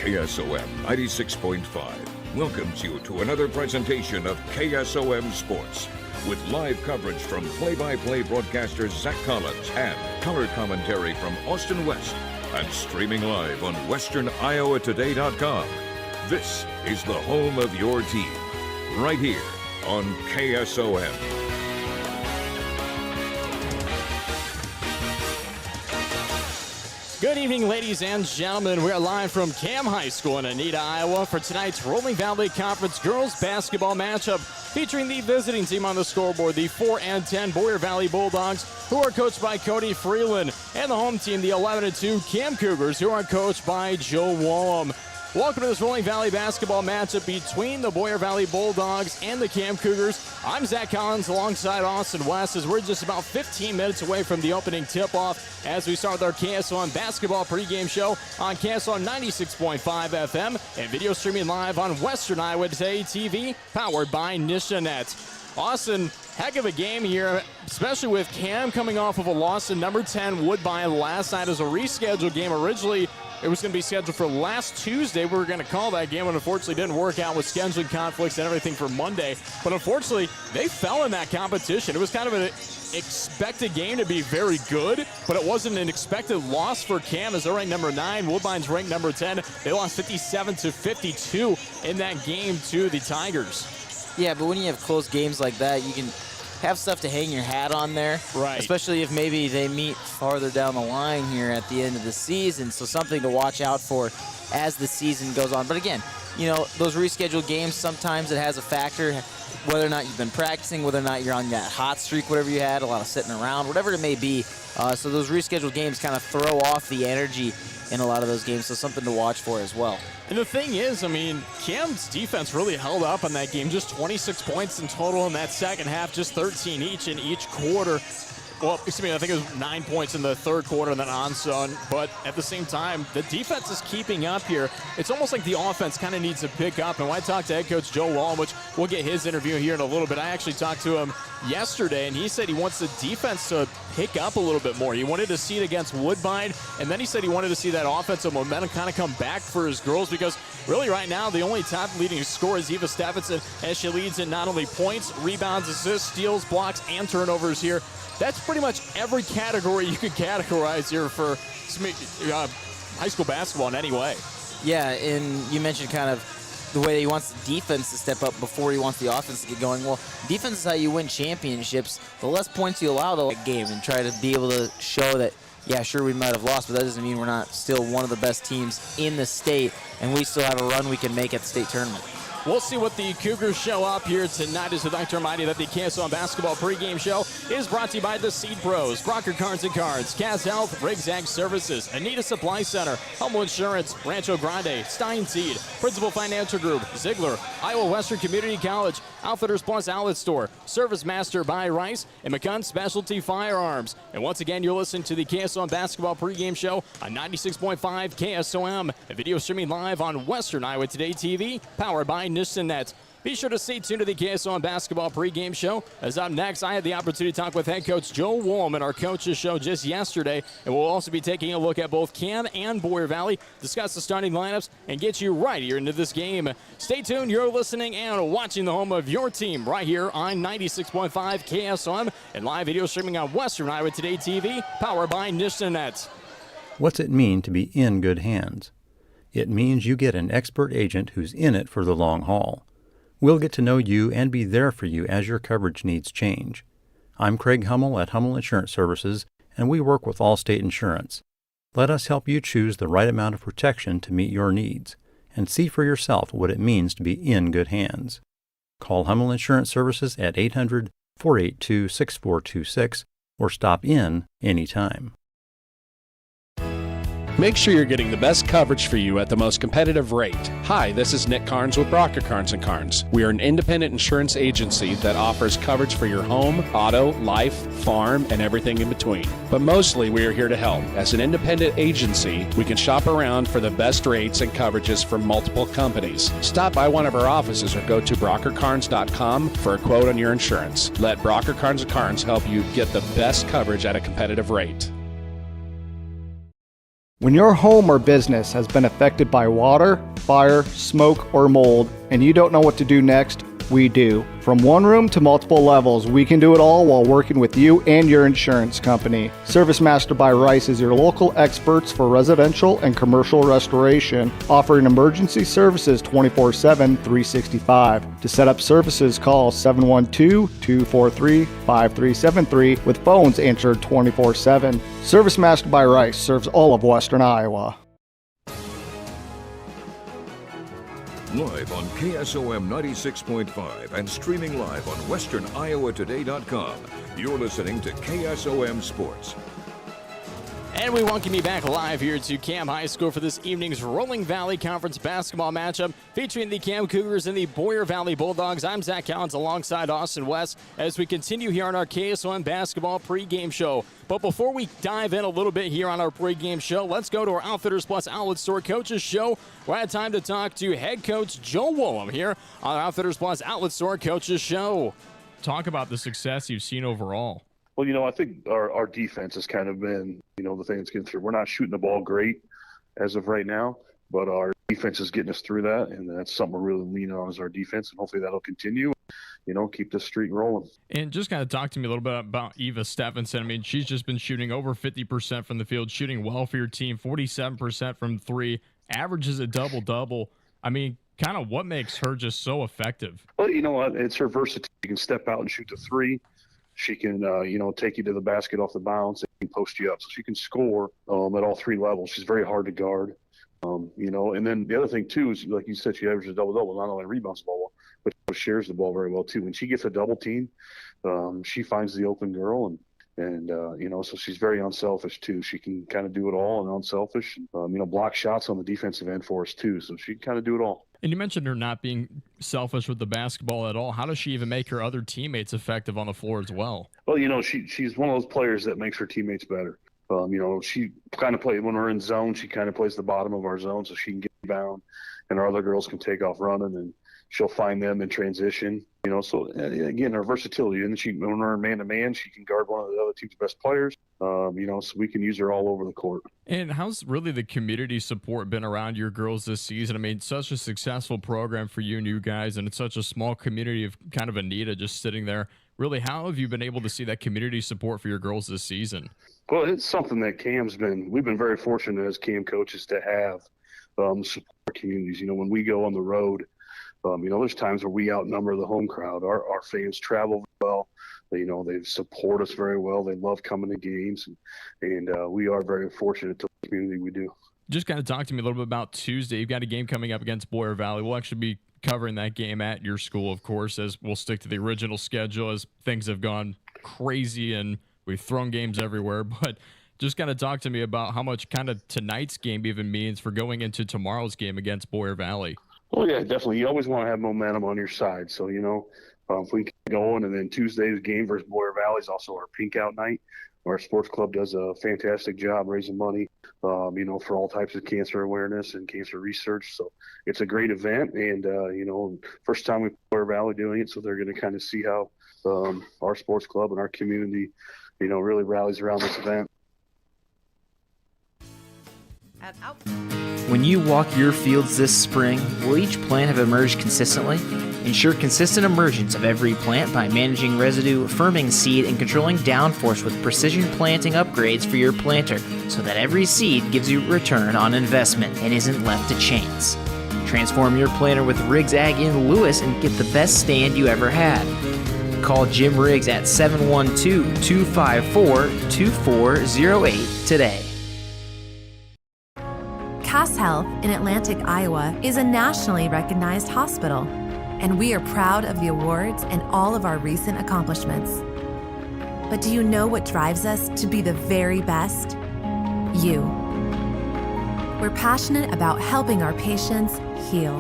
KSOM 96.5 welcomes you to another presentation of KSOM Sports with live coverage from play-by-play broadcasters Zach Collins and color commentary from Austin West and streaming live on westerniowatoday.com. This is the home of your team, right here on KSOM. Good evening, ladies and gentlemen. We are live from CAM High School in Anita, Iowa for tonight's Rolling Valley Conference girls basketball matchup featuring the visiting team on the scoreboard, the 4-10 Boyer Valley Bulldogs, who are coached by Cody Freeland, and the home team, the 11-2 CAM Cougars, who are coached by Joe Wallum. Welcome to this Rolling Valley basketball matchup between the Boyer Valley Bulldogs and the CAM Cougars. I'm Zach Collins alongside Austin West as we're just about 15 minutes away from the opening tip-off as we start with our KSOM basketball pregame show on KSOM 96.5 FM and video streaming live on Western Iowa Today TV, powered by Nishanet. Austin, heck of a game here, especially with CAM coming off of a loss to number 10 Woodbine last night as a rescheduled game. Originally, it was going to be scheduled for last Tuesday. We were going to call that game, and unfortunately didn't work out with scheduling conflicts and everything for Monday. But unfortunately, they fell in that competition. It was kind of an expected game to be very good, but it wasn't an expected loss for CAM as they're ranked number 9. Woodbine's ranked number 10. They lost 57-52 in that game to the Tigers. Yeah, but when you have close games like that, you can have stuff to hang your hat on there. Right. Especially if maybe they meet farther down the line here at the end of the season. So something to watch out for as the season goes on. But again, you know, those rescheduled games, sometimes it has a factor, whether or not you've been practicing, whether or not you're on that hot streak, whatever you had, a lot of sitting around, whatever it may be. So those rescheduled games kind of throw off the energy in a lot of those games, so something to watch for as well. And the thing is, I mean, CAM's defense really held up in that game. Just 26 points in total in that second half, just 13 each in each quarter. Well, excuse me, I think it was 9 points in the third quarter and then on zone. But at the same time, the defense is keeping up here. It's almost like the offense kind of needs to pick up. And when I talked to head coach Joe Wall, which we'll get his interview here in a little bit, I actually talked to him yesterday, and he said he wants the defense to pick up a little bit more. He wanted to see it against Woodbine, and then he said he wanted to see that offensive momentum kind of come back for his girls, because really right now the only top leading scorer is Eva Steffensen, as she leads in not only points, rebounds, assists, steals, blocks, and turnovers here. That's pretty much every category you could categorize here for high school basketball in any way. Yeah, and you mentioned kind of the way he wants the defense to step up before he wants the offense to get going. Well, defense is how you win championships. The less points you allow the game and try to be able to show that, yeah, sure, we might have lost, but that doesn't mean we're not still one of the best teams in the state, and we still have a run we can make at the state tournament. We'll see what the Cougars show up here tonight. As I'd like to remind you that the KSOM basketball pregame show is brought to you by the Seed Pros, Brocker Cards and Cards, Cas Health, Riggs Ag Services, Anita Supply Center, Humble Insurance, Rancho Grande, Stein Seed, Principal Financial Group, Ziegler, Iowa Western Community College, Outfitters Plus Outlet Store, Service Master by Rice, and McCunn Specialty Firearms. And once again, you're listening to the KSOM basketball pregame show on 96.5 KSOM, and video streaming live on Western Iowa Today TV, powered by Nishanet. Be sure to stay tuned to the KSOM basketball pregame show. As up next, I had the opportunity to talk with head coach Joe Wallum at our coaches show just yesterday, and we'll also be taking a look at both CAM and Boyer Valley, discuss the starting lineups, and get you right here into this game. Stay tuned. You're listening and watching the home of your team right here on 96.5 KSOM and live video streaming on Western Iowa Today TV, powered by Nishanet. What's it mean to be in good hands? It means you get an expert agent who's in it for the long haul. We'll get to know you and be there for you as your coverage needs change. I'm Craig Hummel at Hummel Insurance Services, and we work with Allstate Insurance. Let us help you choose the right amount of protection to meet your needs, and see for yourself what it means to be in good hands. Call Hummel Insurance Services at 800-482-6426 or stop in anytime. Make sure you're getting the best coverage for you at the most competitive rate. Hi, this is Nick Carnes with Brocker Carnes & Carnes. We are an independent insurance agency that offers coverage for your home, auto, life, farm, and everything in between. But mostly we are here to help. As an independent agency, we can shop around for the best rates and coverages from multiple companies. Stop by one of our offices or go to brockercarnes.com for a quote on your insurance. Let Brocker Carnes & Carnes help you get the best coverage at a competitive rate. When your home or business has been affected by water, fire, smoke, or mold, and you don't know what to do next, we do. From one room to multiple levels, we can do it all while working with you and your insurance company. Service Master by Rice is your local experts for residential and commercial restoration, offering emergency services 24/7, 365. To set up services, call 712-243-5373 with phones answered 24/7. Service Master by Rice serves all of Western Iowa. Live on KSOM 96.5 and streaming live on westerniowatoday.com. You're listening to KSOM Sports. And we welcome you back live here to CAM High School for this evening's Rolling Valley Conference basketball matchup featuring the CAM Cougars and the Boyer Valley Bulldogs. I'm Zach Collins alongside Austin West as we continue here on our KSOM basketball pregame show. But before we dive in a little bit here on our pregame show, let's go to our Outfitters Plus Outlet Store Coaches Show. We're at time to talk to head coach Joe Woolham here on our Outfitters Plus Outlet Store Coaches Show. Talk about the success you've seen overall. Well, I think our defense has kind of been, the thing that's getting through. We're not shooting the ball great as of right now, but our defense is getting us through that, and that's something we're really leaning on is our defense, and hopefully that'll continue, keep this streak rolling. And just kind of talk to me a little bit about Eva Stephenson. I mean, she's just been shooting over 50% from the field, shooting well for your team, 47% from three, averages a double-double. I mean, kind of what makes her just so effective? Well, you know what? It's her versatility. She can step out and shoot the three. She can, take you to the basket off the bounce and post you up. So she can score at all three levels. She's very hard to guard, and then the other thing, too, is, like you said, she averages a double-double, not only rebounds the ball, but shares the ball very well, too. When she gets a double team, she finds the open girl, and so she's very unselfish, too. She can kind of do it all and unselfish, block shots on the defensive end for us, too. So she can kind of do it all. And you mentioned her not being selfish with the basketball at all. How does she even make her other teammates effective on the floor as well? Well, she's one of those players that makes her teammates better. She kind of plays when we're in zone. She kind of plays the bottom of our zone so she can get down, and our other girls can take off running, and she'll find them in transition. So again, her versatility. And when we're man-to-man, she can guard one of the other team's best players. So we can use her all over the court. And how's really the community support been around your girls this season? I mean, such a successful program for you and you guys, and it's such a small community of kind of Anita just sitting there. Really, how have you been able to see that community support for your girls this season? Well, it's something that we've been very fortunate as CAM coaches to have support communities. When we go on the road, there's times where we outnumber the home crowd. Our fans travel well. They support us very well. They love coming to games, and we are very fortunate to the community we do. Just kind of talk to me a little bit about Tuesday. You've got a game coming up against Boyer Valley. We'll actually be covering that game at your school, of course, as we'll stick to the original schedule as things have gone crazy and we've thrown games everywhere. But just kind of talk to me about how much kind of tonight's game even means for going into tomorrow's game against Boyer Valley. Well, yeah, definitely. You always want to have momentum on your side. So, if we keep going, and then Tuesday's game versus Boyer Valley is also our pink out night. Our sports club does a fantastic job raising money, for all types of cancer awareness and cancer research. So it's a great event, and, first time we Boyer Valley doing it, so they're going to kind of see how our sports club and our community, really rallies around this event. When you walk your fields this spring, will each plant have emerged consistently? Ensure consistent emergence of every plant by managing residue, firming seed, and controlling downforce with precision planting upgrades for your planter so that every seed gives you return on investment and isn't left to chance. Transform your planter with Riggs Ag in Lewis and get the best stand you ever had. Call Jim Riggs at 712-254-2408 today. Cass Health in Atlantic, Iowa is a nationally recognized hospital, and we are proud of the awards and all of our recent accomplishments. But do you know what drives us to be the very best? You. We're passionate about helping our patients heal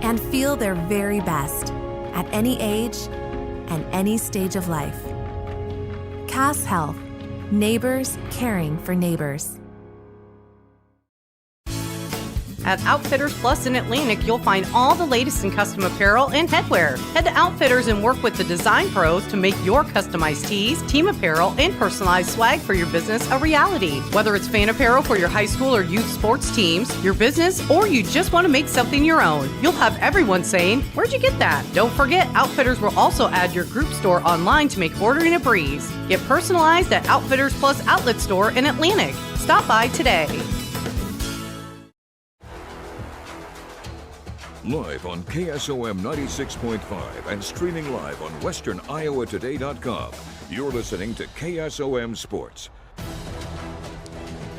and feel their very best at any age and any stage of life. Cass Health, neighbors caring for neighbors. At Outfitters Plus in Atlantic, you'll find all the latest in custom apparel and headwear. Head to Outfitters and work with the design pros to make your customized tees, team apparel, and personalized swag for your business a reality. Whether it's fan apparel for your high school or youth sports teams, your business, or you just want to make something your own, you'll have everyone saying, "Where'd you get that?" Don't forget, Outfitters will also add your group store online to make ordering a breeze. Get personalized at Outfitters Plus Outlet Store in Atlantic. Stop by today. Live on KSOM 96.5 and streaming live on westerniowatoday.com. You're listening to KSOM Sports.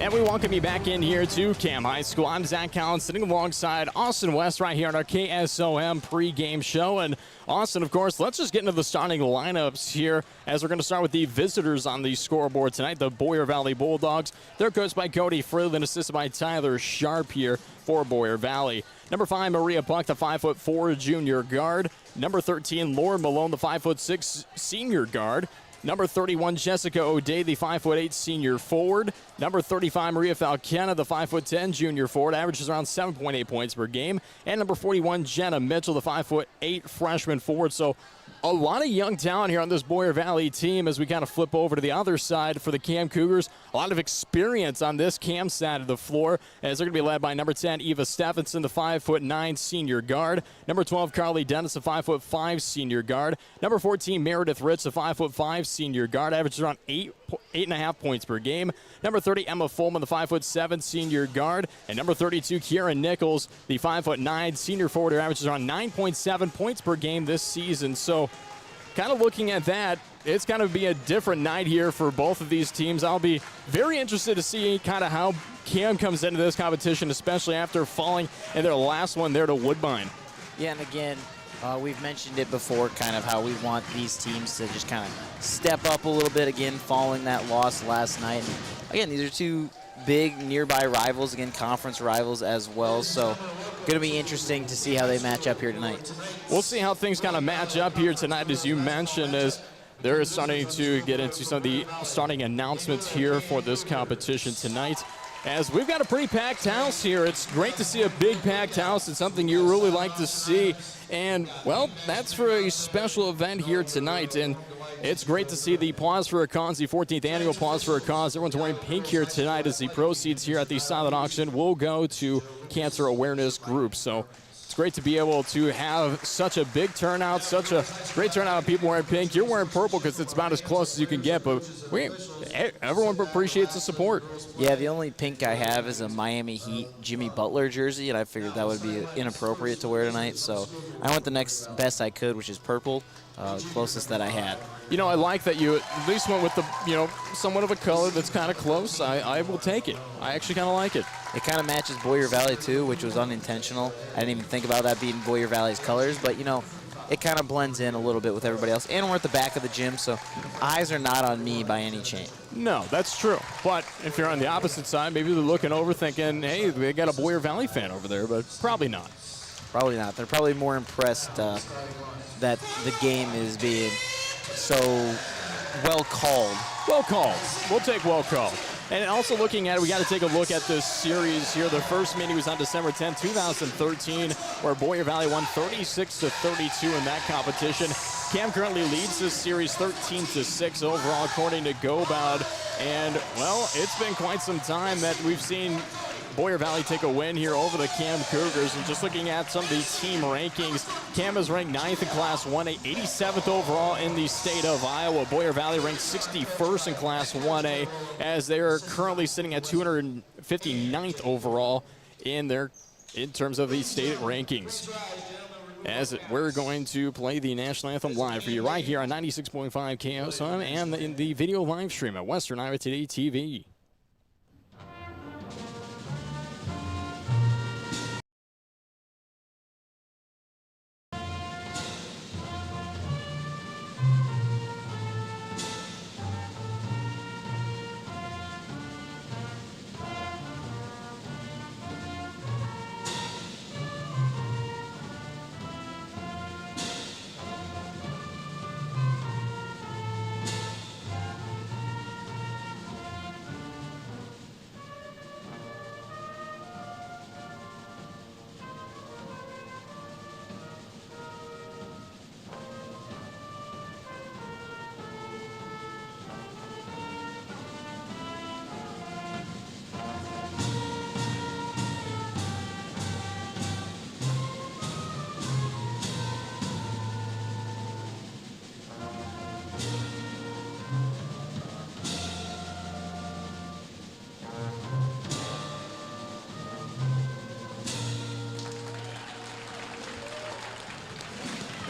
And we welcome you back in here to CAM High School. I'm Zach Collins, sitting alongside Austin West right here on our KSOM pregame show. And Austin, of course, let's just get into the starting lineups here as we're going to start with the visitors on the scoreboard tonight, the Boyer Valley Bulldogs. They're coached by Cody Freeland, assisted by Tyler Sharp here for Boyer Valley. Number 5, Maria Buck, the 5'4" junior guard. Number 13, Lauren Malone, the 5'6" senior guard. Number 31, Jessica O'Day, the 5'8" senior forward. Number 35, Maria Falcena, the 5'10" junior forward, averages around 7.8 points per game. And number 41, Jenna Mitchell, the 5'8" freshman forward. So a lot of young talent here on this Boyer Valley team as we kind of flip over to the other side for the CAM Cougars. A lot of experience on this CAM side of the floor as they're going to be led by number 10, Eva Stephenson, the 5'9" senior guard. Number 12, Carly Dennis, the 5'5" senior guard. Number 14, Meredith Rich, the 5'5" senior guard, averages around 8.5 points per game. Number 30, Emma Fulman, the 5'7" senior guard. And number 32, Kieran Nichols, the 5'9" senior forward, who averages around 9.7 points per game this season. So kind of looking at that, it's going to be a different night here for both of these teams. I'll be very interested to see kind of how CAM comes into this competition, especially after falling in their last one there to Woodbine. Yeah, and again, we've mentioned it before, kind of how we want these teams to just kind of step up a little bit again following that loss last night. And again, these are two big nearby rivals, again, conference rivals as well. So going to be interesting to see how they match up here tonight. We'll see how things kind of match up here tonight, as you mentioned, as they're starting to get into some of the starting announcements here for this competition tonight. As we've got a pretty packed house here. It's great to see a big packed house. It's something you really like to see. And, well, that's for a special event here tonight. And it's great to see the Pause for a Cause, the 14th annual Pause for a Cause. Everyone's wearing pink here tonight as the proceeds here at the silent auction will go to cancer awareness groups. So it's great to be able to have such a big turnout, such a great turnout of people wearing pink. You're wearing purple because it's about as close as you can get, but everyone appreciates the support. Yeah, the only pink I have is a Miami Heat Jimmy Butler jersey, and I figured that would be inappropriate to wear tonight, so I went the next best I could, which is purple, closest that I had. You know, I like that you at least went with the, somewhat of a color that's kind of close. I will take it. I actually kind of like it. It kind of matches Boyer Valley, too, which was unintentional. I didn't even think about that being Boyer Valley's colors, but, it kind of blends in a little bit with everybody else. And we're at the back of the gym, so eyes are not on me by any chance. No, that's true. But if you're on the opposite side, maybe they're looking over thinking, hey, they got a Boyer Valley fan over there, but probably not. Probably not. They're probably more impressed that the game is being so well called. Well called. We'll take well called. And also looking at it, we got to take a look at this series here. The first meeting was on December 10, 2013, where Boyer Valley won 36-32 in that competition. CAM currently leads this series 13-6 overall, according to GoBout. And, well, it's been quite some time that we've seen Boyer Valley take a win here over the CAM Cougars. And just looking at some of the team rankings, CAM is ranked 9th in Class 1A, 87th overall in the state of Iowa. Boyer Valley ranked 61st in Class 1A, as they are currently sitting at 259th overall in terms of the state rankings. As we're going to play the national anthem live for you right here on 96.5 KSOM and in the video live stream at Western Iowa Today TV.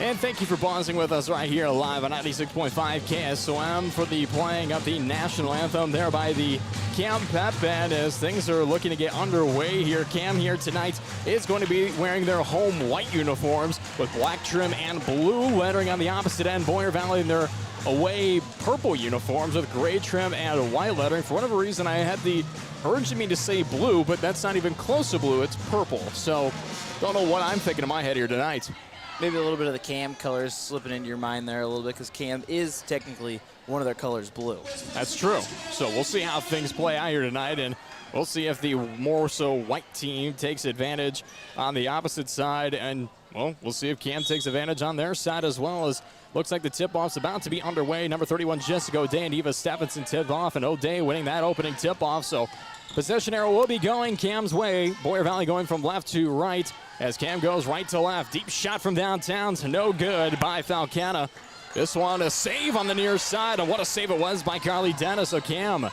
And thank you for pausing with us right here live on 96.5 KSOM for the playing of the national anthem there by the CAM Pep Band as things are looking to get underway here. CAM here tonight is going to be wearing their home white uniforms with black trim and blue lettering on the opposite end. Boyer Valley in their away purple uniforms with gray trim and white lettering. For whatever reason, I had the urge in me to say blue, but that's not even close to blue. It's purple. So don't know what I'm thinking in my head here tonight. Maybe a little bit of the CAM colors slipping into your mind there a little bit because CAM is technically one of their colors blue. That's true. So we'll see how things play out here tonight, and we'll see if the more so white team takes advantage on the opposite side, and well, we'll see if CAM takes advantage on their side as well. As looks like the tip-off's about to be underway. Number 31, Jessica O'Day and Eva Stephenson tip off, and O'Day winning that opening tip-off. So possession arrow will be going CAM's way. Boyer Valley going from left to right as CAM goes right to left. Deep shot from downtown, no good by Falcana. This one a save on the near side, and what a save it was by Carly Dennis. So CAM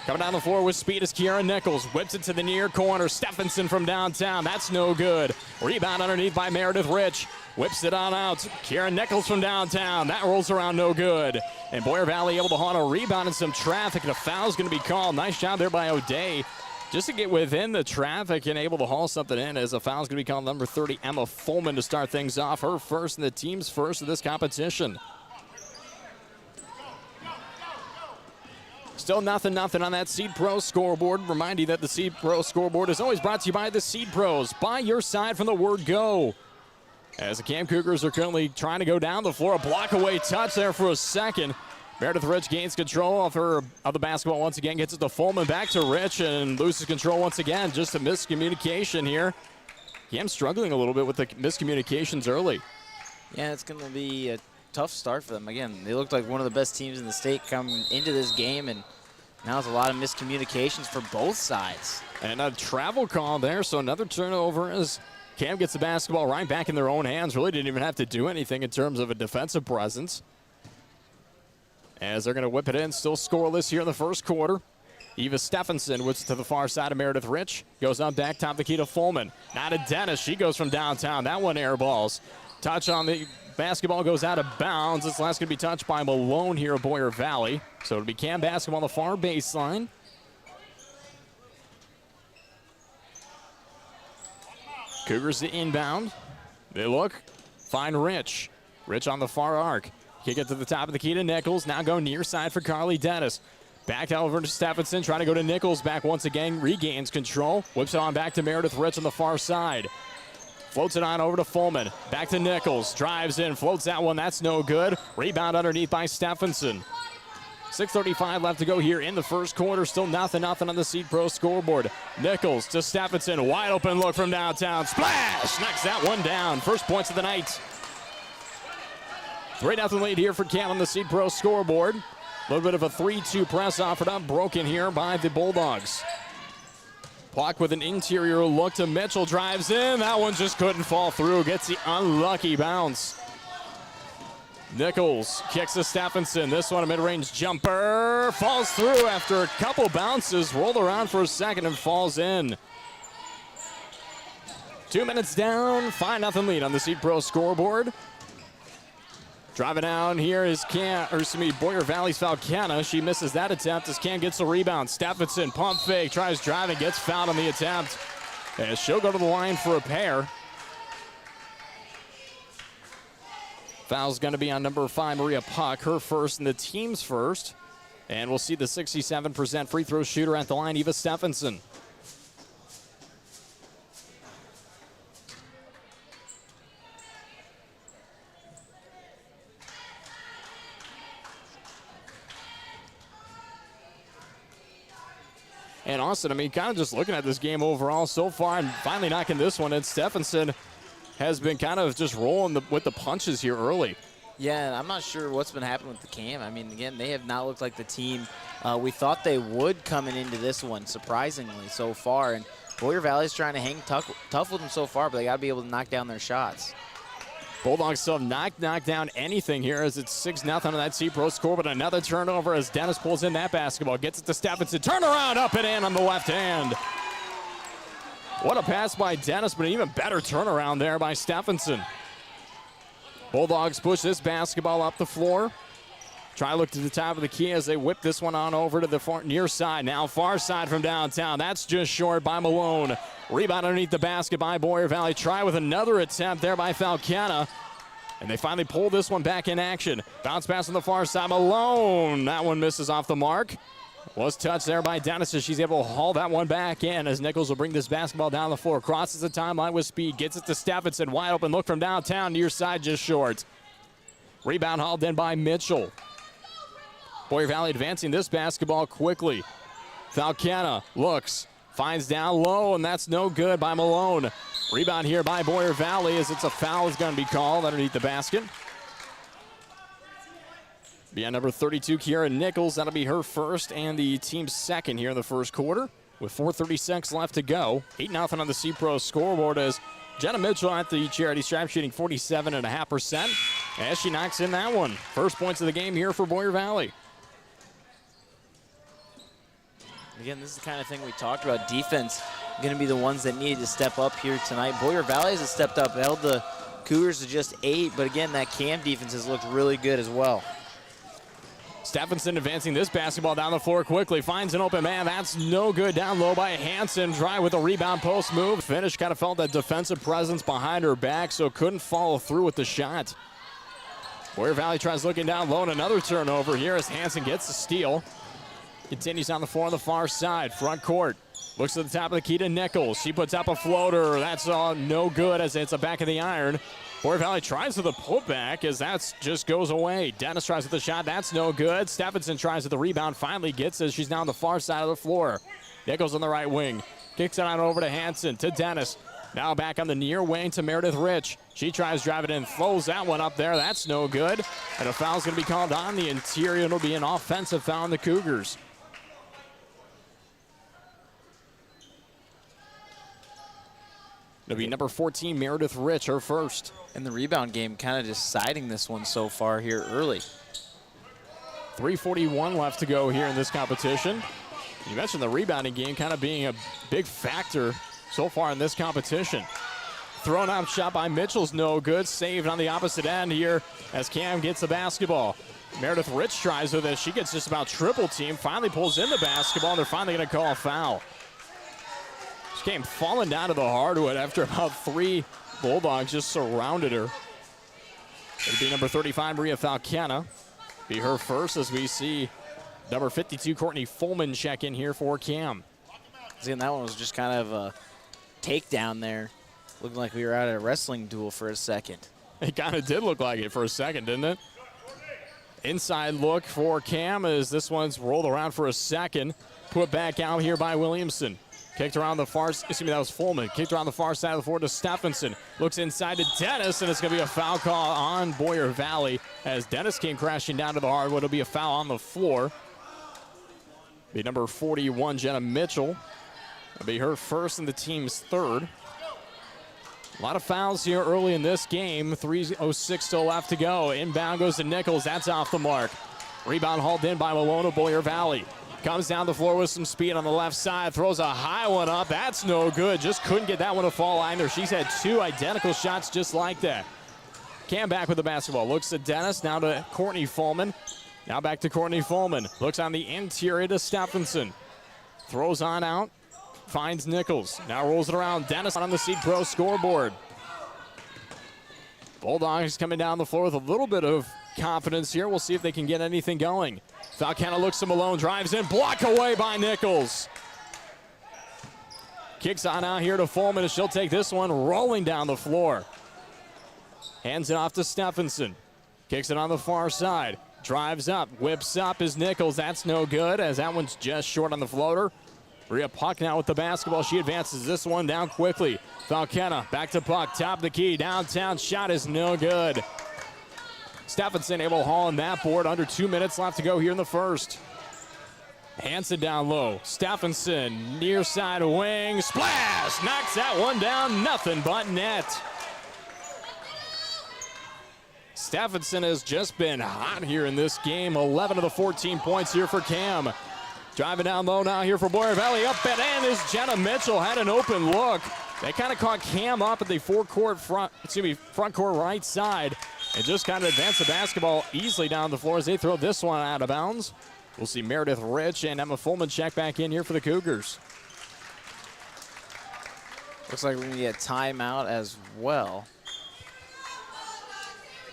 coming down the floor with speed is Kiara Nichols. Whips it to the near corner. Stephenson from downtown. That's no good. Rebound underneath by Meredith Rich. Whips it on out. Kiara Nichols from downtown. That rolls around no good. And Boyer Valley able to haul a rebound in some traffic, and a foul's going to be called. Nice job there by O'Day just to get within the traffic and able to haul something in, as a foul's going to be called. Number 30, Emma Fullman, to start things off. Her first and the team's first of this competition. Still nothing on that Seed Pro scoreboard. Remind you that the Seed Pro scoreboard is always brought to you by the Seed Pros. By your side from the word go. As the CAM Cougars are currently trying to go down the floor. A block away touch there for a second. Meredith Rich gains control of the basketball once again. Gets it to Fullman, back to Rich, and loses control once again. Just a miscommunication here. CAM struggling a little bit with the miscommunications early. Yeah, it's going to be a tough start for them. Again, they looked like one of the best teams in the state coming into this game, and now it's a lot of miscommunications for both sides. And a travel call there, so another turnover as CAM gets the basketball right back in their own hands. Really didn't even have to do anything in terms of a defensive presence. As they're going to whip it in, still scoreless here in the first quarter. Eva Stephenson whips to the far side of Meredith Rich. Goes on back, top the key to Fullman. Now to Dennis, she goes from downtown. That one airballs. Touch on the basketball goes out of bounds. This last going to be touched by Malone here at Boyer Valley. So it'll be CAM basketball on the far baseline. Cougars the inbound. They look. Find Rich. Rich on the far arc. Kick it to the top of the key to Nichols. Now go near side for Carly Dennis. Back over to Stephenson. Trying to go to Nichols. Back once again. Regains control. Whips it on back to Meredith Rich on the far side. Floats it on over to Fullman. Back to Nichols. Drives in. Floats that one. That's no good. Rebound underneath by Stephenson. 6:35 left to go here in the first quarter. Still nothing on the Seed Pro scoreboard. Nichols to Stephenson. Wide open look from downtown. Splash! Knocks that one down. First points of the night. 3-0 lead here for CAM on the Seed Pro scoreboard. A little bit of a 3-2 press offered up. Broken here by the Bulldogs. Block with an interior look to Mitchell. Drives in. That one just couldn't fall through. Gets the unlucky bounce. Nichols kicks to Stephenson. This one a mid-range jumper. Falls through after a couple bounces. Rolled around for a second and falls in. 2 minutes down. 5-0 lead on the Seed Pro scoreboard. Driving down here is Boyer Valley's Falcana. She misses that attempt as CAM gets the rebound. Stephenson, pump fake, tries driving, gets fouled on the attempt. As she'll go to the line for a pair. Foul's going to be on number 5, Maria Puck, her first and the team's first. And we'll see the 67% free throw shooter at the line, Eva Stephenson. And Austin, I mean, kind of just looking at this game overall so far and finally knocking this one in, Stephenson has been kind of just rolling with the punches here early. Yeah, I'm not sure what's been happening with the CAM. I mean, again, they have not looked like the team we thought they would coming into this one, surprisingly, so far. And Boyer Valley's trying to hang tough with them so far, but they got to be able to knock down their shots. Bulldogs still have not knocked down anything here as it's 6-0 on that Seed Pro score, but another turnover as Dennis pulls in that basketball. Gets it to Stephenson. Turn around, up and in on the left hand. What a pass by Dennis, but an even better turnaround there by Stephenson. Bulldogs push this basketball up the floor. Try to look to the top of the key as they whip this one on over to the far near side. Now far side from downtown. That's just short by Malone. Rebound underneath the basket by Boyer Valley. Try with another attempt there by Falcana. And they finally pull this one back in action. Bounce pass on the far side. Malone. That one misses off the mark. Was touched there by Dennis as she's able to haul that one back in as Nichols will bring this basketball down the floor. Crosses the timeline with speed. Gets it to Stephenson. Wide open look from downtown. Near side just short. Rebound hauled in by Mitchell. Boyer Valley advancing this basketball quickly. Falcana looks, finds down low, and that's no good by Malone. Rebound here by Boyer Valley as it's a foul is going to be called underneath the basket. Be on number 32, Kiara Nichols. That'll be her first and the team's second here in the first quarter with 4:36 left to go. 8-0 on the C-Pro scoreboard as Jenna Mitchell at the charity stripe shooting 47.5% as she knocks in that one. First points of the game here for Boyer Valley. Again, this is the kind of thing we talked about. Defense going to be the ones that needed to step up here tonight. Boyer Valley has stepped up, held the Cougars to just 8, but again, that CAM defense has looked really good as well. Stephenson advancing this basketball down the floor quickly. Finds an open man. That's no good. Down low by Hansen. Try with a rebound post move. Finish kind of felt that defensive presence behind her back, so couldn't follow through with the shot. Boyer Valley tries looking down low and another turnover here as Hansen gets the steal. Continues on the floor on the far side. Front court. Looks at the top of the key to Nichols. She puts up a floater. That's no good as it's a back of the iron. Boyer Valley tries with the putback as that just goes away. Dennis tries with the shot. That's no good. Stephenson tries with the rebound. Finally gets as she's now on the far side of the floor. Nichols on the right wing. Kicks it on over to Hansen, to Dennis. Now back on the near wing to Meredith Rich. She tries driving in, throws that one up there. That's no good. And a foul's going to be called on the interior. It'll be an offensive foul on the Cougars. It'll be number 14, Meredith Rich, her first. And the rebound game kind of deciding this one so far here early. 3:41 left to go here in this competition. You mentioned the rebounding game kind of being a big factor so far in this competition. Thrown out shot by Mitchell's no good. Saved on the opposite end here as Cam gets the basketball. Meredith Rich tries with it. She gets just about triple team. Finally pulls in the basketball. And they're finally going to call a foul. She came falling down to the hardwood after about 3 Bulldogs just surrounded her. It'll be number 35, Maria Falcana. Be her first as we see number 52, Courtney Fullman check in here for Cam. Seeing that one was just kind of a takedown there. Looking like we were at a wrestling duel for a second. It kind of did look like it for a second, didn't it? Inside look for Cam as this one's rolled around for a second. Put back out here by Williamson. Kicked around the far, excuse me, that was Fullman. Kicked around the far side of the floor to Stephenson. Looks inside to Dennis, and it's going to be a foul call on Boyer Valley. As Dennis came crashing down to the hardwood, it'll be a foul on the floor. Be number 41, Jenna Mitchell. It'll be her first and the team's third. A lot of fouls here early in this game. 3:06 still left to go. Inbound goes to Nichols. That's off the mark. Rebound hauled in by Malone of Boyer Valley. Comes down the floor with some speed on the left side. Throws a high one up. That's no good. Just couldn't get that one to fall either. She's had 2 identical shots just like that. Cam back with the basketball. Looks at Dennis. Now to Courtney Fullman. Now back to Courtney Fullman. Looks on the interior to Stephenson. Throws on out. Finds Nichols. Now rolls it around. Dennis on the Seed Pro scoreboard. Bulldogs coming down the floor with a little bit of confidence here. We'll see if they can get anything going. Falcana looks to Malone, drives in, blocked away by Nichols. Kicks on out here to Fullman as she'll take this one rolling down the floor. Hands it off to Stephenson. Kicks it on the far side. Drives up, whips up is Nichols. That's no good as that one's just short on the floater. Rhea Puck now with the basketball. She advances this one down quickly. Falcana back to Puck, top of the key, downtown shot is no good. Stephenson able to haul in that board. Under 2 minutes left to go here in the first. Hansen down low. Stephenson near side wing. Splash! Knocks that one down. Nothing but net. Stephenson has just been hot here in this game. 11 of the 14 points here for Cam. Driving down low now here for Boyer Valley. Up and in is Jenna Mitchell. Had an open look. They kind of caught Cam up at the front court right side. and just kind of advance the basketball easily down the floor as they throw this one out of bounds. We'll see Meredith Rich and Emma Fullman check back in here for the Cougars. Looks like we're going to get a timeout as well.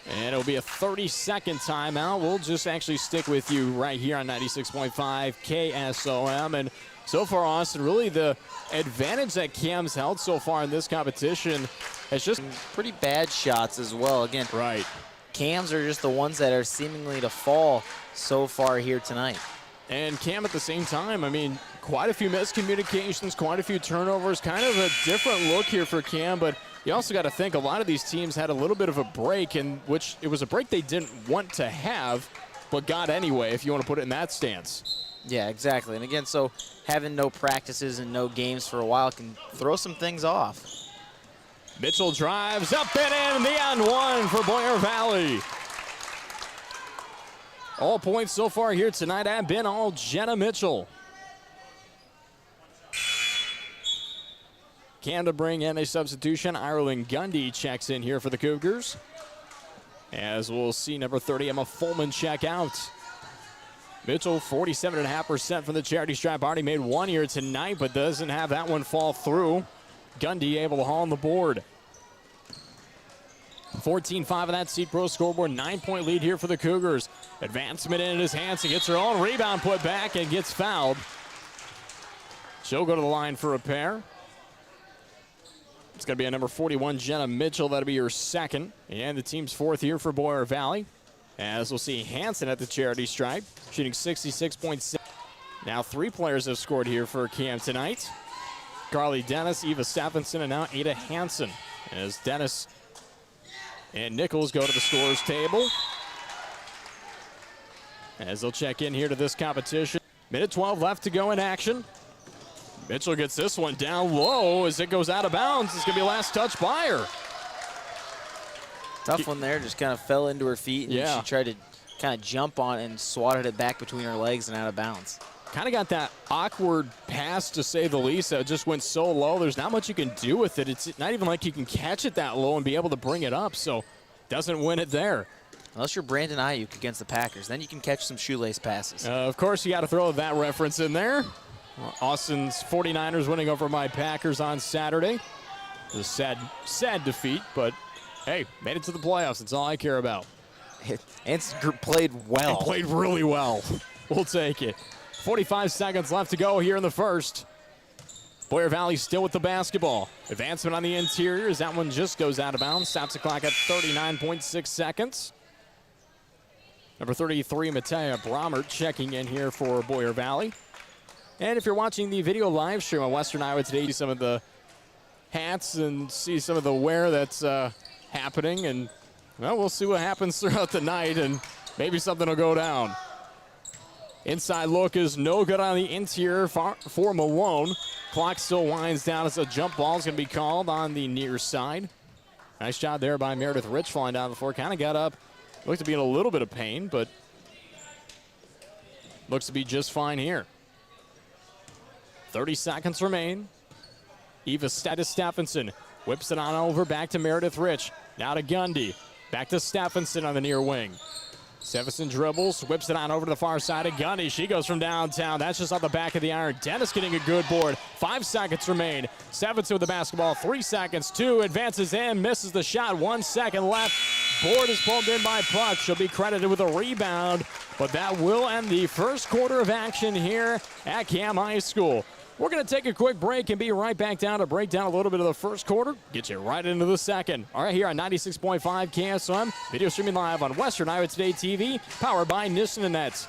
And it'll be a 30-second timeout. We'll just actually stick with you right here on 96.5 KSOM. And so far, Austin, really the advantage that CAM's held so far in this competition has just pretty bad shots as well. Again, right. CAMs are just the ones that are seemingly to fall so far here tonight. And CAM at the same time, I mean, quite a few miscommunications, quite a few turnovers, kind of a different look here for CAM, but you also got to think a lot of these teams had a little bit of a break, in which it was a break they didn't want to have, but got anyway, if you want to put it in that stance. Yeah, exactly. And again, so having no practices and no games for a while can throw some things off. Mitchell drives up and in the end one for Boyer Valley. All points so far here tonight have been all Jenna Mitchell. CAM to bring in a substitution. Ireland Gundy checks in here for the Cougars. As we'll see number 30, Emma Fullman check out. Mitchell, 47.5% from the charity stripe. Already made one here tonight, but doesn't have that one fall through. Gundy able to haul on the board. 14-5 on that Seat Pro scoreboard. 9-point lead here for the Cougars. Advancement in his hands. He gets her own rebound put back and gets fouled. She'll go to the line for a pair. It's going to be a number 41, Jenna Mitchell. That'll be her second. And the team's fourth here for Boyer Valley. As we'll see Hansen at the charity stripe, shooting 66.6. Now 3 players have scored here for CAM tonight. Carly Dennis, Eva Stephenson, and now Ada Hansen. As Dennis and Nichols go to the scorer's table. As they'll check in here to this competition. Minute 12 left to go in action. Mitchell gets this one down low as it goes out of bounds. It's going to be a last touch by her. Tough one there, just kind of fell into her feet, and she tried to kind of jump on it and swatted it back between her legs and out of bounds. Kind of got that awkward pass, to say the least, that just went so low. There's not much you can do with it. It's not even like you can catch it that low and be able to bring it up, so doesn't win it there. Unless you're Brandon Ayuk against the Packers, then you can catch some shoelace passes. Of course, you got to throw that reference in there. Austin's 49ers winning over my Packers on Saturday. It was a sad defeat, but hey, made it to the playoffs. That's all I care about. And played well. And played really well. We'll take it. 45 seconds left to go here in the first. Boyer Valley still with the basketball. Advancement on the interior as that one just goes out of bounds. Stops the clock at 39.6 seconds. Number 33, Matea Bromert, checking in here for Boyer Valley. And if you're watching the video live stream on Western Iowa today, you see some of the hats and see some of the wear that's happening. And, well, we'll see what happens throughout the night, and maybe something will go down. Inside look is no good on the interior for Malone. Clock still winds down as a jump ball is going to be called on the near side. Nice job there by Meredith Rich falling down the floor. Kind of got up. Looked to be in a little bit of pain, but looks to be just fine here. 30 seconds remain. Eva Stephenson whips it on over back to Meredith Rich. Now to Gundy. Back to Stephenson on the near wing. Stephenson dribbles, whips it on over to the far side of Gundy. She goes from downtown. That's just on the back of the iron. Dennis getting a good board. 5 seconds remain. Stephenson with the basketball. 3 seconds. 2 advances in, misses the shot. 1 second left. Board is pulled in by Puck. She'll be credited with a rebound, but that will end the first quarter of action here at CAM High School. We're going to take a quick break and be right back down to break down a little bit of the first quarter. Get you right into the second. All right, here on 96.5 KSOM. Video streaming live on Western Iowa Today TV, powered by Nissen & Nets.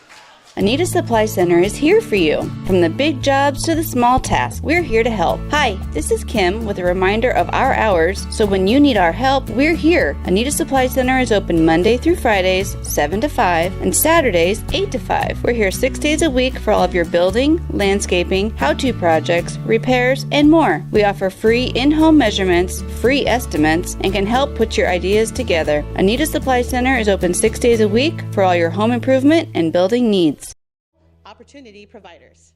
Anita Supply Center is here for you. From the big jobs to the small tasks, we're here to help. Hi, this is Kim with a reminder of our hours, so when you need our help, we're here. Anita Supply Center is open Monday through Fridays, 7 to 5, and Saturdays, 8 to 5. We're here 6 days a week for all of your building, landscaping, how-to projects, repairs, and more. We offer free in-home measurements, free estimates, and can help put your ideas together. Anita Supply Center is open 6 days a week for all your home improvement and building needs. Opportunity providers.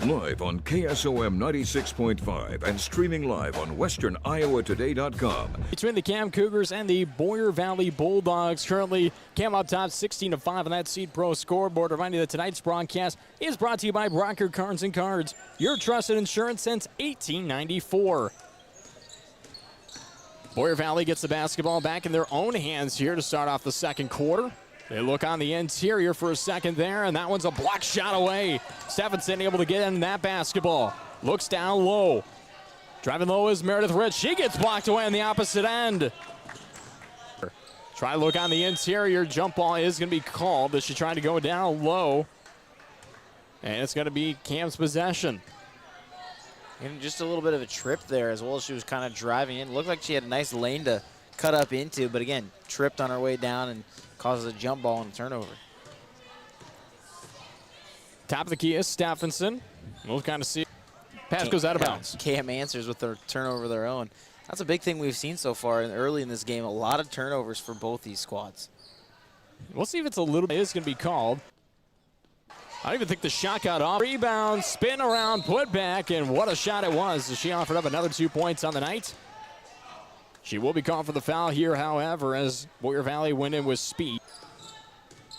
Live on KSOM 96.5 and streaming live on westerniowatoday.com. Between the CAM Cougars and the Boyer Valley Bulldogs, currently CAM up top 16-5 on that Seed Pro scoreboard. Reminding you that tonight's broadcast is brought to you by Brocker Cards and Cards, your trusted insurance since 1894. Boyer Valley gets the basketball back in their own hands here to start off the second quarter. They look on the interior for a second there, and that one's a block shot away. Stephenson able to get in that basketball. Looks down low. Driving low is Meredith Rich. She gets blocked away on the opposite end. Try to look on the interior. Jump ball is going to be called as she tried to go down low. And it's going to be Cam's possession. And just a little bit of a trip there as well as she was kind of driving in. Looked like she had a nice lane to cut up into, but again, tripped on her way down and causes a jump ball and a turnover. Top of the key is Stephenson. We'll kind of see. Pass goes out of bounds. Cam answers with their turnover of their own. That's a big thing we've seen so far early in this game. A lot of turnovers for both these squads. We'll see if it's a little bit. It's going to be called. I don't even think the shot got off. Rebound, spin around, put back, and what a shot it was. She offered up another 2 points on the night. She will be called for the foul here, however, as Boyer Valley went in with speed.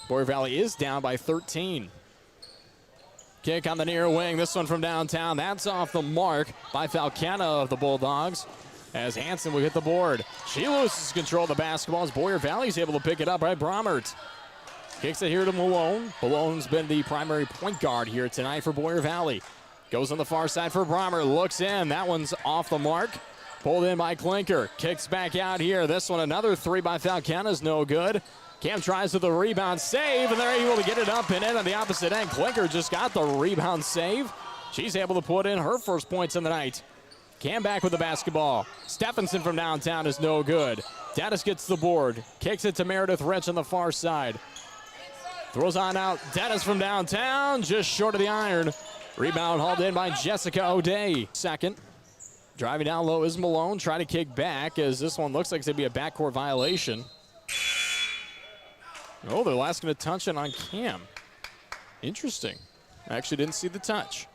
Boyer Valley is down by 13. Kick on the near wing. This one from downtown. That's off the mark by Falcana of the Bulldogs, as Hansen will hit the board. She loses control of the basketball as Boyer Valley is able to pick it up by Bromert. Kicks it here to Malone. Malone's been the primary point guard here tonight for Boyer Valley. Goes on the far side for Bromert. Looks in. That one's off the mark. Pulled in by Klinker. Kicks back out here. This one, another three by Falcana is no good. Cam tries with the rebound save, and they're able to get it up and in on the opposite end. Klinker just got the rebound save. She's able to put in her first points in the night. Cam back with the basketball. Stephenson from downtown is no good. Dennis gets the board. Kicks it to Meredith Rich on the far side. Throws on out. Dennis from downtown, just short of the iron. Rebound hauled in by Jessica O'Day. Second. Driving down low is Malone. Trying to kick back as this one looks like it's going to be a backcourt violation. Oh, they're asking a touch in on Cam. Interesting. I actually didn't see the touch.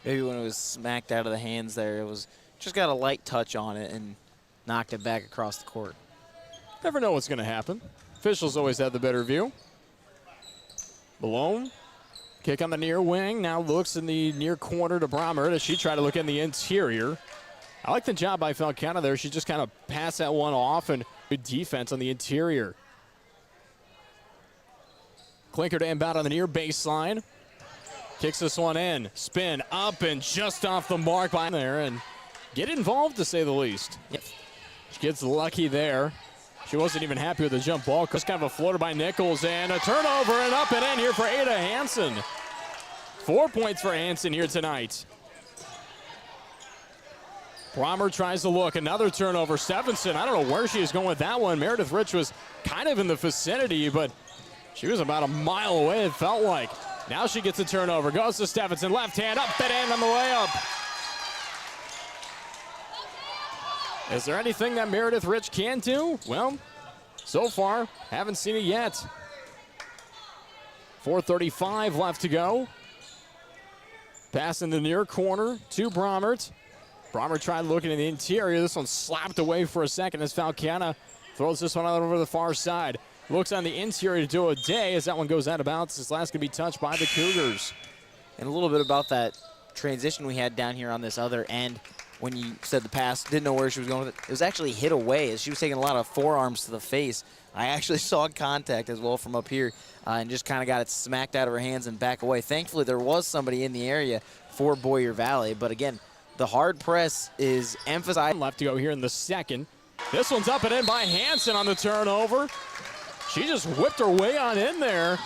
Maybe when it was smacked out of the hands there, it was just got a light touch on it and knocked it back across the court. Never know what's going to happen. Officials always have the better view. Malone. Kick on the near wing. Now looks in the near corner to Bromert as she tried to look in the interior. I like the job by Falcana there. She just kind of passed that one off, and good defense on the interior. Klinker to inbound on the near baseline. Kicks this one in. Spin up and just off the mark by there, and get involved to say the least. Yep. She gets lucky there. She wasn't even happy with the jump ball. Just kind of a floater by Nichols, and a turnover and up and in here for Ada Hansen. 4 points for Hansen here tonight. Brommer tries to look. Another turnover. Stephenson, I don't know where she is going with that one. Meredith Rich was kind of in the vicinity, but she was about a mile away, it felt like. Now she gets a turnover. Goes to Stephenson. Left hand up and in on the way up. Is there anything that Meredith Rich can do? Well, so far, haven't seen it yet. 4:35 left to go. Pass in the near corner to Bromert. Bromert tried looking in the interior. This one slapped away for a second as Falcana throws this one out over the far side. Looks on the interior to O'Day as that one goes out of bounds. This last going to be touched by the Cougars. And a little bit about that transition we had down here on this other end. When you said the pass, didn't know where she was going with it. It was actually hit away as she was taking a lot of forearms to the face. I actually saw contact as well from up here and just kind of got it smacked out of her hands and back away. Thankfully, there was somebody in the area for Boyer Valley. But again, the hard press is emphasized. Left to go here in the second. This one's up and in by Hansen on the turnover. She just whipped her way on in there.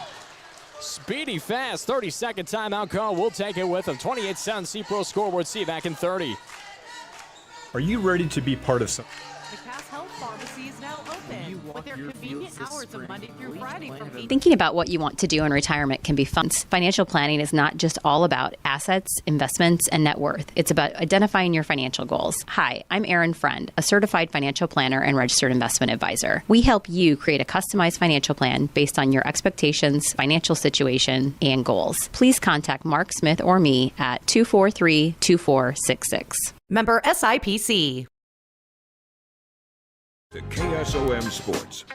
Speedy, fast, 30-second timeout call. We'll take it with them. 28-7 C-Pro scoreboard. See you back in 30. Are you ready to be part of something? The Cass Health Pharmacy is now open. With their convenient hours of Monday through Friday from 8. Thinking about what you want to do in retirement can be fun. Financial planning is not just all about assets, investments, and net worth. It's about identifying your financial goals. Hi, I'm Erin Friend, a certified financial planner and registered investment advisor. We help you create a customized financial plan based on your expectations, financial situation, and goals. Please contact Mark Smith or me at 243-2466. Member SIPC. To KSOM Sports.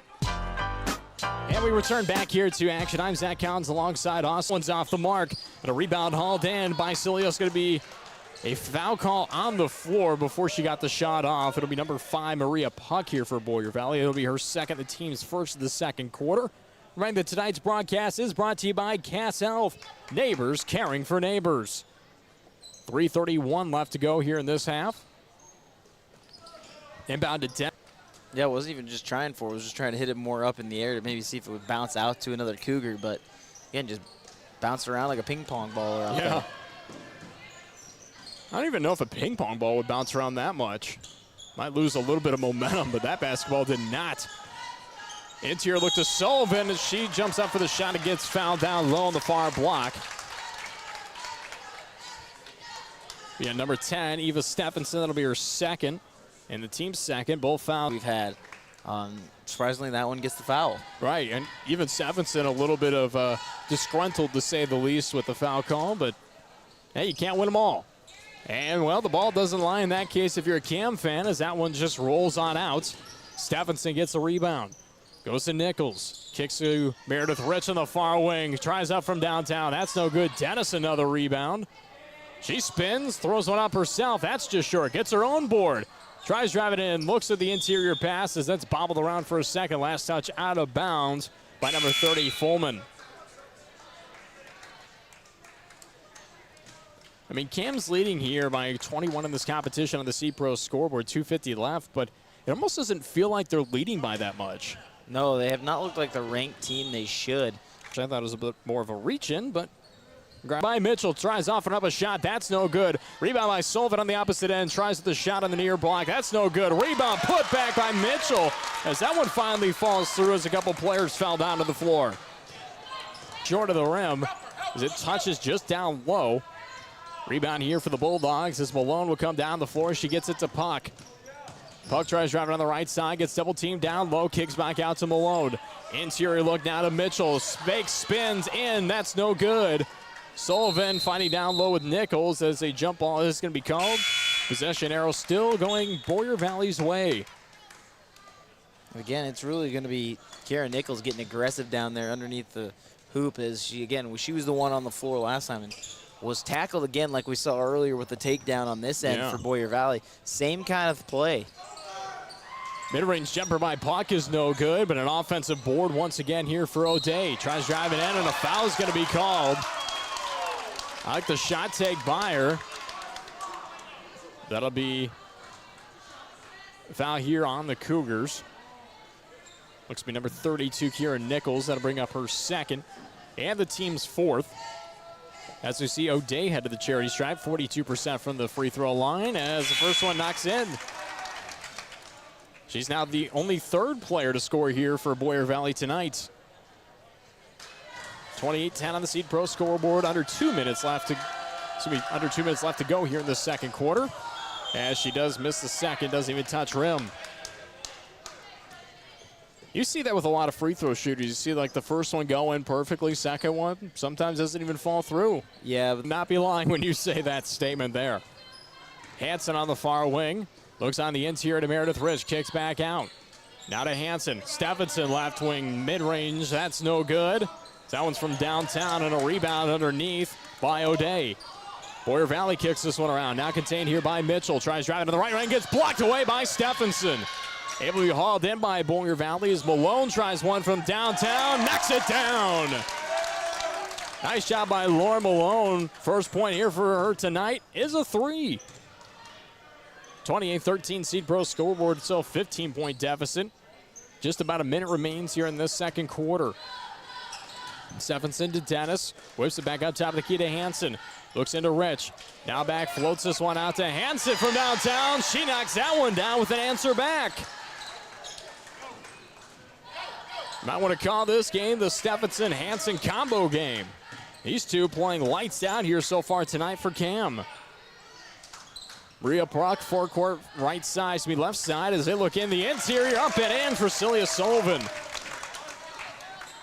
And we return back here to action. I'm Zach Collins alongside Austin. One's off the mark, but a rebound hauled in by Cilios. Going to be a foul call on the floor before she got the shot off. It'll be number 5, Maria Puck here for Boyer Valley. It'll be her second, the team's first of the second quarter. Remember that tonight's broadcast is brought to you by Cass Health. Neighbors caring for neighbors. 3:31 left to go here in this half. Inbound to 10. Yeah, I wasn't even just trying for it. I was just trying to hit it more up in the air to maybe see if it would bounce out to another Cougar. But, again, just bounced around like a ping pong ball around there. I don't even know if a ping pong ball would bounce around that much. Might lose a little bit of momentum, but that basketball did not. Interior look to Sullivan as she jumps up for the shot and gets fouled down low on the far block. Yeah, number 10, Eva Stephenson. That'll be her second. And the team's second, both fouls We've had. Surprisingly, that one gets the foul. Right, and even Stephenson a little bit of disgruntled, to say the least, with the foul call. But, hey, you can't win them all. And, well, the ball doesn't lie in that case if you're a CAM fan, as that one just rolls on out. Stephenson gets the rebound. Goes to Nichols. Kicks to Meredith Rich on the far wing. Tries up from downtown. That's no good. Dennis another rebound. She spins, throws one up herself. That's just short. Gets her own board. Tries driving in, looks at the interior pass as that's bobbled around for a second. Last touch out of bounds by number 30, Fullman. I mean, CAM's leading here by 21 in this competition on the C-Pro scoreboard, 2:50 left, but it almost doesn't feel like they're leading by that much. No, they have not looked like the ranked team they should. Which I thought was a bit more of a reach-in, but by Mitchell, tries off and up a shot. That's no good. Rebound by Sullivan on the opposite end. Tries the shot on the near block. That's no good. Rebound put back by Mitchell as that one finally falls through as a couple players fell down to the floor. Short of the rim as it touches just down low. Rebound here for the Bulldogs as Malone will come down the floor. She gets it to Puck. Puck tries driving on the right side, gets double teamed down low, kicks back out to Malone. Interior look now to Mitchell. Fake spins in. That's no good. Sullivan fighting down low with Nichols as a jump ball is going to be called. Possession arrow still going Boyer Valley's way. Again, it's really going to be Kara Nichols getting aggressive down there underneath the hoop as she was the one on the floor last time and was tackled again like we saw earlier with the takedown on this end for Boyer Valley. Same kind of play. Mid-range jumper by Puck is no good, but an offensive board once again here for O'Day. Tries driving in and a foul is going to be called. I like the shot take by her. That'll be a foul here on the Cougars. Looks to be number 32, Kieran Nichols. That'll bring up her second and the team's fourth. As we see O'Day head to the charity stripe, 42% from the free throw line as the first one knocks in. She's now the only third player to score here for Boyer Valley tonight. 28-10 on the Seed Pro scoreboard. Under 2 minutes left to go here in the second quarter. As she does miss the second, doesn't even touch rim. You see that with a lot of free throw shooters. You see like the first one go in perfectly, second one sometimes doesn't even fall through. Yeah. But not be lying when you say that statement there. Hansen on the far wing. Looks on the interior to Meredith Rich. Kicks back out. Now to Hansen. Stephenson left wing mid-range. That's no good. That one's from downtown and a rebound underneath by O'Day. Boyer Valley kicks this one around. Now contained here by Mitchell. Tries driving to the right lane. Gets blocked away by Stephenson. Able to be hauled in by Boyer Valley as Malone tries one from downtown. Knocks it down. Nice job by Laura Malone. First point here for her tonight is a three. 28-13 Seed Pro scoreboard. Still 15-point deficit. Just about a minute remains here in this second quarter. Stephenson to Dennis. Whips it back up top of the key to Hansen. Looks into Rich. Now back, floats this one out to Hansen from downtown. She knocks that one down with an answer back. Might want to call this game the Stephenson-Hansen combo game. These two playing lights out here so far tonight for CAM. Rhea Bruck, forecourt right side, left side as they look in the interior, up and in for Celia Sullivan.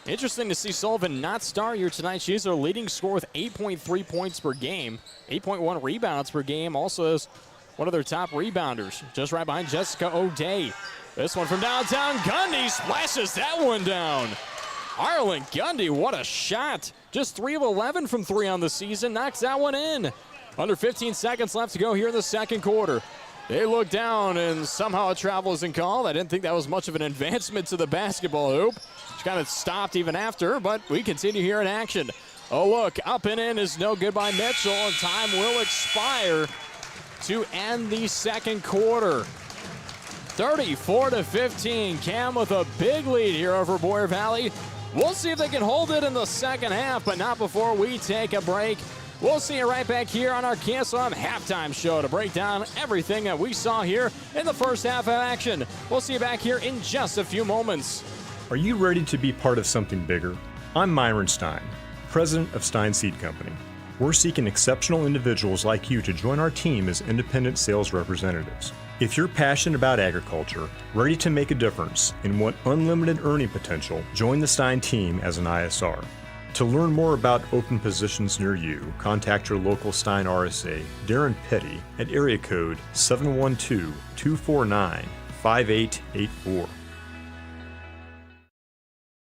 Interesting to see Sullivan not start here tonight. She's their leading scorer with 8.3 points per game, 8.1 rebounds per game. Also is one of their top rebounders, just right behind Jessica O'Day. This one from downtown, Gundy splashes that one down. Arlen Gundy, what a shot. Just 3 of 11 from 3 on the season, knocks that one in. Under 15 seconds left to go here in the second quarter. They look down and somehow a travel isn't called. I didn't think that was much of an advancement to the basketball hoop. She kind of stopped even after, but we continue here in action. Oh look, up and in is no good by Mitchell, and time will expire to end the second quarter. 34-15, CAM with a big lead here over Boyer Valley. We'll see if they can hold it in the second half, but not before we take a break. We'll see you right back here on our KSOM halftime show to break down everything that we saw here in the first half of action. We'll see you back here in just a few moments. Are you ready to be part of something bigger? I'm Myron Stein, president of Stein Seed Company. We're seeking exceptional individuals like you to join our team as independent sales representatives. If you're passionate about agriculture, ready to make a difference, and want unlimited earning potential, join the Stein team as an ISR. To learn more about open positions near you, contact your local Stein RSA, Darren Petty, at area code 712-249-5884.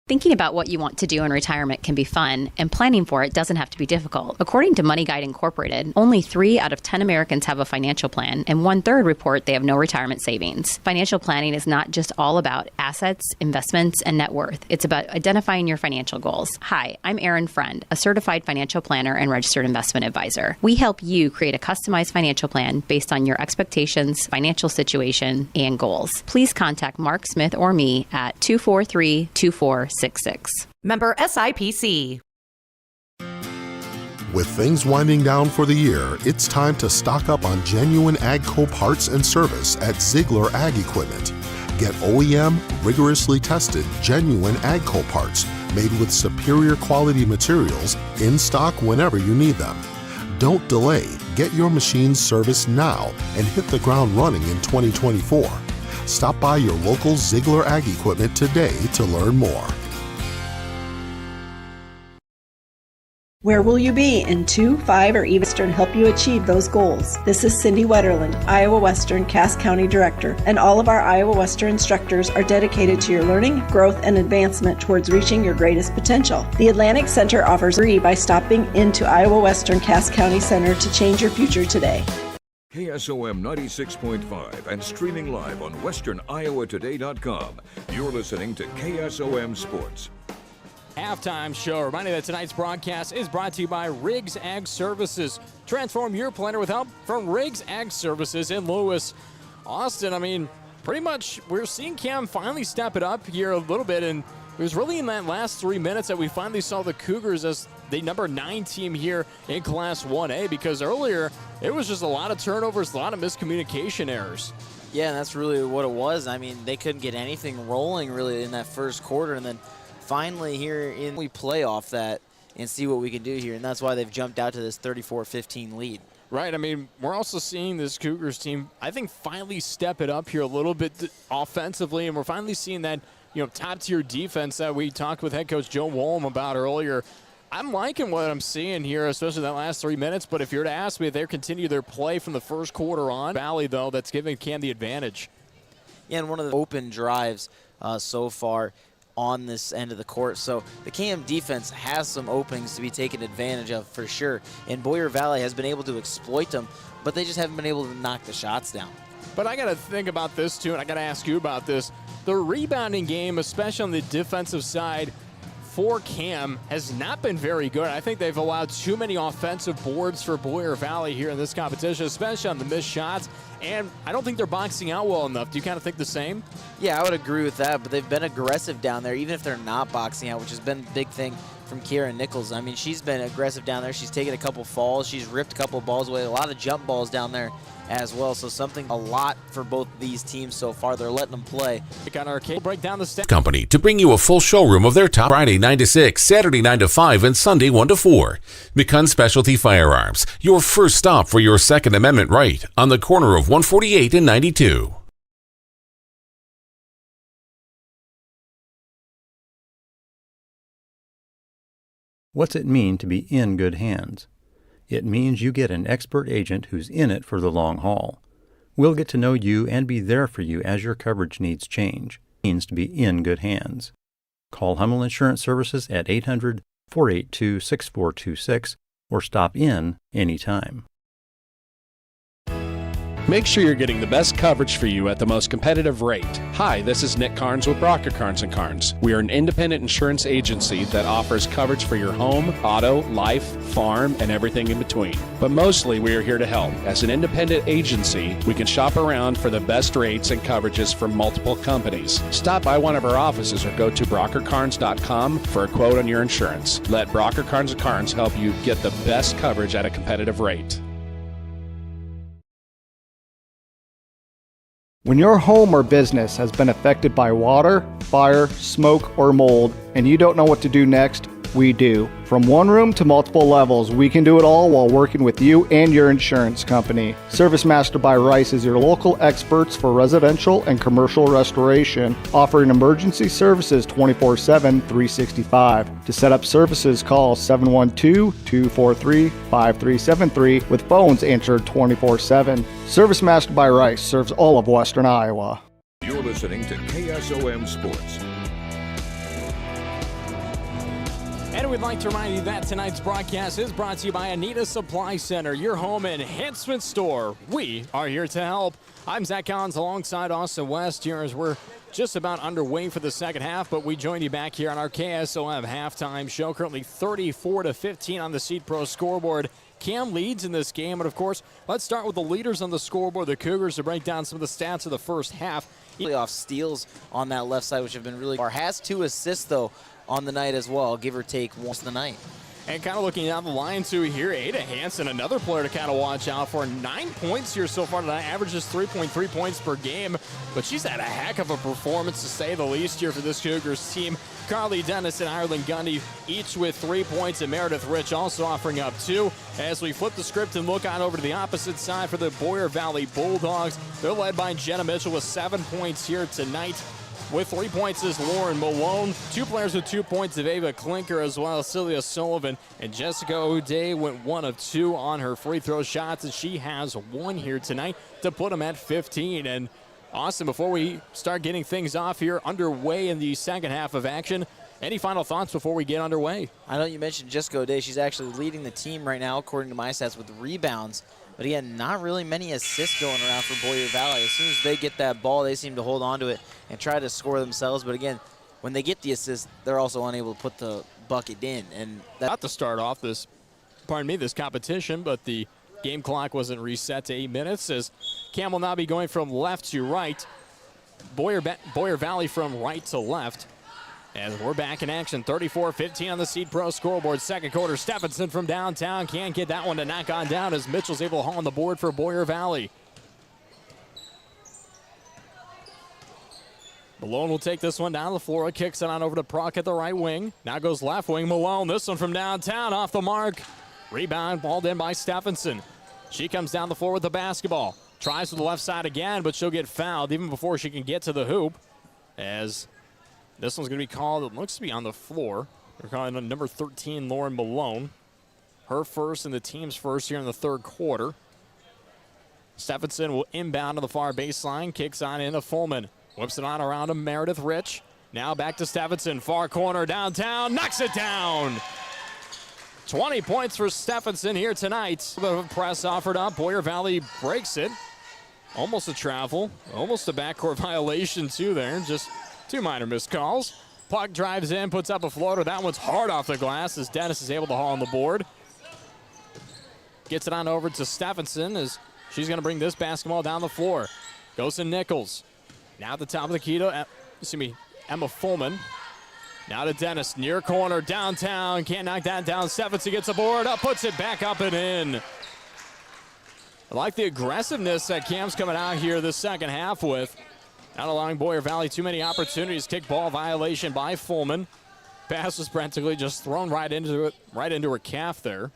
Thinking about what you want to do in retirement can be fun, and planning for it doesn't have to be difficult. According to Money Guide Incorporated, only 3 out of 10 Americans have a financial plan, and 1/3 report they have no retirement savings. Financial planning is not just all about assets, investments, and net worth. It's about identifying your financial goals. Hi, I'm Erin Friend, a certified financial planner and registered investment advisor. We help you create a customized financial plan based on your expectations, financial situation, and goals. Please contact Mark Smith or me at 243-2466. Member SIPC. With things winding down for the year, it's time to stock up on genuine AGCO parts and service at Ziegler Ag Equipment. Get OEM, rigorously tested, genuine AGCO parts made with superior quality materials in stock whenever you need them. Don't delay. Get your machines serviced now and hit the ground running in 2024. Stop by your local Ziegler Ag Equipment today to learn more. Where will you be in 2, 5, or even Western help you achieve those goals? This is Cindy Wetterland, Iowa Western Cass County Director, and all of our Iowa Western instructors are dedicated to your learning, growth, and advancement towards reaching your greatest potential. The Atlantic Center offers free by stopping into Iowa Western Cass County Center to change your future today. KSOM 96.5 and streaming live on westerniowatoday.com. You're listening to KSOM Sports. Halftime show. Reminding that tonight's broadcast is brought to you by Riggs Ag Services. Transform your planter with help from Riggs Ag Services in Lewis. Austin, I mean, pretty much we're seeing CAM finally step it up here a little bit, and it was really in that last 3 minutes that we finally saw the Cougars as the number 9 team here in Class 1A, because earlier it was just a lot of turnovers, a lot of miscommunication errors. Yeah, and that's really what it was. I mean, they couldn't get anything rolling really in that first quarter, and then finally here we play off that and see what we can do here, and that's why they've jumped out to this 34-15 lead. Right, I mean, we're also seeing this Cougars team, I think, finally step it up here a little bit offensively, and we're finally seeing that, top-tier defense that we talked with head coach Joe Wolm about earlier. I'm liking what I'm seeing here, especially that last 3 minutes, but if you're to ask me if they continue their play from the first quarter on, Valley, though, that's giving CAM the advantage. Yeah, and one of the open drives so far on this end of the court. So the CAM defense has some openings to be taken advantage of for sure. And Boyer Valley has been able to exploit them, but they just haven't been able to knock the shots down. But I got to think about this too, and I got to ask you about this. The rebounding game, especially on the defensive side for CAM, has not been very good. I think they've allowed too many offensive boards for Boyer Valley here in this competition, especially on the missed shots. And I don't think they're boxing out well enough. Do you kind of think the same? Yeah, I would agree with that, but they've been aggressive down there, even if they're not boxing out, which has been a big thing from Kieran Nichols. I mean, she's been aggressive down there. She's taken a couple falls. She's ripped a couple balls away, a lot of jump balls down there as well. So something a lot for both these teams so far. They're letting them play. On our break down the stats. Company to bring you a full showroom of their top Friday 9 to 6, Saturday 9 to 5, and Sunday 1 to 4. McCunn Specialty Firearms, your first stop for your Second Amendment right on the corner of 148 and 92. What's it mean to be in good hands? It means you get an expert agent who's in it for the long haul. We'll get to know you and be there for you as your coverage needs change. It means to be in good hands. Call Hummel Insurance Services at 800-482-6426 or stop in anytime. Make sure you're getting the best coverage for you at the most competitive rate. Hi, this is Nick Carnes with Brocker Carnes & Carnes. We are an independent insurance agency that offers coverage for your home, auto, life, farm, and everything in between. But mostly we are here to help. As an independent agency, we can shop around for the best rates and coverages from multiple companies. Stop by one of our offices or go to brockercarnes.com for a quote on your insurance. Let Brocker Carnes & Carnes help you get the best coverage at a competitive rate. When your home or business has been affected by water, fire, smoke, or mold, and you don't know what to do next, we do. From one room to multiple levels, we can do it all while working with you and your insurance company. Service Master by Rice is your local experts for residential and commercial restoration, offering emergency services 24/7, 365. To set up services, call 712-243-5373 with phones answered 24/7. Service Master by Rice serves all of Western Iowa. You're listening to KSOM Sports. And we'd like to remind you that tonight's broadcast is brought to you by Anita Supply Center, your home enhancement store. We are here to help. I'm Zach Collins alongside Austin West here as we're just about underway for the second half, but we join you back here on our KSOM halftime show. Currently 34-15 on the Seed Pro scoreboard. CAM leads in this game, and of course, let's start with the leaders on the scoreboard, the Cougars, to break down some of the stats of the first half. Off steals on that left side, which have been really hard. Has 2 assists, though, on the night as well, give or take once the night. And kind of looking down the line too here, Ada Hansen, another player to kind of watch out for. 9 points here so far tonight, averages 3.3 points per game, but she's had a heck of a performance to say the least here for this Cougars team. Carly Dennis and Ireland Gundy each with 3 points, and Meredith Rich also offering up 2. As we flip the script and look on over to the opposite side for the Boyer Valley Bulldogs, they're led by Jenna Mitchell with 7 points here tonight. With 3 points is Lauren Malone. 2 players with 2 points of Ava Klinker as well as Celia Sullivan. And Jessica O'Day went 1 of 2 on her free throw shots, and she has 1 here tonight to put them at 15. And Austin, before we start getting things off here underway in the second half of action, any final thoughts before we get underway? I know you mentioned Jessica O'Day. She's actually leading the team right now, according to my stats, with rebounds. But again, not really many assists going around for Boyer Valley. As soon as they get that ball, they seem to hold on to it and try to score themselves. But again, when they get the assist, they're also unable to put the bucket in. And not to start off this competition, but the game clock wasn't reset to 8 minutes as Cam will now be going from left to right. Boyer Valley from right to left. As we're back in action, 34-15 on the Seed Pro scoreboard. Second quarter, Stephenson from downtown can't get that one to knock on down as Mitchell's able to haul on the board for Boyer Valley. Malone will take this one down the floor, kicks it on over to Prock at the right wing. Now goes left wing, Malone, this one from downtown, off the mark. Rebound, balled in by Stephenson. She comes down the floor with the basketball. Tries with the left side again, but she'll get fouled even before she can get to the hoop. As this one's going to be called, it looks to be on the floor. They're calling on number 13, Lauren Malone. Her first and the team's first here in the third quarter. Stephenson will inbound to the far baseline, kicks on into Fullman. Whips it on around to Meredith Rich. Now back to Stephenson, far corner, downtown, knocks it down. 20 points for Stephenson here tonight. A bit of a press offered up. Boyer Valley breaks it. Almost a travel, almost a backcourt violation too there. Just 2 minor missed calls. Puck drives in, puts up a floater. That one's hard off the glass as Dennis is able to haul on the board. Gets it on over to Stephenson as she's going to bring this basketball down the floor. Goes to Nichols. Now at the top of the key to, Emma Fullman. Now to Dennis, near corner, downtown. Can't knock that down. Stephenson gets a board up, puts it back up and in. I like the aggressiveness that Cam's coming out here the second half with. Not allowing Boyer Valley too many opportunities. Kick ball violation by Fullman. Pass was practically just thrown right into her calf there.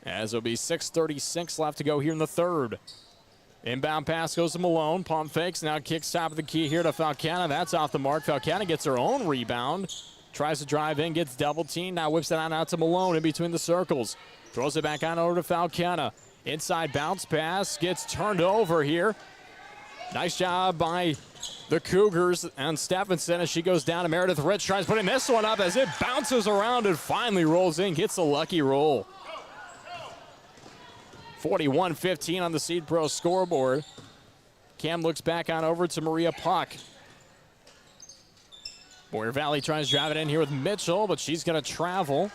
As it'll be 6:36 left to go here in the third. Inbound pass goes to Malone. Pump fakes. Now kicks top of the key here to Falcana. That's off the mark. Falcana gets her own rebound. Tries to drive in, gets double teamed. Now whips it on out to Malone in between the circles. Throws it back on over to Falcana. Inside bounce pass. Gets turned over here. Nice job by the Cougars and Stephenson as she goes down to Meredith Rich. Tries putting this one up as it bounces around and finally rolls in. Gets a lucky roll. 41-15 on the Seed Pro scoreboard. Cam looks back on over to Maria Puck. Boyer Valley tries to drive it in here with Mitchell, but she's going to travel.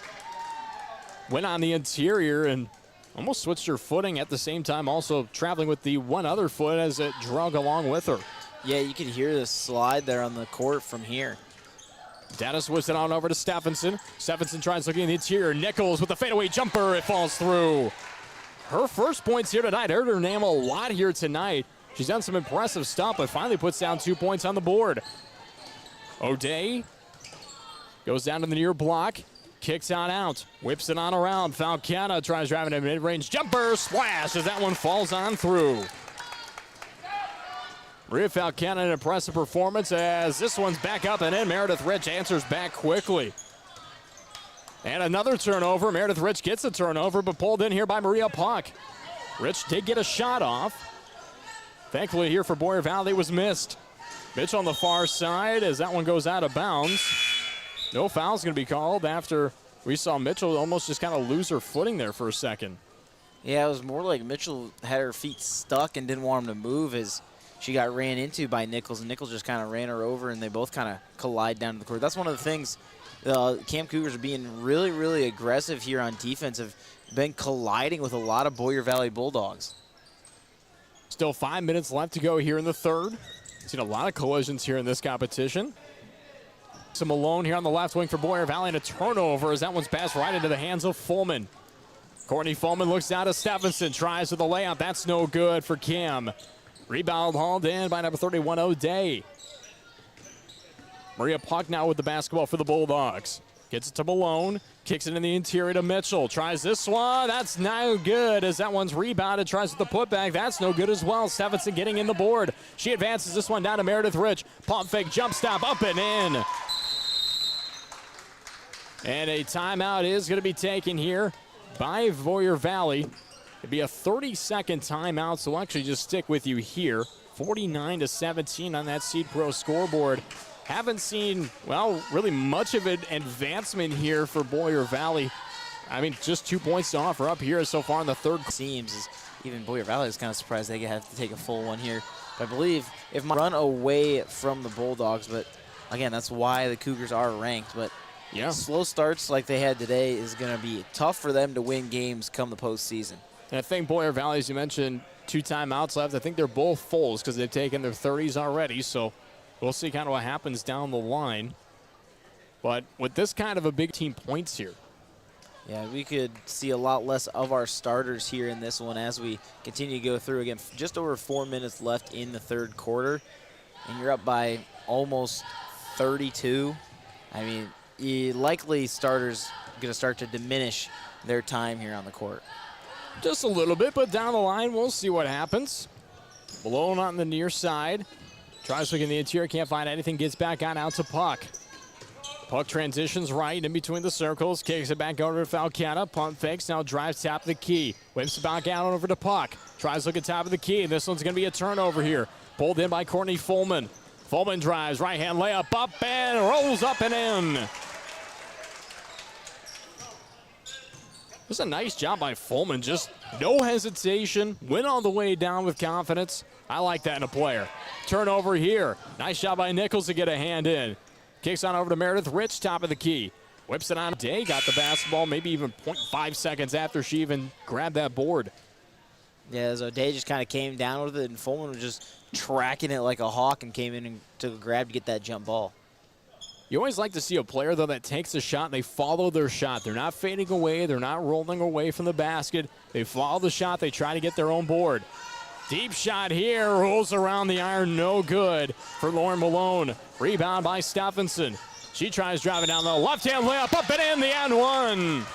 Went on the interior and almost switched her footing at the same time, also traveling with the one other foot as it drug along with her. Yeah, you could hear the slide there on the court from here. Dennis whips it on over to Stephenson. Stephenson tries looking in the interior. Nichols with the fadeaway jumper. It falls through. Her first points here tonight. I heard her name a lot here tonight. She's done some impressive stuff, but finally puts down 2 points on the board. O'Day goes down to the near block. Kicks on out. Whips it on around. Falcana tries driving a mid-range jumper. Splash as that one falls on through. Maria Falcana, an impressive performance as this one's back up and in. Meredith Rich answers back quickly. And another turnover. Meredith Rich gets a turnover, but pulled in here by Maria Puck. Rich did get a shot off. Thankfully here for Boyer Valley was missed. Mitch on the far side as that one goes out of bounds. No foul's going to be called after we saw Mitchell almost just kind of lose her footing there for a second. Yeah, it was more like Mitchell had her feet stuck and didn't want him to move as she got ran into by Nichols, and Nichols just kind of ran her over, and they both kind of collide down to the court. That's one of the things. CAM Cougars are being really, really aggressive here on defense, have been colliding with a lot of Boyer Valley Bulldogs. Still 5 minutes left to go here in the third. Seen a lot of collisions here in this competition. So Malone here on the left wing for Boyer Valley, and a turnover as that one's passed right into the hands of Fullman. Courtney Fullman looks down to Stephenson, tries with the layup. That's no good for Cam. Rebound hauled in by number 31, O'Day. Maria Puck now with the basketball for the Bulldogs. Gets it to Malone. Kicks it in the interior to Mitchell. Tries this one. That's no good as that one's rebounded. Tries with the putback. That's no good as well. Stephenson getting in the board. She advances this one down to Meredith Rich. Pump fake, jump stop, up and in. And a timeout is going to be taken here by Boyer Valley. It'd be a 30-second timeout, so we'll actually just stick with you here. 49-17 on that Seed Pro scoreboard. Haven't seen, well, really much of an advancement here for Boyer Valley. I mean, just 2 points to offer up here so far in the third. Seems is even Boyer Valley is kind of surprised they have to take a full one here. But I believe if my run away from the Bulldogs, but again, that's why the Cougars are ranked. But yeah, slow starts like they had today is going to be tough for them to win games come the postseason. And I think Boyer Valley, as you mentioned, 2 timeouts left. I think they're both fulls because they've taken their 30s already. So we'll see kind of what happens down the line. But with this kind of a big team points here. Yeah, we could see a lot less of our starters here in this one as we continue to go through. Again, just over 4 minutes left in the third quarter, and you're up by almost 32. I mean, likely starters going to start to diminish their time here on the court. Just a little bit, but down the line, we'll see what happens. Malone on the near side. Tries looking in the interior, can't find anything, gets back on out to Puck. Puck transitions right in between the circles, kicks it back over to Falcana. Pump fakes, now drives top of the key. Whips it back out over to Puck. Tries looking top of the key. This one's going to be a turnover here. Pulled in by Courtney Fullman. Fullman drives, right-hand layup up and rolls up and in. This is a nice job by Fullman. Just no hesitation. Went all the way down with confidence. I like that in a player. Turnover here. Nice job by Nichols to get a hand in. Kicks on over to Meredith Rich, top of the key. Whips it on. Day got the basketball maybe even 0.5 seconds after she even grabbed that board. Yeah, so Day just kind of came down with it, and Fullman was just tracking it like a hawk and came in and took a grab to get that jump ball. You always like to see a player, though, that takes a shot and they follow their shot. They're not fading away. They're not rolling away from the basket. They follow the shot. They try to get their own board. Deep shot here. Rolls around the iron. No good for Lauren Malone. Rebound by Stephenson. She tries driving down the left-hand layup. Up and in the end one.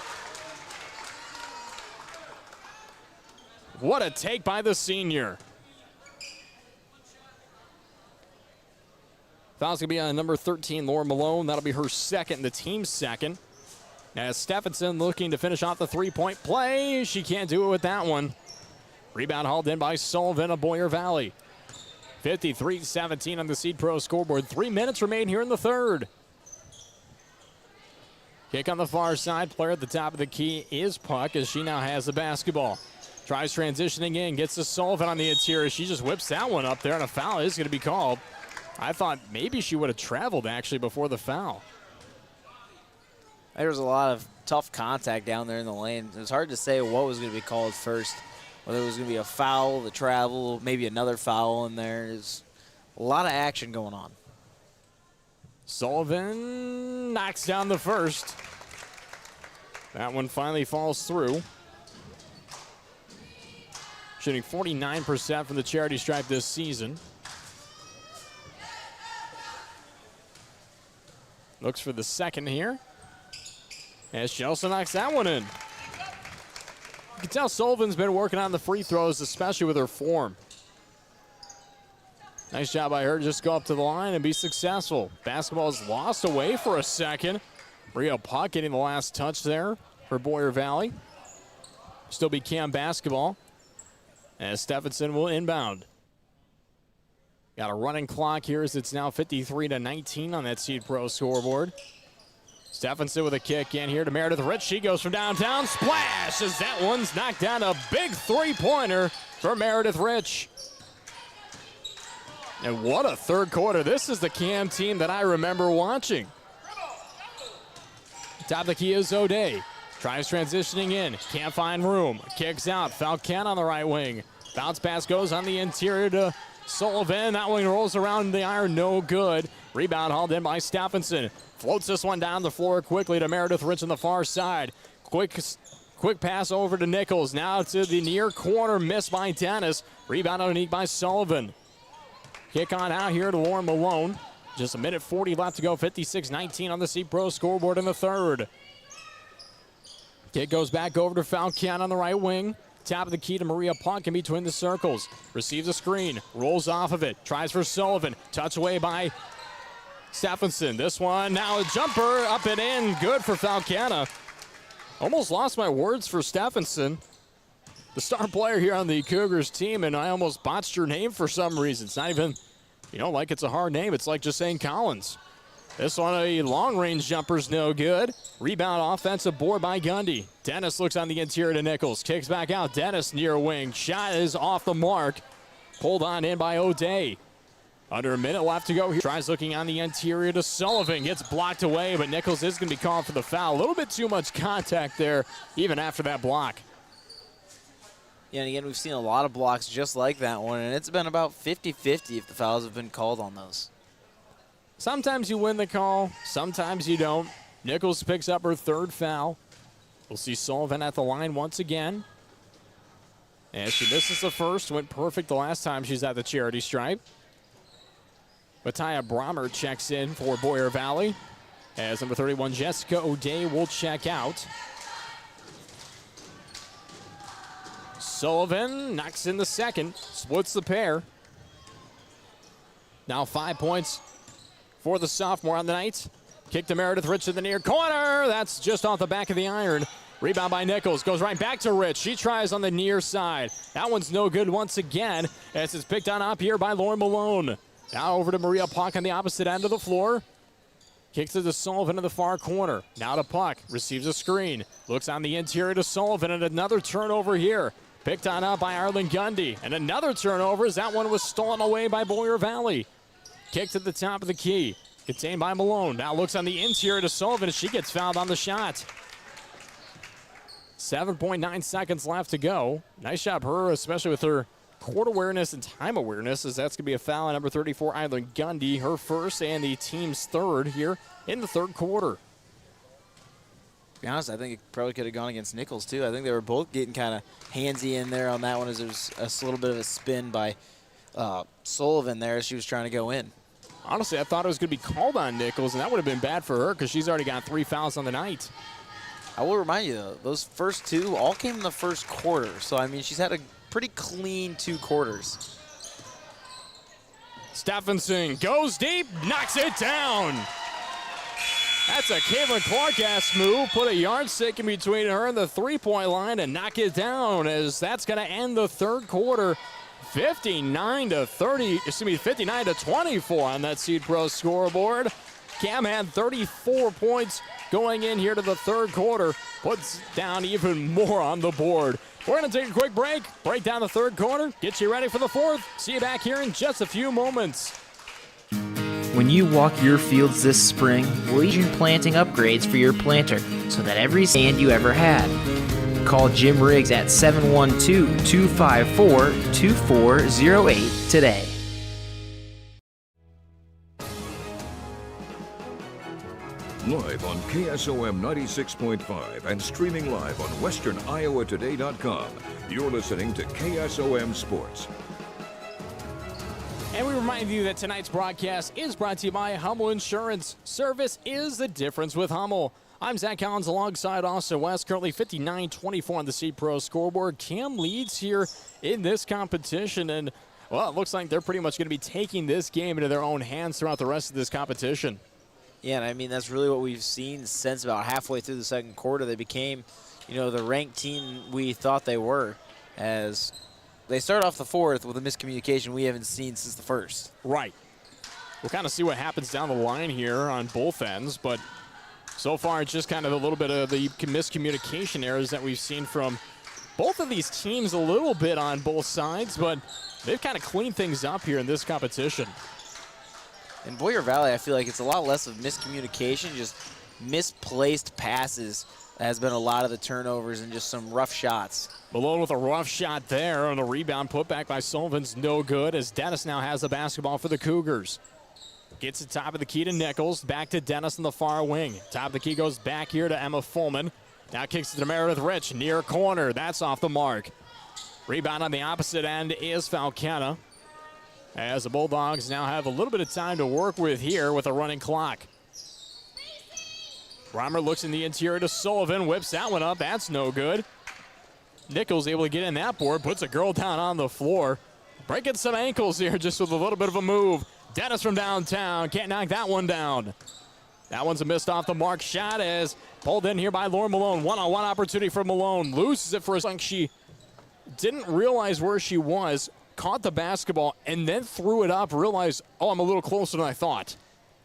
What a take by the senior. Foul's going to be on number 13, Lauren Malone. That'll be her second, the team's second. As Stephenson looking to finish off the three-point play. She can't do it with that one. Rebound hauled in by Sullivan of Boyer Valley. 53-17 on the Seed Pro scoreboard. 3 minutes remain here in the third. Kick on the far side. Player at the top of the key is Puck as she now has the basketball. Tries transitioning in. Gets to Sullivan on the interior. She just whips that one up there, and a foul is going to be called. I thought maybe she would have traveled, actually, before the foul. There was a lot of tough contact down there in the lane. It was hard to say what was going to be called first, whether it was going to be a foul, the travel, maybe another foul in there. There's a lot of action going on. Sullivan knocks down the first. That one finally falls through. Shooting 49% from the charity stripe this season. Looks for the second here. As she also knocks that one in. You can tell Sullivan's been working on the free throws, especially with her form. Nice job by her to just go up to the line and be successful. Basketball is lost away for a second. Maria Puck getting the last touch there for Boyer Valley. Still be CAM basketball. As Stephenson will inbound. Got a running clock here as it's now 53-19 on that Seed Pro scoreboard. Stephenson with a kick in here to Meredith Rich. She goes from downtown. Splash as that one's knocked down. A big three-pointer for Meredith Rich. And what a third quarter. This is the CAM team that I remember watching. Top of the key is O'Day. Tries transitioning in. Can't find room. Kicks out. Falcon on the right wing. Bounce pass goes on the interior to Sullivan. That one rolls around the iron. No good. Rebound hauled in by Stephenson. Floats this one down the floor quickly to Meredith Rich on the far side. Quick pass over to Nichols. Now to the near corner. Missed by Dennis. Rebound underneath by Sullivan. Kick on out here to Lauren Malone. Just a minute 40 left to go. 56-19 on the Seed Pro scoreboard in the third. Kick goes back over to Falcon on the right wing. Top of the key to Maria Puck in between the circles. Receives a screen. Rolls off of it. Tries for Sullivan. Touch away by Stephenson. This one now a jumper. Up and in. Good for Falcana. Almost lost my words for Stephenson. The star player here on the Cougars team, and I almost botched her name for some reason. It's not even, like it's a hard name. It's like just saying Collins. This one, a long-range jumper's no good. Rebound offensive board by Gundy. Dennis looks on the interior to Nichols. Kicks back out. Dennis near wing. Shot is off the mark. Pulled on in by O'Day. Under a minute left to go here. Tries looking on the interior to Sullivan. Gets blocked away, but Nichols is going to be called for the foul. A little bit too much contact there, even after that block. Yeah, and again, we've seen a lot of blocks just like that one, and it's been about 50-50 if the fouls have been called on those. Sometimes you win the call, sometimes you don't. Nichols picks up her third foul. We'll see Sullivan at the line once again. And she misses the first, went perfect the last time she's at the charity stripe. Mattia Brommer checks in for Boyer Valley. As number 31, Jessica O'Day will check out. Sullivan knocks in the second, splits the pair. Now 5 points for the sophomore on the night. Kick to Meredith Rich to the near corner. That's just off the back of the iron. Rebound by Nichols. Goes right back to Rich. She tries on the near side. That one's no good once again as it's picked on up here by Lauren Malone. Now over to Maria Puck on the opposite end of the floor. Kicks it to Sullivan in the far corner. Now to Puck. Receives a screen. Looks on the interior to Sullivan and another turnover here. Picked on up by Arlen Gundy. And another turnover as that one was stolen away by Boyer Valley. Kick to the top of the key. Contained by Malone. Now looks on the interior to Sullivan as she gets fouled on the shot. 7.9 seconds left to go. Nice job her, especially with her court awareness and time awareness, as that's going to be a foul on number 34, Eileen Gundy, her first and the team's third here in the third quarter. To be honest, I think it probably could have gone against Nichols, too. I think they were both getting kind of handsy in there on that one as there was a little bit of a spin by Sullivan there as she was trying to go in. Honestly, I thought it was going to be called on Nichols, and that would have been bad for her because she's already got 3 fouls on the night. I will remind you, though, those first 2 all came in the first quarter. So, I mean, she's had a pretty clean 2 quarters. Stephenson goes deep, knocks it down. That's a Caitlin Clark-esque move. Put a yardstick in between her and the three-point line and knock it down, as that's going to end the third quarter. 59 to 24 on that Seed Pro scoreboard. Cam had 34 points going in here to the third quarter. Puts down even more on the board. We're going to take a quick break down the third quarter, get you ready for the fourth. See you back here in just a few moments. When you walk your fields this spring, we'll lead you planting upgrades for your planter so that every stand you ever had. Call Jim Riggs at 712-254-2408 today. Live on KSOM 96.5 and streaming live on westerniowatoday.com. You're listening to KSOM Sports. And we remind you that tonight's broadcast is brought to you by Hummel Insurance. Service is the difference with Hummel. I'm Zach Collins alongside Austin West, currently 59-24 on the Seed Pro scoreboard. Cam leads here in this competition, and, well, it looks like they're pretty much going to be taking this game into their own hands throughout the rest of this competition. Yeah, and I mean, that's really what we've seen since about halfway through the second quarter. They became, the ranked team we thought they were, as they start off the fourth with a miscommunication we haven't seen since the first. Right. We'll kind of see what happens down the line here on both ends, but so far it's just kind of a little bit of the miscommunication errors that we've seen from both of these teams a little bit on both sides, but they've kind of cleaned things up here in this competition. In Boyer Valley, I feel like it's a lot less of miscommunication, just misplaced passes has been a lot of the turnovers and just some rough shots. Malone with a rough shot there on the rebound. Put back by Sullivan's no good, as Dennis now has the basketball for the Cougars. Gets the top of the key to Nichols. Back to Dennis in the far wing. Top of the key goes back here to Emma Fullman. Now kicks it to Meredith Rich. Near corner. That's off the mark. Rebound on the opposite end is Falcana, as the Bulldogs now have a little bit of time to work with here with a running clock. Reimer looks in the interior to Sullivan. Whips that one up. That's no good. Nichols able to get in that board. Puts a girl down on the floor. Breaking some ankles here just with a little bit of a move. Dennis from downtown. Can't knock that one down. That one's a missed off the mark shot, as pulled in here by Lauren Malone. One-on-one opportunity for Malone. Loses it for a second. She didn't realize where she was. Caught the basketball and then threw it up. Realized, I'm a little closer than I thought.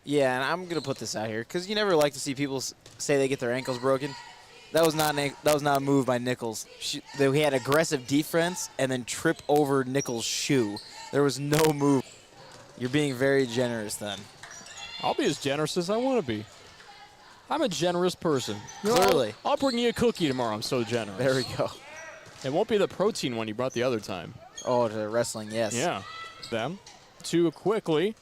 Yeah, and I'm going to put this out here because you never like to see people say they get their ankles broken. That was not a move by Nichols. They had aggressive defense and then trip over Nichols' shoe. There was no move. You're being very generous then. I'll be as generous as I want to be. I'm a generous person. Clearly. I'll bring you a cookie tomorrow. I'm so generous. There we go. It won't be the protein one you brought the other time. Oh, to wrestling, yes. Yeah. Them. Too quickly.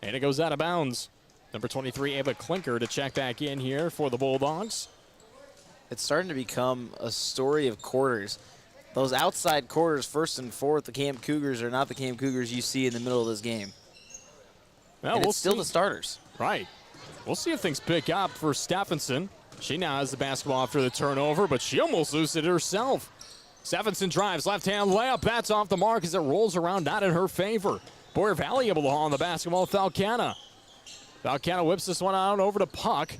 And it goes out of bounds. Number 23, Ava Klinker, to check back in here for the Bulldogs. It's starting to become a story of quarters. Those outside quarters, first and fourth, the CAM Cougars are not the CAM Cougars you see in the middle of this game. Well, and it's still the starters. Right. We'll see if things pick up for Stephenson. She now has the basketball after the turnover, but she almost loses it herself. Stephenson drives, left-hand layup. That's off the mark as it rolls around, not in her favor. Boyer Valley able to haul on the basketball. Falcana whips this one out over to Puck.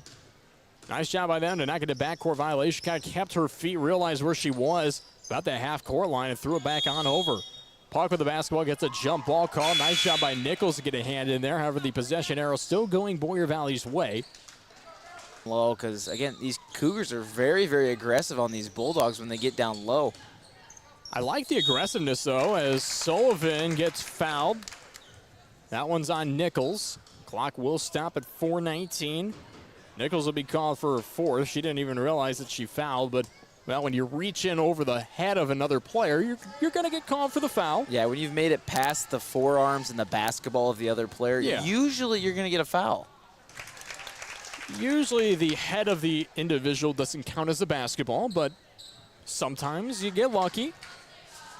Nice job by them to knock it to backcourt violation. Kind of kept her feet, realized where she was about that half-court line, and threw it back on over. Puck with the basketball gets a jump ball call. Nice job by Nichols to get a hand in there. However, the possession arrow still going Boyer Valley's way. Low, because, again, these Cougars are very, very aggressive on these Bulldogs when they get down low. I like the aggressiveness, though, as Sullivan gets fouled. That one's on Nichols. Clock will stop at 4:19. Nichols will be called for her fourth. She didn't even realize that she fouled, but Well, when you reach in over the head of another player, you're going to get called for the foul. Yeah, when you've made it past the forearms and the basketball of the other player, usually you're going to get a foul. Usually the head of the individual doesn't count as a basketball, but sometimes you get lucky.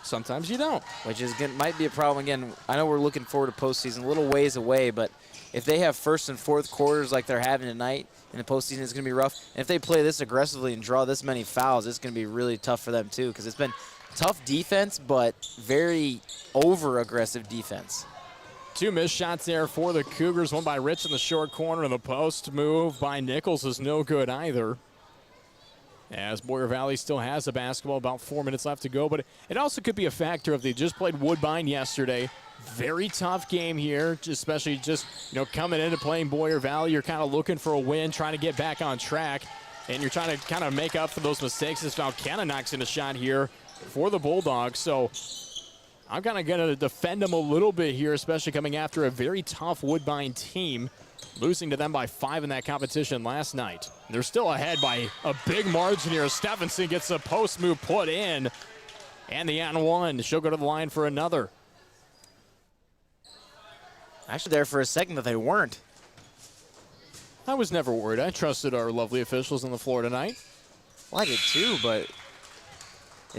Sometimes you don't. Which might be a problem. Again, I know we're looking forward to postseason, a little ways away, but if they have first and fourth quarters like they're having tonight in the postseason, it's going to be rough. And if they play this aggressively and draw this many fouls, it's going to be really tough for them too, because it's been tough defense, but very over-aggressive defense. 2 missed shots there for the Cougars. One by Rich in the short corner, and the post move by Nichols is no good either. As Boyer Valley still has the basketball, about 4 minutes left to go, but it also could be a factor of they just played Woodbine yesterday. Very tough game here, especially just coming into playing Boyer Valley. You're kind of looking for a win, trying to get back on track, and you're trying to kind of make up for those mistakes. As Valcana knocks in a shot here for the Bulldogs. So I'm kind of going to defend them a little bit here, especially coming after a very tough Woodbine team, losing to them by 5 in that competition last night. They're still ahead by a big margin here. Stephenson gets a post move put in, and the and one. She'll go to the line for another. Actually, there for a second that they weren't. I was never worried. I trusted our lovely officials on the floor tonight. Well, I did too, but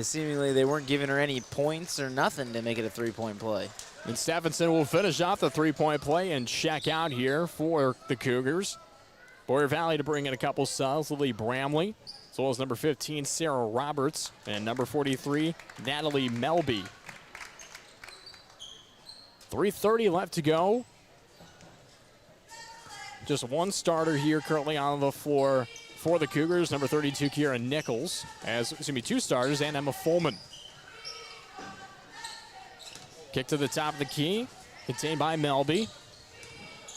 seemingly they weren't giving her any points or nothing to make it a three-point play. And Stephenson will finish off the three-point play and check out here for the Cougars. Boyer Valley to bring in a couple subs, Lily Bramley, as well as number 15, Sarah Roberts, and number 43, Natalie Melby. 3:30 left to go. Just one starter here currently on the floor for the Cougars, number 32, Kira Nichols, as it's going to be 2 starters, and Emma Fullman. Kick to the top of the key, contained by Melby.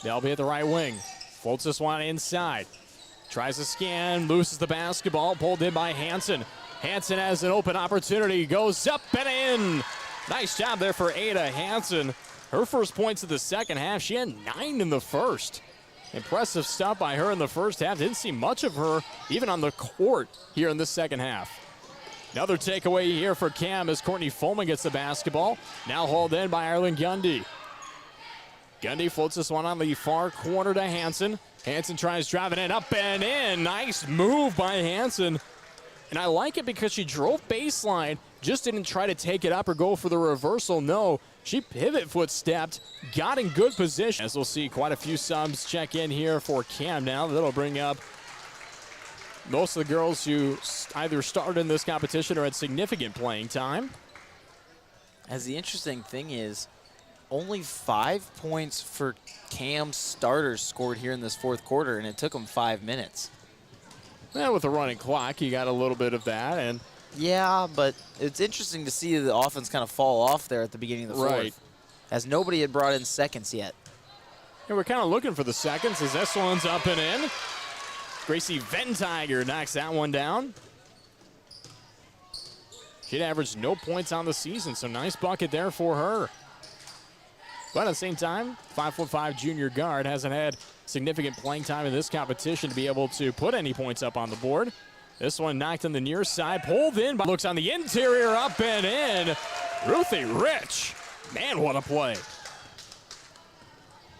Melby at the right wing. Floats this one inside. Tries to scan, loses the basketball, pulled in by Hansen. Hansen has an open opportunity, goes up and in. Nice job there for Ada Hansen. Her first points of the second half. She had 9 in the first. Impressive stuff by her in the first half. Didn't see much of her even on the court here in the second half. Another takeaway here for Cam as Courtney Fulman gets the basketball. Now hauled in by Ireland Gundy. Gundy floats this one on the far corner to Hansen. Hansen tries driving it up and in. Nice move by Hansen. And I like it because she drove baseline, just didn't try to take it up or go for the reversal. No, she pivot foot stepped, got in good position. As we'll see quite a few subs check in here for Cam now. That'll bring up most of the girls who either started in this competition or had significant playing time. As the interesting thing is, only 5 points for Cam starters scored here in this fourth quarter, and it took them 5 minutes. Yeah, with the running clock, you got a little bit of that. And yeah, but it's interesting to see the offense kind of fall off there at the beginning of the fourth. Right. As nobody had brought in seconds yet. Yeah, we're kind of looking for the seconds as this one's up and in. Gracie Ventiger knocks that one down. She'd averaged no points on the season, so nice bucket there for her. But at the same time, 5'5" junior guard hasn't had significant playing time in this competition to be able to put any points up on the board. This one knocked on the near side, pulled in, but looks on the interior, up and in. Ruthie Rich. Man, what a play.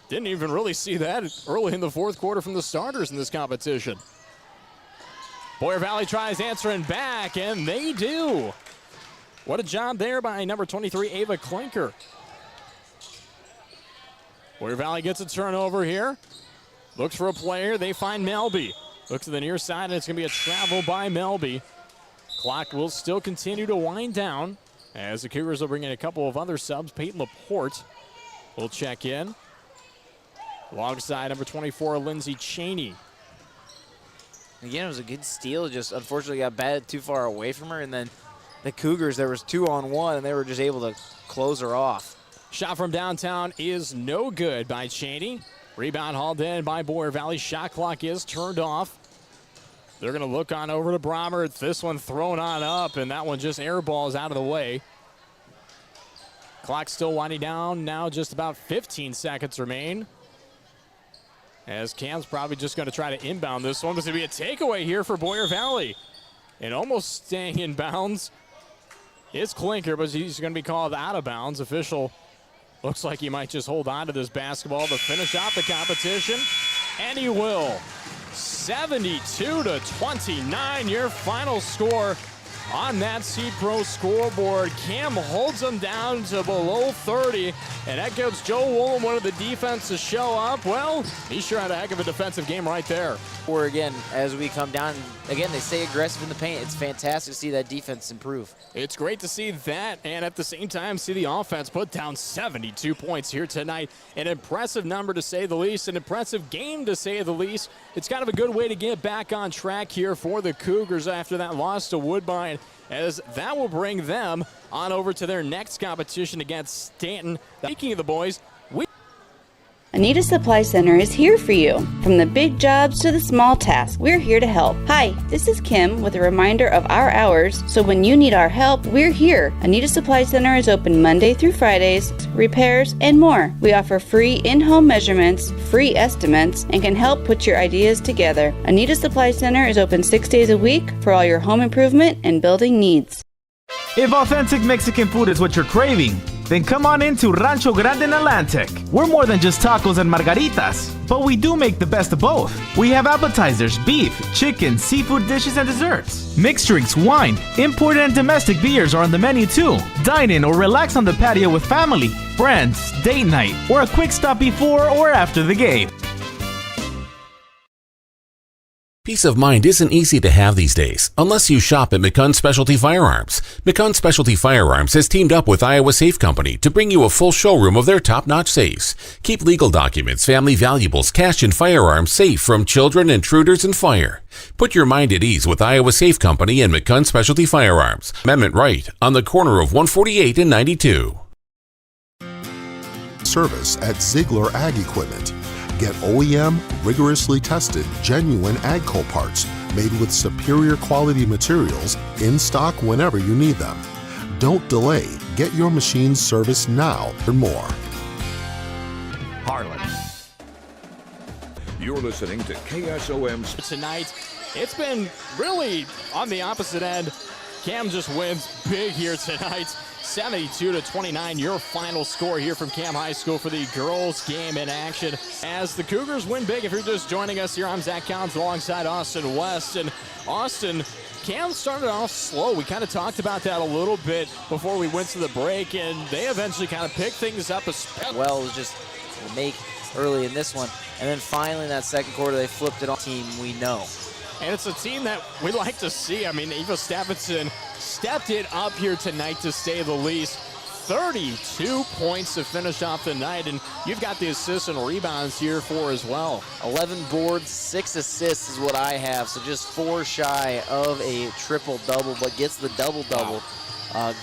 Didn't even really see that early in the fourth quarter from the starters in this competition. Boyer Valley tries answering back, and they do. What a job there by number 23, Ava Klinker. Boyer Valley gets a turnover here. Looks for a player. They find Melby. Looks to the near side, and it's going to be a travel by Melby. Clock will still continue to wind down as the Cougars will bring in a couple of other subs. Peyton Laporte will check in. Alongside number 24, Lindsay Cheney. Again, it was a good steal. Just unfortunately got batted too far away from her. And then the Cougars, there was 2-on-1, and they were just able to close her off. Shot from downtown is no good by Cheney. Rebound hauled in by Boyer Valley. Shot clock is turned off. They're going to look on over to Brommer. This one thrown on up, and that one just airballs out of the way. Clock still winding down. Now just about 15 seconds remain. As Cam's probably just going to try to inbound this one. This is going to be a takeaway here for Boyer Valley. And almost staying in bounds is Klinker, but he's going to be called out of bounds. Official looks like he might just hold on to this basketball to finish out the competition. And he will. 72-29, your final score on that Seed Pro scoreboard. CAM holds them down to below 30, and that gives Joe Woolen one of the defense to show up. Well, he sure had a heck of a defensive game right there. Or again, as we come down, again, they stay aggressive in the paint. It's fantastic to see that defense improve. It's great to see that, and at the same time, see the offense put down 72 points here tonight. An impressive number to say the least, an impressive game to say the least. It's kind of a good way to get back on track here for the Cougars after that loss to Woodbine, as that will bring them on over to their next competition against Stanton. Speaking of the boys, Anita Supply Center is here for you. From the big jobs to the small tasks, we're here to help. Hi, this is Kim with a reminder of our hours, so when you need our help, we're here. Anita Supply Center is open Monday through Fridays, repairs, and more. We offer free in-home measurements, free estimates, and can help put your ideas together. Anita Supply Center is open 6 days a week for all your home improvement and building needs. If authentic Mexican food is what you're craving, then come on into Rancho Grande in Atlantic. We're more than just tacos and margaritas, but we do make the best of both. We have appetizers, beef, chicken, seafood dishes, and desserts. Mixed drinks, wine, imported and domestic beers are on the menu too. Dine in or relax on the patio with family, friends, date night, or a quick stop before or after the game. Peace of mind isn't easy to have these days, unless you shop at McCunn Specialty Firearms. McCunn Specialty Firearms has teamed up with Iowa Safe Company to bring you a full showroom of their top-notch safes. Keep legal documents, family valuables, cash, and firearms safe from children, intruders, and fire. Put your mind at ease with Iowa Safe Company and McCunn Specialty Firearms. Amendment Right, on the corner of 148 and 92. Service at Ziegler Ag Equipment. Get OEM, rigorously tested, genuine AGCO parts made with superior quality materials in stock whenever you need them. Don't delay. Get your machines serviced now and more. Harlan. You're listening to KSOM. Tonight, it's been really on the opposite end. CAM just wins big here tonight. 72-29, your final score here from CAM High School for the girls game in action. As the Cougars win big, if you're just joining us here, I'm Zach Collins alongside Austin West. And Austin, CAM started off slow. We kind of talked about that a little bit before we went to the break, and they eventually kind of picked things up. Well, it was just a make early in this one, and then finally in that second quarter, they flipped it on. Team we know. And it's a team that we like to see. I mean, Eva Stephenson stepped it up here tonight, to say the least. 32 points to finish off the night, and you've got the assists and rebounds here for as well. 11 boards, 6 assists is what I have, so just 4 shy of a triple-double, but gets the double-double. Wow.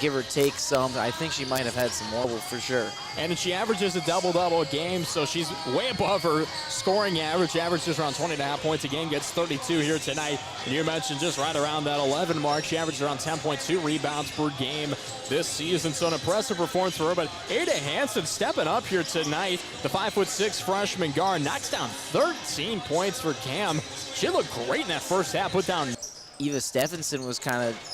Give or take some. I think she might have had some more for sure. And she averages a double-double a game, so she's way above her scoring average. Averages around 20.5 points a game, gets 32 here tonight. And you mentioned just right around that 11 mark. She averaged around 10.2 rebounds per game this season, so an impressive performance for her. But Ada Hansen stepping up here tonight. The 5'6" freshman guard knocks down 13 points for CAM. She looked great in that first half, put down. Eva Stephenson was kind of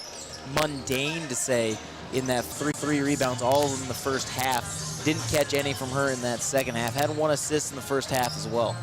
mundane to say in that three rebounds, all of them in the first half. Didn't catch any from her in that second half. Had 1 assist in the first half as well.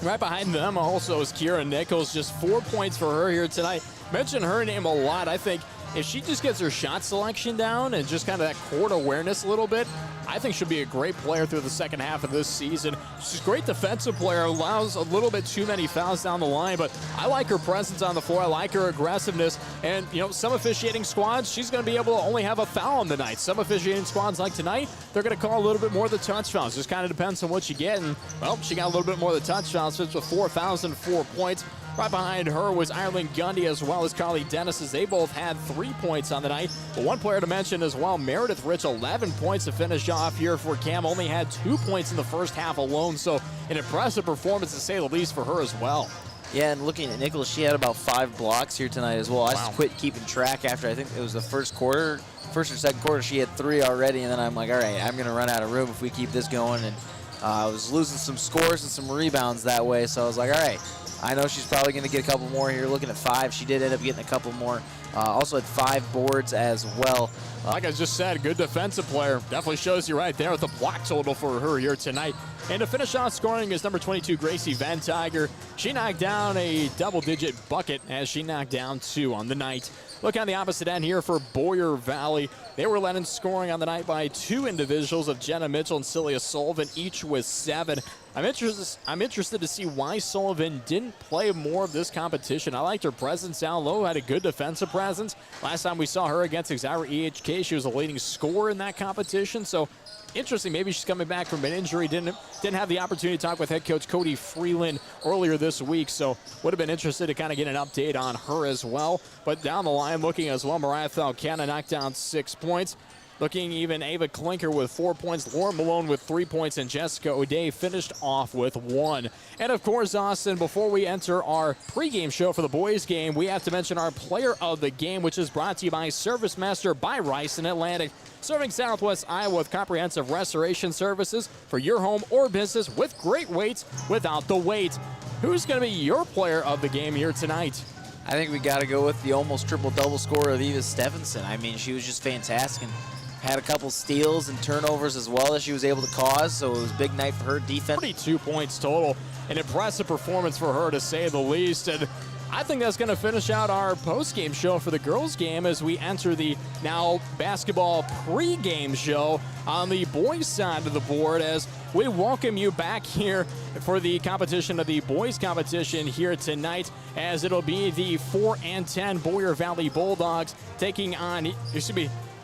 Right behind them also is Kira Nichols, just 4 points for her here tonight. Mention her name a lot. I think if she just gets her shot selection down and just kind of that court awareness a little bit, I think she'll be a great player through the second half of this season. She's a great defensive player, allows a little bit too many fouls down the line, but I like her presence on the floor. I like her aggressiveness. And, you know, some officiating squads, she's going to be able to only have a foul on the night. Some officiating squads like tonight, they're going to call a little bit more of the touch fouls. Just kind of depends on what you get. And, well, she got a little bit more of the touch fouls, so it's with 4 fouls and 4 points. Right behind her was Ireland Gundy as well as Carly Dennis, as they both had 3 points on the night. But one player to mention as well, Meredith Rich, 11 points to finish off here for CAM. Only had 2 points in the first half alone, so an impressive performance to say the least for her as well. Yeah, and looking at Nichols, she had about 5 blocks here tonight as well. I just quit keeping track after, I think it was the first or second quarter, she had 3 already, and then I'm like, all right, I'm going to run out of room if we keep this going. And I was losing some scores and some rebounds that way, so I was like, all right, I know she's probably going to get a couple more here. Looking at 5, she did end up getting a couple more. Also had 5 boards as well. Like I just said, good defensive player. Definitely shows you right there with the block total for her here tonight. And to finish off scoring is number 22, Gracie Van Tiger. She knocked down a double-digit bucket as she knocked down 2 on the night. Look on the opposite end here for Boyer Valley. They were led in scoring on the night by 2 individuals of Jenna Mitchell and Celia Sullivan, each with 7. I'm interested to see why Sullivan didn't play more of this competition. I liked her presence down low, had a good defensive presence. Last time we saw her against Exira EHK, she was a leading scorer in that competition. So interesting, maybe she's coming back from an injury. Didn't have the opportunity to talk with head coach Cody Freeland earlier this week, so would have been interested to kind of get an update on her as well. But down the line, looking as well, Mariah Falcana knocked down 6 points. Looking even Ava Klinker with 4 points, Lauren Malone with 3 points, and Jessica O'Day finished off with 1. And of course, Austin, before we enter our pregame show for the boys game, we have to mention our player of the game, which is brought to you by Service Master by Rice in Atlantic, serving Southwest Iowa with comprehensive restoration services for your home or business with great weights without the wait. Who's going to be your player of the game here tonight? I think we got to go with the almost triple-double scorer of Eva Stephenson. I mean, she was just fantastic and had a couple steals and turnovers as well as she was able to cause, so it was a big night for her defense. 42 points total. An impressive performance for her, to say the least. And I think that's going to finish out our post-game show for the girls' game as we enter the now basketball pre-game show on the boys' side of the board, as we welcome you back here for the competition of the boys' competition here tonight, as it'll be the 4-10 Boyer Valley Bulldogs taking on,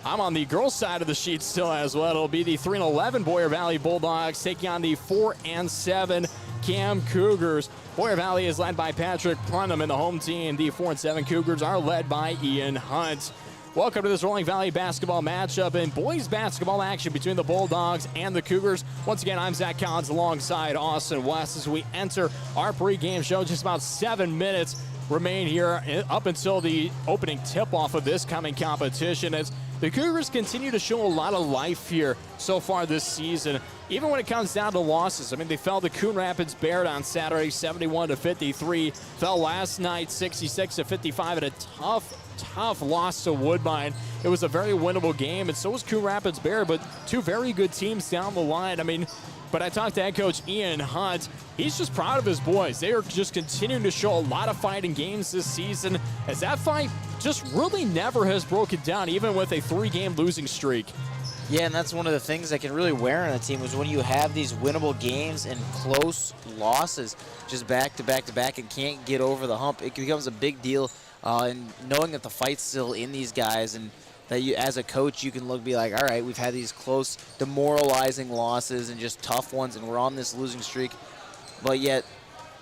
I'm on the girls' side of the sheet still as well. It'll be the 3-11 Boyer Valley Bulldogs taking on the 4-7 CAM Cougars. Boyer Valley is led by Patrick Prunham in the home team. The 4-7 Cougars are led by Ian Hunt. Welcome to this Rolling Valley basketball matchup and boys basketball action between the Bulldogs and the Cougars. Once again, I'm Zach Collins alongside Austin West as we enter our pregame show. Just about 7 minutes remain here up until the opening tip-off of this coming competition, as the Cougars continue to show a lot of life here so far this season, even when it comes down to losses. I mean, they fell to Coon Rapids Baird on Saturday, 71-53. Fell last night, 66-55, at a tough loss to Woodbine. It was a very winnable game, and so was Coon Rapids Baird, but 2 very good teams down the line. I mean, but I talked to head coach Ian Hunt. He's just proud of his boys. They are just continuing to show a lot of fight in games this season, as that fight just really never has broken down, even with a 3-game losing streak. Yeah, and that's one of the things that can really wear on a team, is when you have these winnable games and close losses just back to back to back and can't get over the hump. It becomes a big deal, and knowing that the fight's still in these guys, and that you, as a coach, you can be like, all right, we've had these close, demoralizing losses and just tough ones, and we're on this losing streak, but yet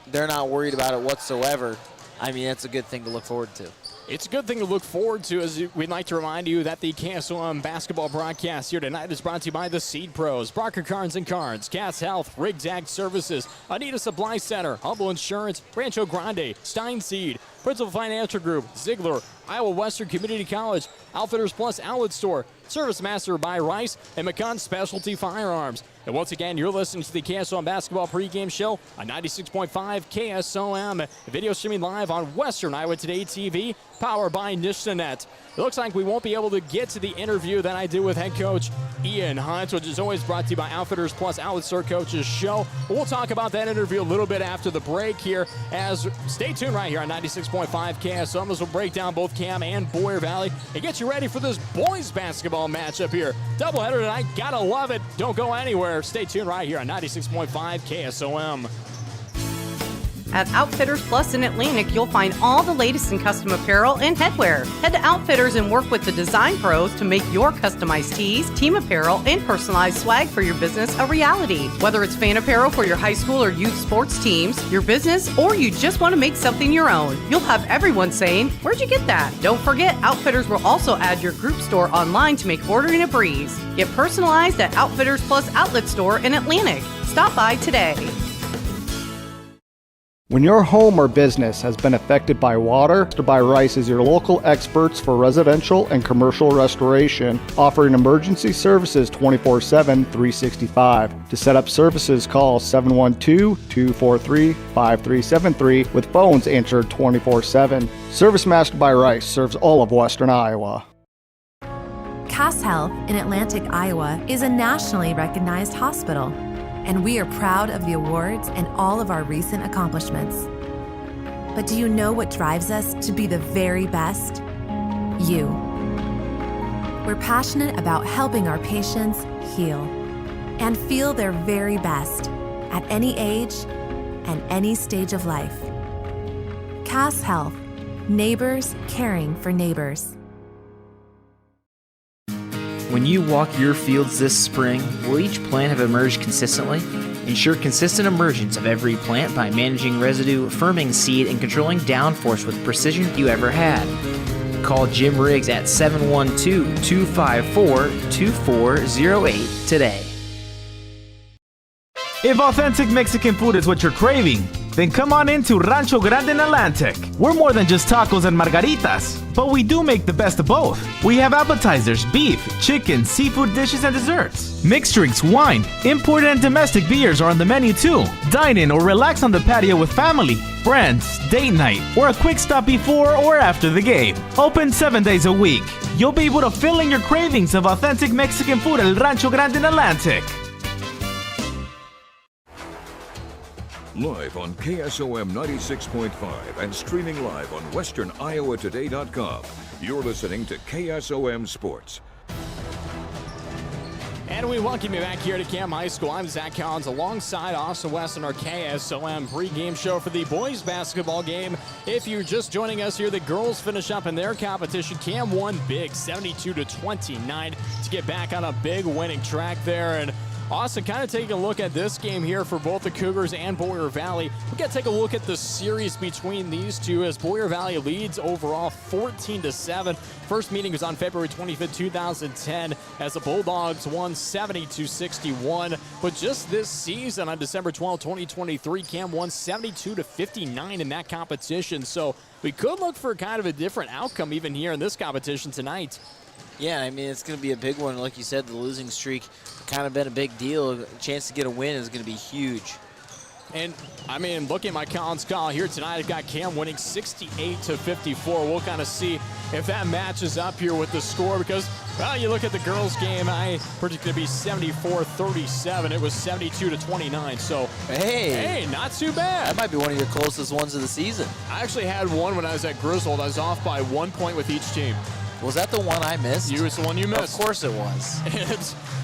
they're not worried about it whatsoever. I mean, that's a good thing to look forward to. It's a good thing to look forward to, as we'd like to remind you that the KSOM basketball broadcast here tonight is brought to you by the Seed Pros, Barker Carnes & Carnes, Gas Health, Riggs Ag Services, Anita Supply Center, Humble Insurance, Rancho Grande, Stein Seed, Principal Financial Group, Ziegler, Iowa Western Community College, Outfitters Plus Outlet Store, Service Master by Rice, and McCunn Specialty Firearms. And once again, you're listening to the KSOM Basketball Pregame Show on 96.5 KSOM. Video streaming live on Western Iowa Today TV, powered by Nishtanet. It looks like we won't be able to get to the interview that I did with head coach Ian Hunt, which is always brought to you by Outfitters Plus Outlet Store Coaches Show. But we'll talk about that interview a little bit after the break here, as stay tuned right here on 96.5 KSOM as we'll break down both CAM and Boyer Valley and get you ready for this boys basketball matchup here. Doubleheader tonight, gotta love it. Don't go anywhere. Stay tuned right here on 96.5 KSOM. At Outfitters Plus in Atlantic, you'll find all the latest in custom apparel and headwear. Head to Outfitters and work with the design pros to make your customized tees, team apparel, and personalized swag for your business a reality. Whether it's fan apparel for your high school or youth sports teams, your business, or you just want to make something your own, you'll have everyone saying, "Where'd you get that?" Don't forget, Outfitters will also add your group store online to make ordering a breeze. Get personalized at Outfitters Plus Outlet Store in Atlantic. Stop by today. When your home or business has been affected by water, by Rice is your local experts for residential and commercial restoration, offering emergency services 24/7, 365. To set up services, call 712-243-5373 with phones answered 24/7. Service Master by Rice serves all of Western Iowa. Cass Health in Atlantic, Iowa is a nationally recognized hospital, and we are proud of the awards and all of our recent accomplishments. But do you know what drives us to be the very best? You. We're passionate about helping our patients heal and feel their very best at any age and any stage of life. Cass Health, neighbors caring for neighbors. When you walk your fields this spring, will each plant have emerged consistently? Ensure consistent emergence of every plant by managing residue, firming seed, and controlling downforce with precision you ever had. Call Jim Riggs at 712-254-2408 today. If authentic Mexican food is what you're craving, then come on into Rancho Grande in Atlantic. We're more than just tacos and margaritas, but we do make the best of both. We have appetizers, beef, chicken, seafood dishes, and desserts. Mixed drinks, wine, imported and domestic beers are on the menu too. Dine in or relax on the patio with family, friends, date night, or a quick stop before or after the game. Open 7 days a week. You'll be able to fill in your cravings of authentic Mexican food at Rancho Grande in Atlantic. Live on KSOM 96.5 and streaming live on westerniowatoday.com. You're listening to KSOM Sports. And we welcome you back here to CAM High School. I'm Zach Collins alongside Austin West on our KSOM pregame show for the boys basketball game. If you're just joining us here, the girls finish up in their competition. CAM won big, 72-29, to get back on a big winning track there. And Austin, kind of taking a look at this game here for both the Cougars and Boyer Valley. We got to take a look at the series between these two as Boyer Valley leads overall 14-7. First meeting was on February 25th, 2010 as the Bulldogs won 70-61. But just this season on December 12, 2023, CAM won 72-59 in that competition. So we could look for kind of a different outcome even here in this competition tonight. Yeah, I mean, it's going to be a big one. Like you said, the losing streak kind of been a big deal. A chance to get a win is going to be huge. And, I mean, looking at my Collins call here tonight, I've got CAM winning 68-54. We'll kind of see if that matches up here with the score because, well, you look at the girls' game, I predict it to be 74-37. It was 72-29. So, hey, not too bad. That might be one of your closest ones of the season. I actually had one when I was at Griswold. I was off by 1 point with each team. Was that the one I missed? It was the one you missed. Of course it was.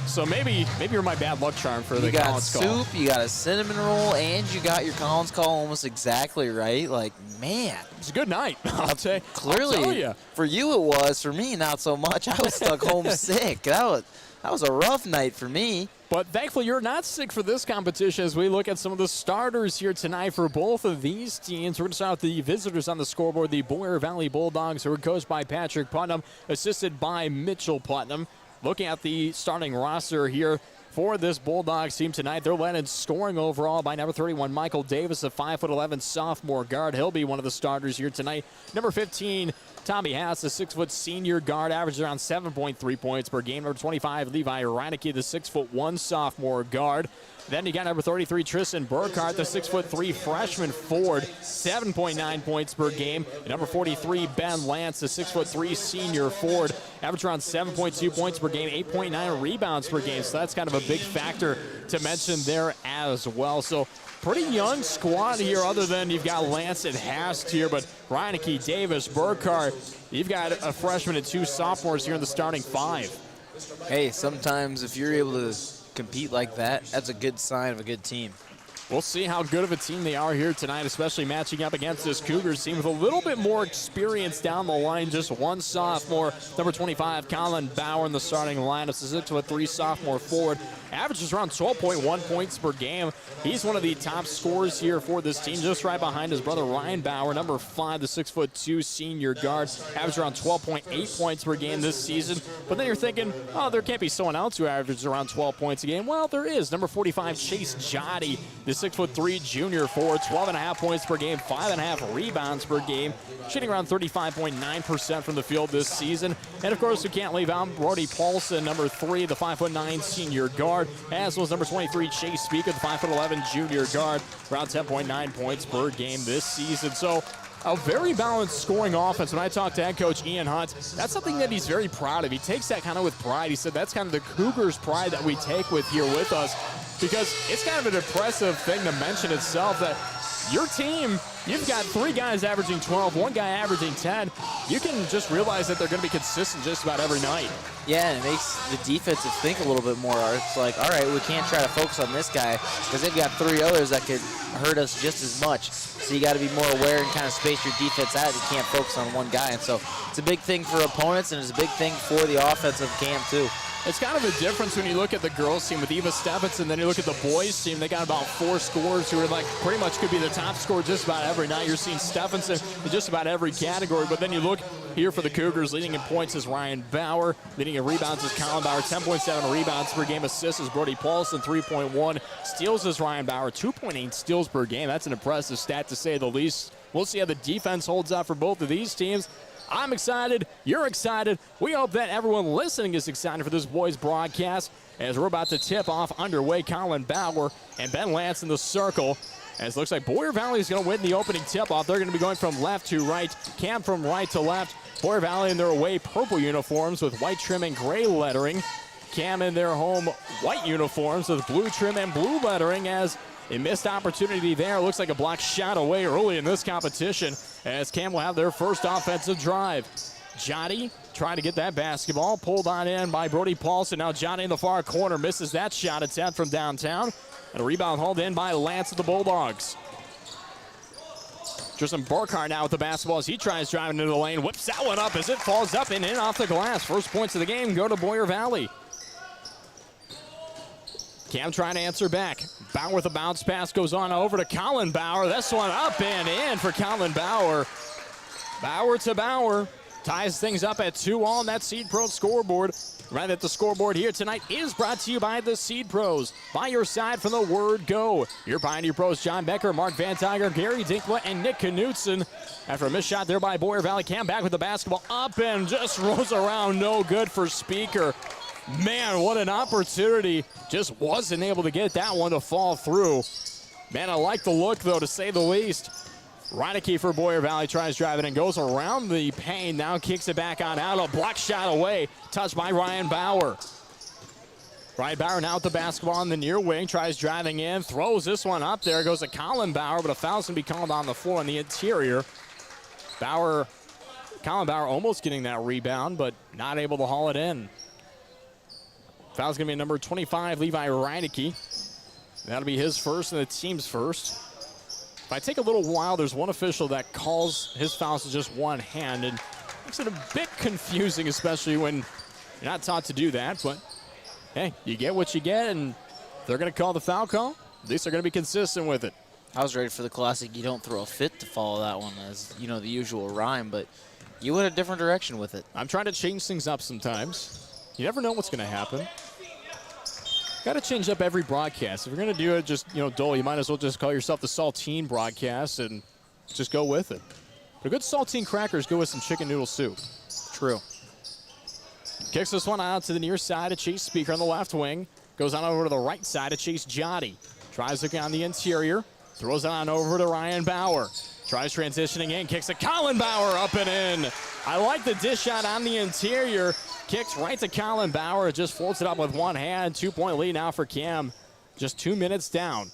So maybe you're my bad luck charm for the Collins call. You got soup, you got a cinnamon roll, and you got your Collins call almost exactly right. Like, man. It's a good night, I'll tell you. Clearly, for you it was. For me, not so much. I was stuck home sick. That was a rough night for me. But thankfully, you're not sick for this competition as we look at some of the starters here tonight for both of these teams. We're going to start with the visitors on the scoreboard, the Boyer Valley Bulldogs, who are coached by Patrick Putnam, assisted by Mitchell Putnam. Looking at the starting roster here for this Bulldogs team tonight, they're led in scoring overall by number 31, Michael Davis, a 5'11" sophomore guard. He'll be one of the starters here tonight. Number 15, Tommy Hass, a 6' senior guard, averages around 7.3 points per game. Number 25, Levi Reinecke, the 6'1" sophomore guard. Then you got number 33, Tristan Burkhart, the 6'3" freshman forward, 7.9 points per game. And number 43, Ben Lance, the 6'3" senior forward, average around 7.2 points per game, 8.9 rebounds per game. So that's kind of a big factor to mention there as well. So pretty young squad here other than you've got Lance and Hast here, but Reinecke, Davis, Burkhart, you've got a freshman and 2 sophomores here in the starting 5. Hey, sometimes if you're able to compete like that, that's a good sign of a good team. We'll see how good of a team they are here tonight, especially matching up against this Cougars team with a little bit more experience down the line. Just one sophomore, number 25, Colin Bauer in the starting lineup. It's a 6'3" sophomore forward. averages around 12.1 points per game. He's one of the top scorers here for this team, just right behind his brother Ryan Bauer, number 5, the 6'2" senior guard. Averaged around 12.8 points per game this season. But then you're thinking, oh, there can't be someone else who averages around 12 points a game. Well, there is. Number 45, Chase Jotty, the 6'3" junior forward, 12.5 points per game, 5.5 rebounds per game, shooting around 35.9% from the field this season. And of course, we can't leave out Brody Paulson, number 3, the 5'9" senior guard, as well as number 23, Chase Speaker, the 5'11" junior guard, around 10.9 points per game this season. So a very balanced scoring offense. When I talked to head coach Ian Hunt, that's something that he's very proud of. He takes that kind of with pride. He said that's kind of the Cougars' pride that we take with here with us, because it's kind of an impressive thing to mention itself that your team, you've got 3 guys averaging 12, 1 guy averaging 10. You can just realize that they're going to be consistent just about every night. Yeah, and it makes the defensive think a little bit more. It's like, all right, we can't try to focus on this guy because they've got 3 others that could hurt us just as much. So you got to be more aware and kind of space your defense out. You can't focus on one guy. And so it's a big thing for opponents, and it's a big thing for the offensive CAM too. It's kind of a difference when you look at the girls team with Eva Stephenson, then you look at the boys team. They got about 4 scorers who are like pretty much could be the top scorer just about every night. You're seeing Stephenson in just about every category. But then you look here for the Cougars, leading in points is Ryan Bauer, leading in rebounds is Colin Bauer, 10.7 rebounds per game. Assists is Brody Paulson, 3.1. Steals is Ryan Bauer, 2.8 steals per game. That's an impressive stat to say the least. We'll see how the defense holds up for both of these teams. I'm excited. You're excited. We hope that everyone listening is excited for this boys broadcast as we're about to tip off underway. Colin Bauer and Ben Lance in the circle. As it looks like Boyer Valley is going to win the opening tip-off. They're going to be going from left to right. Cam from right to left. Boyer Valley in their away purple uniforms with white trim and gray lettering. Cam in their home white uniforms with blue trim and blue lettering. As a missed opportunity there. Looks like a block shot away early in this competition as Cam will have their first offensive drive. Jotty trying to get that basketball. Pulled on in by Brody Paulson. Now Jotty in the far corner misses that shot attempt from downtown. And a rebound hauled in by Lance of the Bulldogs. Tristan Burkhart now with the basketball as he tries driving into the lane. Whips that one up as it falls up and in off the glass. First points of the game go to Boyer Valley. Cam trying to answer back. Bauer with a bounce pass goes on over to Colin Bauer. This one up and in for Colin Bauer. Bauer to Bauer. Ties things up at 2 on that Seed Pro scoreboard. Right, that the scoreboard here tonight is brought to you by the Seed Pros. By your side from the word go. Your Pioneer Pros, John Becker, Mark Van Tiger, Gary Dinkla, and Nick Knutson. After a missed shot there by Boyer Valley, Cam back with the basketball up and just rolls around. No good for Speaker. Man, what an opportunity. Just wasn't able to get that one to fall through. Man, I like the look, though, to say the least. Reineke for Boyer Valley tries driving and goes around the paint. Now kicks it back on out. A block shot away. Touched by Ryan Bauer. Ryan Bauer now with the basketball on the near wing. Tries driving in. Throws this one up there. Goes to Colin Bauer, but a foul's going to be called on the floor in the interior. Colin Bauer almost getting that rebound, but not able to haul it in. Foul's going to be number 25, Levi Reineke. That'll be his first and the team's first. If I take a little while, there's one official that calls his fouls to just one hand, and makes it a bit confusing, especially when you're not taught to do that. But, hey, you get what you get, and they're going to call the foul call. At least they're going to be consistent with it. I was ready for the classic you don't throw a fit to follow that one as, you know, the usual rhyme, but you went a different direction with it. I'm trying to change things up sometimes. You never know what's going to happen. Got to change up every broadcast. If you're going to do it just, dull, you might as well just call yourself the Saltine broadcast and just go with it. But good saltine crackers go with some chicken noodle soup. True. Kicks this one out to the near side of Chase Speaker on the left wing. Goes on over to the right side of Chase Jotty. Tries to look on the interior. Throws it on over to Ryan Bauer. Tries transitioning in. Kicks to Colin Bauer up and in. I like the dish shot on the interior. Kicks right to Colin Bauer. Just floats it up with one hand. 2-point lead now for Cam. Just 2 minutes down.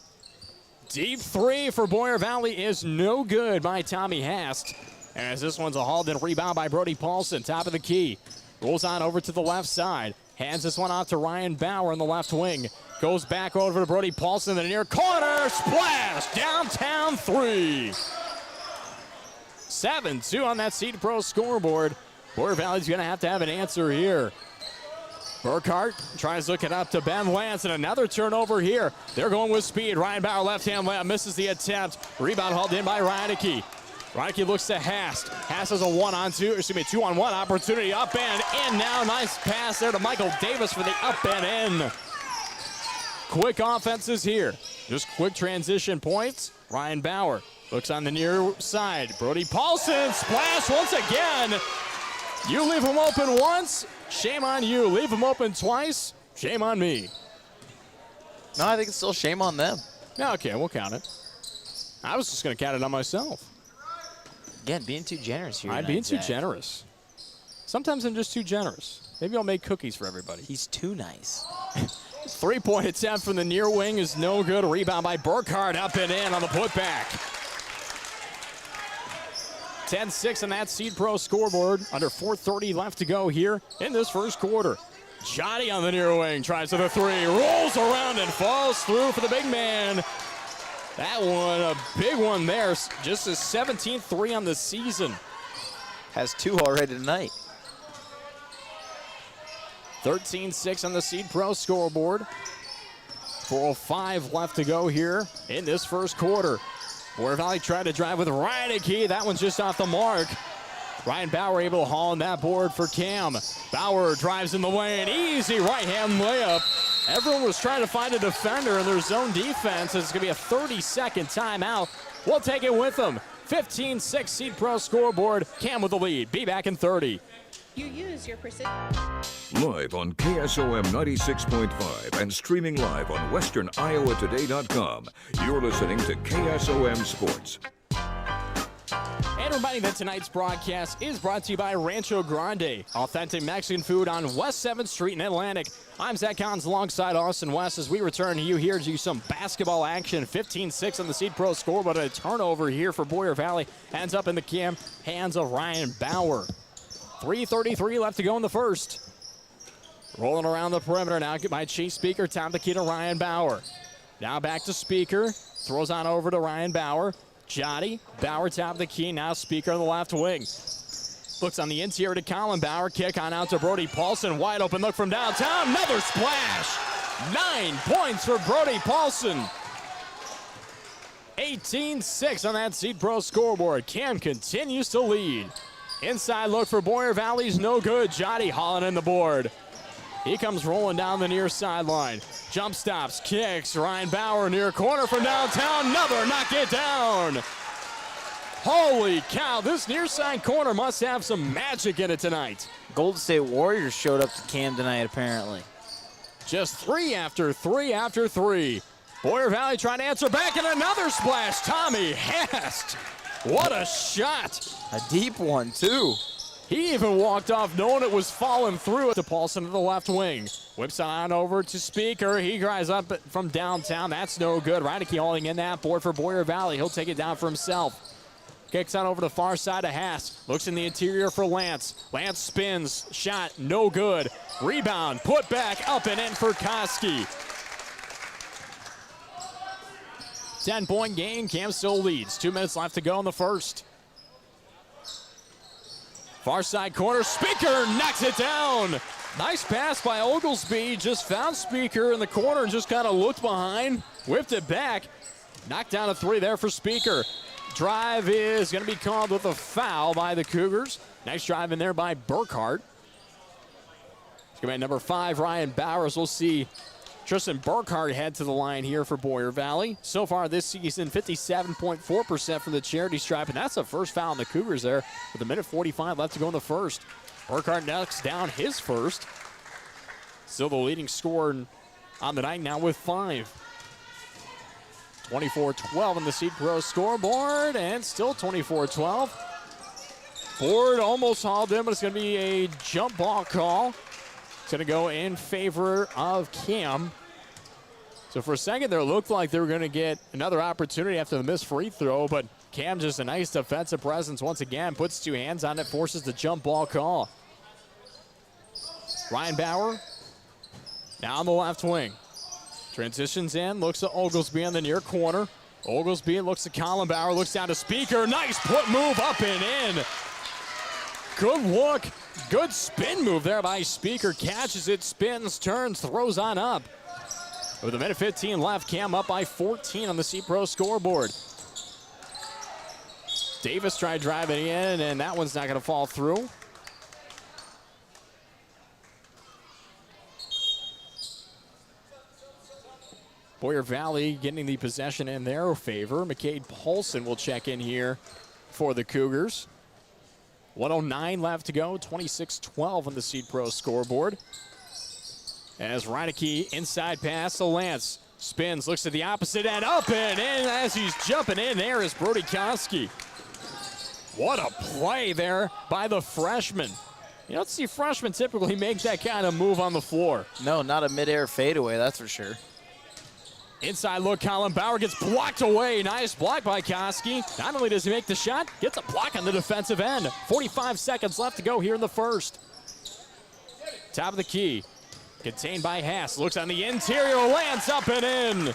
Deep three for Boyer Valley is no good by Tommy Hast. As this one's a hauled in rebound by Brody Paulson. Top of the key. Rolls on over to the left side. Hands this one off to Ryan Bauer in the left wing. Goes back over to Brody Paulson in the near corner. Splash! Downtown three. 7-2 on that Seed Pro scoreboard. Boyer Valley's going to have an answer here. Burkhart tries to look it up to Ben Lance, and another turnover here. They're going with speed. Ryan Bauer left-hand layup, misses the attempt. Rebound hauled in by Reineke. Reineke looks to Hast. Hast has a 2-on-1 opportunity. Up and in now. Nice pass there to Michael Davis for the up and in. Quick offenses here. Just quick transition points. Ryan Bauer looks on the near side. Brody Paulson, splash once again. You leave him open once, shame on you. Leave him open twice, shame on me. No, I think it's still shame on them. Yeah, okay, we'll count it. I was just going to count it on myself. Again, being too generous here. I'm being too generous. Sometimes I'm just too generous. Maybe I'll make cookies for everybody. He's too nice. 3-point attempt from the near wing is no good. A rebound by Burkhart, up and in on the putback. 10-6 on that Seed Pro scoreboard. Under 4:30 left to go here in this first quarter. Johnny on the near wing, tries to the three, rolls around and falls through for the big man. That one, a big one there. Just his 17th three on the season. Has 2 already tonight. 13-6 on the Seed Pro scoreboard. 4:05 left to go here in this first quarter. Boyer Valley tried to drive with Reineke. That one's just off the mark. Ryan Bauer able to haul on that board for Cam. Bauer drives in the lane. Easy right-hand layup. Everyone was trying to find a defender in their zone defense. It's going to be a 30-second timeout. We'll take it with them. 15-6 Seed Pro scoreboard. Cam with the lead. Be back in 30. You use your precision. Live on KSOM 96.5 and streaming live on westerniowatoday.com. You're listening to KSOM Sports. And reminding that tonight's broadcast is brought to you by Rancho Grande, authentic Mexican food on West 7th Street in Atlantic. I'm Zach Collins alongside Austin West as we return to you here to some basketball action. 15-6 on the Seed Pro scoreboard. A turnover here for Boyer Valley. Ends up in the Cam hands of Ryan Bauer. 3:33 left to go in the first. Rolling around the perimeter now by Chase Speaker. Time to key to Ryan Bauer. Now back to Speaker. Throws on over to Ryan Bauer. Jotty. Bauer top of the key. Now Speaker on the left wing. Looks on the interior to Colin Bauer. Kick on out to Brody Paulson. Wide open look from downtown. Another splash. 9 points for Brody Paulson. 18-6 on that Seed Pro scoreboard. Cam continues to lead. Inside look for Boyer Valley's no good. Jotty hauling in the board. He comes rolling down the near sideline. Jump stops, kicks. Ryan Bauer near corner from downtown. Another knock it down. Holy cow, this near side corner must have some magic in it tonight. Golden State Warriors showed up to Cam tonight, apparently. Just 3 after 3 after 3. Boyer Valley trying to answer back, and another splash. Tommy Hast. What a shot. A deep one, too. He even walked off knowing it was falling through to Paulson to the left wing. Whips on over to Speaker. He drives up from downtown. That's no good. Reineke hauling in that board for Boyer Valley. He'll take it down for himself. Kicks on over to the far side of Haas. Looks in the interior for Lance. Lance spins. Shot no good. Rebound. Put back up and in for Koski. 10-point game. Cam still leads. 2 minutes left to go in the first. Far side corner. Speaker knocks it down. Nice pass by Oglesby. Just found Speaker in the corner and just kind of looked behind. Whipped it back. Knocked down a 3 there for Speaker. Drive is going to be called with a foul by the Cougars. Nice drive in there by Burkhart. It's going to be number 5, Ryan Bowers. We'll see Tristan Burkhart head to the line here for Boyer Valley. So far this season, 57.4% from the charity stripe, and that's the first foul on the Cougars there with 1:45 left to go in the first. Burkhart knocks down his first. Still the leading scorer on the night now with 5. 24-12 on the Seed Pro scoreboard, and still 24-12. Board almost hauled in, but it's going to be a jump ball call. It's going to go in favor of Cam. So for a second there, it looked like they were going to get another opportunity after the missed free throw, but Cam just a nice defensive presence once again, puts 2 hands on it, forces the jump ball call. Ryan Bauer now on the left wing. Transitions in, looks at Oglesby on the near corner. Oglesby looks at Colin Bauer, looks down to Speaker. Nice put move up and in. Good look. Good spin move there by Speaker. Catches it, spins, turns, throws on up. With a minute 15 left, Cam up by 14 on the C-Pro scoreboard. Davis tried driving in, and that one's not going to fall through. Boyer Valley getting the possession in their favor. McCade Paulson will check in here for the Cougars. 1:09 left to go, 26-12 on the Seed Pro scoreboard. As Reineke inside pass to Lance. Spins, looks at the opposite end, up and in as he's jumping in there is Brody Koski. What a play there by the freshman. You don't see freshmen typically make that kind of move on the floor. No, not a midair fadeaway, that's for sure. Inside look, Colin Bauer gets blocked away. Nice block by Koski. Not only does he make the shot, gets a block on the defensive end. 45 seconds left to go here in the first. Top of the key. Contained by Haas. Looks on the interior. Lance up and in.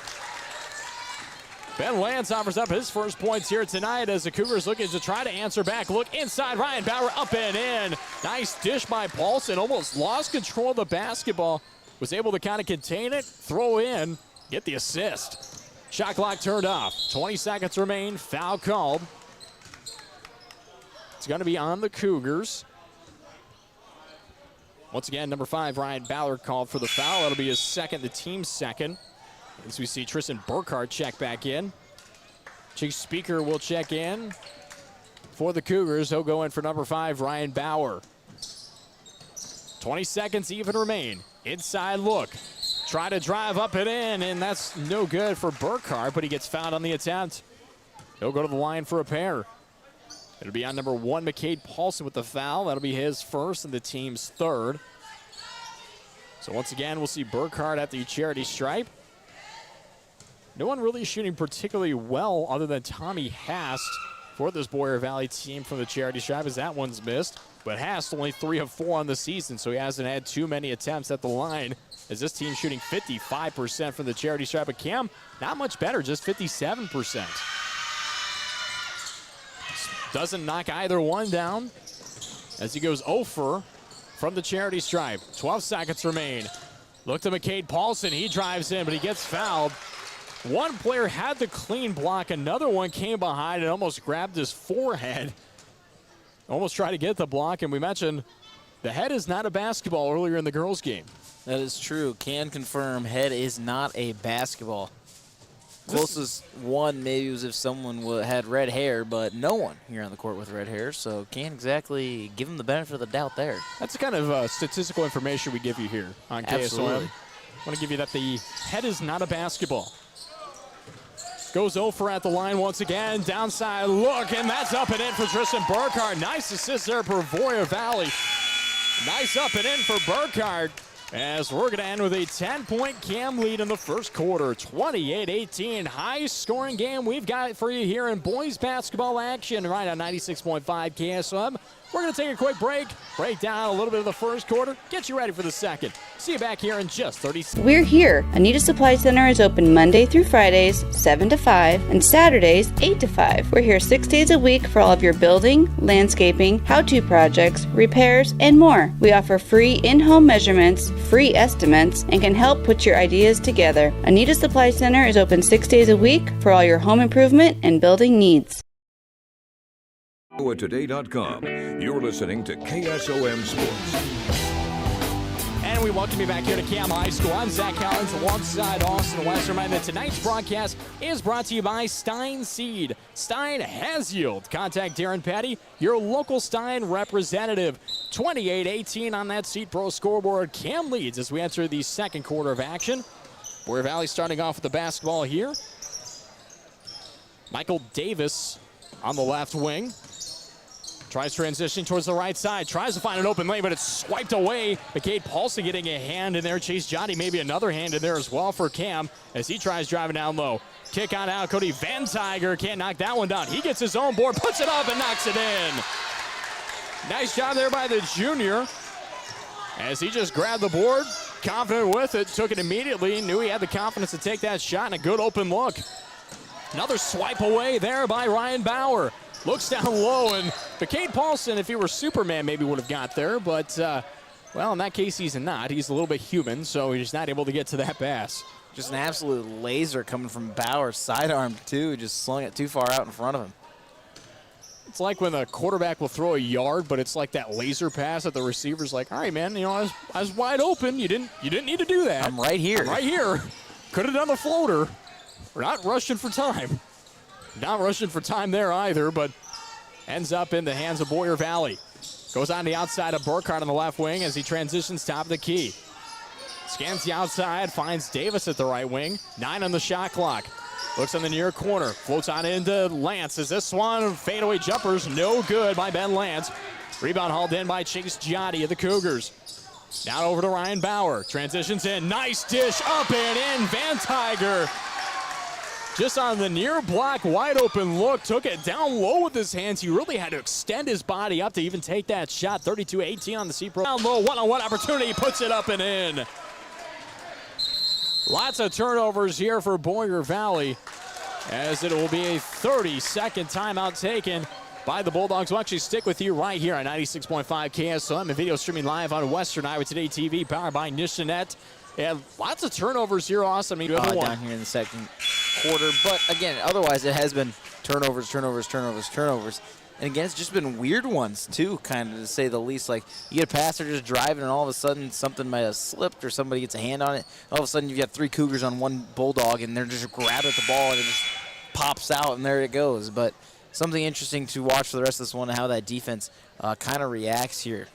Ben Lance offers up his first points here tonight as the Cougars looking to try to answer back. Look inside. Ryan Bauer up and in. Nice dish by Paulson. Almost lost control of the basketball. Was able to kind of contain it, throw in, get the assist. Shot clock turned off. 20 seconds remain. Foul called. It's going to be on the Cougars. Once again, number 5, Ryan Ballard called for the foul. That'll be his second, the team's second. As we see Tristan Burkhardt check back in. Chase Speaker will check in for the Cougars. He'll go in for number 5, Ryan Bauer. 20 seconds even remain. Inside look. Try to drive up and in, and that's no good for Burkhardt, but he gets fouled on the attempt. He'll go to the line for a pair. It'll be on number 1, McCade Paulson with the foul. That'll be his first and the team's third. So once again, we'll see Burkhardt at the charity stripe. No one really shooting particularly well other than Tommy Hast for this Boyer Valley team from the charity stripe, as that one's missed. But Hast only 3 of 4 on the season, so he hasn't had too many attempts at the line, as this team shooting 55% from the charity stripe. But Cam, not much better, just 57%. Doesn't knock either one down as he goes 0 from the charity stripe. 12 seconds remain. Look to McCade Paulson. He drives in, but he gets fouled. One player had the clean block. Another one came behind and almost grabbed his forehead. Almost tried to get the block, and we mentioned the head is not a basketball earlier in the girls' game. That is true. Can confirm head is not a basketball. Closest one maybe was if someone had red hair, but no one here on the court with red hair, so can't exactly give him the benefit of the doubt there. That's the kind of statistical information we give you here on Absolutely. KSOM. I want to give you that the head is not a basketball. Goes 0 at the line once again. Downside look, and that's up and in for Tristan Burkhardt. Nice assist there for Boyer Valley. Nice up and in for Burkhardt. As we're going to end with a 10-point Cam lead in the first quarter. 28-18, high-scoring game we've got for you here in boys basketball action right on 96.5 KSOM. We're going to take a quick break down a little bit of the first quarter, get you ready for the second. See you back here in just 30 seconds. We're here. Anita Supply Center is open Monday through Fridays, 7 to 5, and Saturdays, 8 to 5. We're here 6 days a week for all of your building, landscaping, how-to projects, repairs, and more. We offer free in-home measurements, free estimates, and can help put your ideas together. Anita Supply Center is open 6 days a week for all your home improvement and building needs. IowaToday.com. You're listening to KSOM Sports. And we welcome you back here to CAM High School. I'm Zach Collins alongside Austin West. Remind that tonight's broadcast is brought to you by Stein Seed. Stein has yield. Contact Darren Petty, your local Stein representative. 28-18 on that Seed Pro scoreboard. Cam leads as we enter the second quarter of action. Boyer Valley starting off with the basketball here. Michael Davis on the left wing. Tries transitioning towards the right side. Tries to find an open lane, but it's swiped away. McCade Paulson getting a hand in there. Chase Johnny maybe another hand in there as well for Cam as he tries driving down low. Kick on out. Cody Van Tiger can't knock that one down. He gets his own board, puts it up, and knocks it in. Nice job there by the junior as he just grabbed the board, confident with it, took it immediately, knew he had the confidence to take that shot, and a good open look. Another swipe away there by Ryan Bauer. Looks down low, and McCade Paulson, if he were Superman, maybe would have got there. But, well, in that case, he's not. He's a little bit human, so he's not able to get to that pass. Just an absolute laser coming from Bauer. Sidearm, too. Just slung it too far out in front of him. It's like when the quarterback will throw a yard, but it's like that laser pass that the receiver's like, all right, man, I was wide open. You didn't need to do that. I'm right here. I'm right here. Could have done the floater. We're not rushing for time. Not rushing for time there either, but ends up in the hands of Boyer Valley. Goes on the outside of Burkhardt on the left wing as he transitions top of the key. Scans the outside, finds Davis at the right wing. 9 on the shot clock. Looks on the near corner, floats on into Lance. Is this one fadeaway jumpers? No good by Ben Lance. Rebound hauled in by Chase Giotti of the Cougars. Now over to Ryan Bauer. Transitions in, nice dish up and in. Van Tiger just on the near block, wide open look, took it down low with his hands. He really had to extend his body up to even take that shot. 32-18 on the C-Pro. Down low, one-on-one opportunity, puts it up and in. Lots of turnovers here for Boyer Valley, as it will be a 30-second timeout taken by the Bulldogs. We'll actually stick with you right here on 96.5 KSOM and video streaming live on Western Iowa Today TV, powered by Nishanet. And lots of turnovers here, Austin. I mean, down here in the second quarter. But, again, otherwise it has been turnovers. And, again, it's just been weird ones, too, kind of, to say the least. Like, you get a passer just driving, and all of a sudden something might have slipped or somebody gets a hand on it. All of a sudden you've got 3 Cougars on one Bulldog, and they're just grabbing at the ball, and it just pops out, and there it goes. But something interesting to watch for the rest of this one and how that defense kind of reacts here.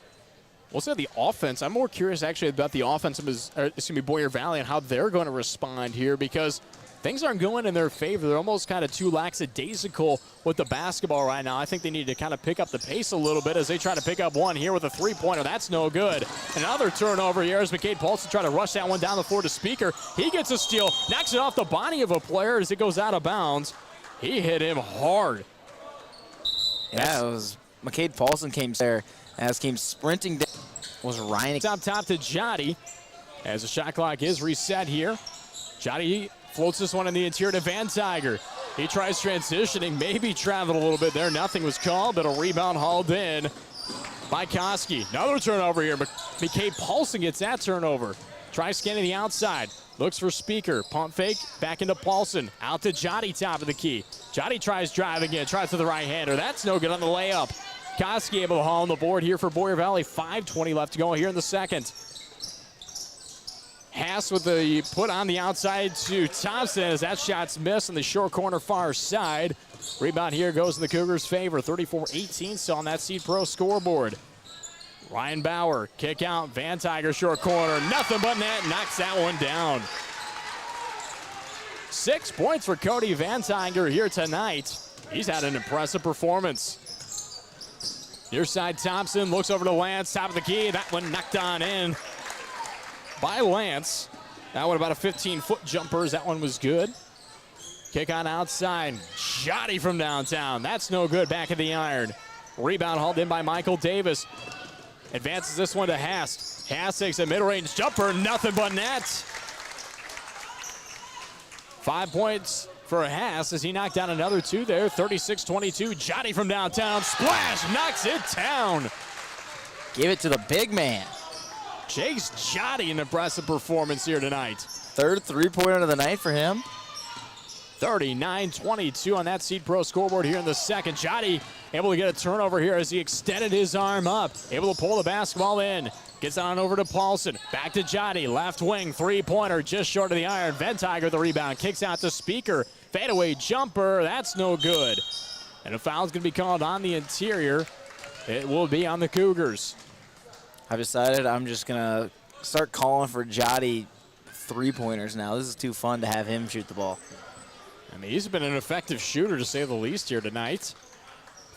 We'll say the offense. I'm more curious, actually, about the offense of Boyer Valley and how they're going to respond here, because things aren't going in their favor. They're almost kind of too lackadaisical with the basketball right now. I think they need to kind of pick up the pace a little bit as they try to pick up one here with a three-pointer. That's no good. Another turnover here as McCade Paulson trying to rush that one down the floor to Speaker. He gets a steal, knocks it off the body of a player as it goes out of bounds. He hit him hard. Yeah, it was McCade Paulson came there as came sprinting down. Was Ryan top to Jotty as the shot clock is reset here. Jotty floats this one in the interior to Van Tiger. He tries transitioning, maybe traveled a little bit there. Nothing was called, but a rebound hauled in by Koski. Another turnover here, but McCade Paulson gets that turnover. Tries scanning the outside. Looks for Speaker. Pump fake. Back into Paulson. Out to Jotty, top of the key. Jotty tries driving again. Tries to the right-hander. That's no good on the layup. Koski able to haul on the board here for Boyer Valley. 5:20 left to go here in the second. Haas with the put on the outside to Thompson as that shot's missed on the short corner far side. Rebound here goes in the Cougars' favor. 34-18 still on that Seed Pro scoreboard. Ryan Bauer, kick out, Van Tiger short corner. Nothing but net, knocks that one down. 6 points for Cody Van Tiger here tonight. He's had an impressive performance. Near side Thompson looks over to Lance, top of the key. That one knocked on in by Lance. That one about a 15-foot jumper as that one was good. Kick on outside. Jotty from downtown. That's no good. Back of the iron. Rebound hauled in by Michael Davis. Advances this one to Haas. Haas takes a mid-range jumper. Nothing but net. 5 points for Haas as he knocked down another two there. 36-22. Jotty from downtown. Splash. Knocks it down. Give it to the big man. Chase Jotty, an impressive performance here tonight. Third three-pointer of the night for him. 39-22 on that Seed Pro scoreboard here in the second. Jotty able to get a turnover here as he extended his arm up. Able to pull the basketball in. Gets on over to Paulson. Back to Jotty. Left wing, three-pointer just short of the iron. Van Tiger the rebound. Kicks out to Speaker. Fadeaway jumper. That's no good. And a foul's going to be called on the interior. It will be on the Cougars. I've decided I'm just going to start calling for Jotty three-pointers now. This is too fun to have him shoot the ball. I mean, he's been an effective shooter, to say the least, here tonight.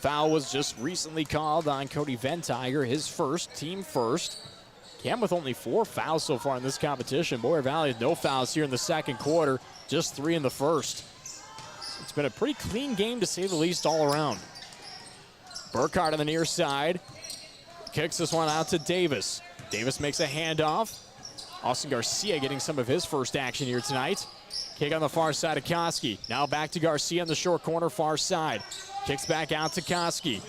Foul was just recently called on Cody Van Tiger, his first, team first. Cam with only 4 fouls so far in this competition. Boyer Valley no fouls here in the second quarter, just 3 in the first. It's been a pretty clean game, to say the least, all around. Burkhardt on the near side. Kicks this one out to Davis. Davis makes a handoff. Austin Garcia getting some of his first action here tonight. Kick on the far side of Koski. Now back to Garcia in the short corner, far side. Kicks back out to Koski.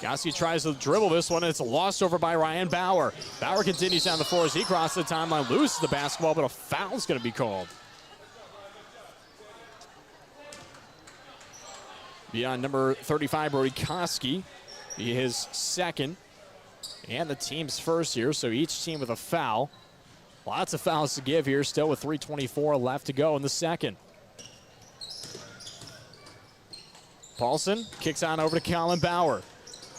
Koski tries to dribble this one, and it's lost over by Ryan Bauer. Bauer continues down the floor as he crosses the timeline, loses the basketball, but a foul's going to be called. Beyond number 35, Brody Koski, be his second and the team's first here, so each team with a foul. Lots of fouls to give here, still with 3:24 left to go in the second. Paulson kicks on over to Colin Bauer.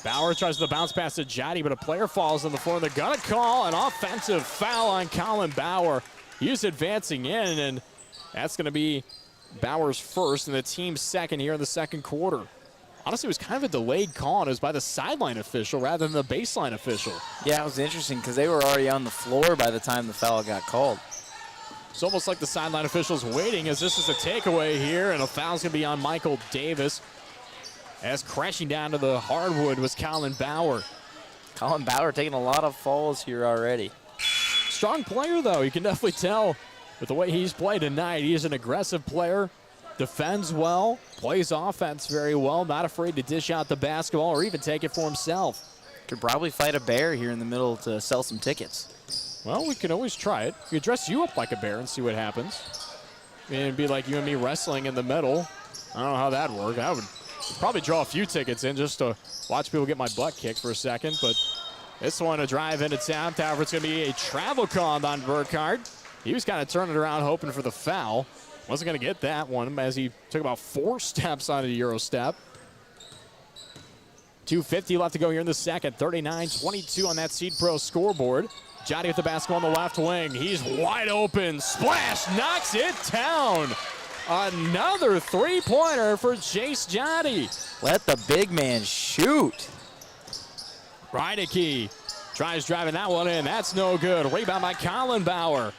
Bauer tries to bounce pass to Jotty, but a player falls on the floor. They're going to call an offensive foul on Colin Bauer. He's advancing in, and that's going to be Bauer's first and the team's second here in the second quarter. Honestly, it was kind of a delayed call, and it was by the sideline official rather than the baseline official. Yeah, it was interesting because they were already on the floor by the time the foul got called. It's almost like the sideline official's waiting as this is a takeaway here, and a foul's going to be on Michael Davis. As crashing down to the hardwood was Colin Bauer. Colin Bauer taking a lot of falls here already. Strong player, though. You can definitely tell with the way he's played tonight. He's an aggressive player. Defends well, plays offense very well, not afraid to dish out the basketball or even take it for himself. Could probably fight a bear here in the middle to sell some tickets. Well, we can always try it. We could dress you up like a bear and see what happens. And it'd be like you and me wrestling in the middle. I don't know how that'd work. I would probably draw a few tickets in just to watch people get my butt kicked for a second. But this one, a drive into town. However, it's going to be a travel call on Burkhardt. He was kind of turning around hoping for the foul. Wasn't going to get that one as he took about 4 steps on a Euro step. 2:50 left to go here in the second. 39-22 on that Seed Pro scoreboard. Jotty with the basketball on the left wing. He's wide open. Splash, knocks it down. Another three-pointer for Chase Jotty. Let the big man shoot. Reineke tries driving that one in. That's no good. Rebound by Colin Bauer.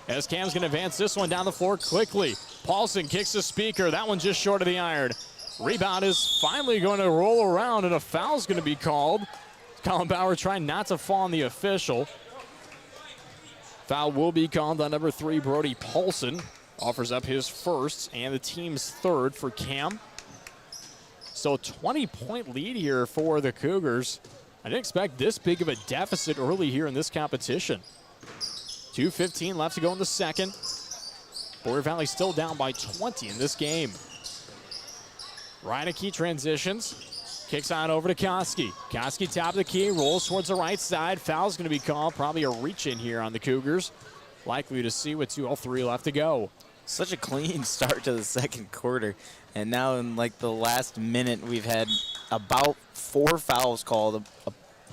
As Cam's going to advance this one down the floor quickly. Paulson kicks the speaker. That one just short of the iron. Rebound is finally going to roll around, and a foul's going to be called. Colin Bauer trying not to fall on the official. Foul will be called on number 3, Brody Paulson. Offers up his first and the team's third for Cam. So 20-point lead here for the Cougars. I didn't expect this big of a deficit early here in this competition. 2:15 left to go in the second. Boyer Valley still down by 20 in this game. Reineke transitions. Kicks on over to Koski. Koski top of the key, rolls towards the right side. Foul's going to be called. Probably a reach in here on the Cougars. Likely to see with 2:03 left to go. Such a clean start to the second quarter. And now in like the last minute, we've had about 4 fouls called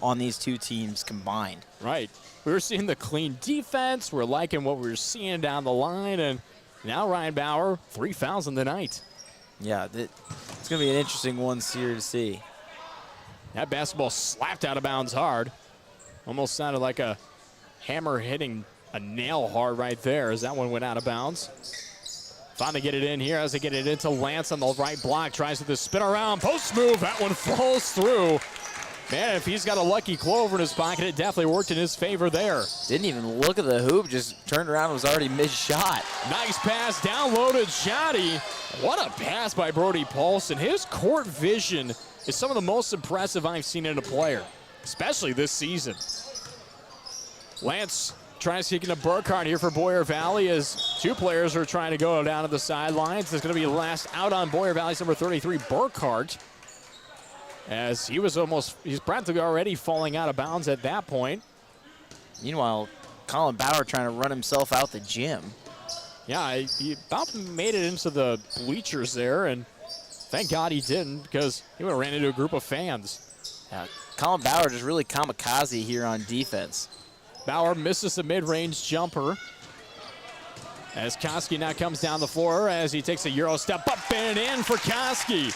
on these two teams combined. Right. We were seeing the clean defense. We're liking what we were seeing down the line. And now Ryan Bauer, 3 fouls in the night. Yeah, it's going to be an interesting one here to see. That basketball slapped out of bounds hard. Almost sounded like a hammer hitting a nail hard right there as that one went out of bounds. Finally get it in here as they get it into Lance on the right block. Tries to spin around, post move. That one falls through. Man, if he's got a lucky clover in his pocket, it definitely worked in his favor there. Didn't even look at the hoop, just turned around and was already mid-shot. Nice pass, down low to Jotty. What a pass by Brody Paulson. His court vision is some of the most impressive I've seen in a player, especially this season. Lance tries kicking to Burkhardt here for Boyer Valley as 2 players are trying to go down to the sidelines. There's going to be last out on Boyer Valley's number 33, Burkhardt. As he's practically already falling out of bounds at that point. Meanwhile, Colin Bauer trying to run himself out the gym. Yeah, he about made it into the bleachers there, and thank God he didn't because he would have ran into a group of fans. Yeah, Colin Bauer just really kamikaze here on defense. Bauer misses a mid-range jumper. As Koski now comes down the floor as he takes a Euro step up and in for Koski.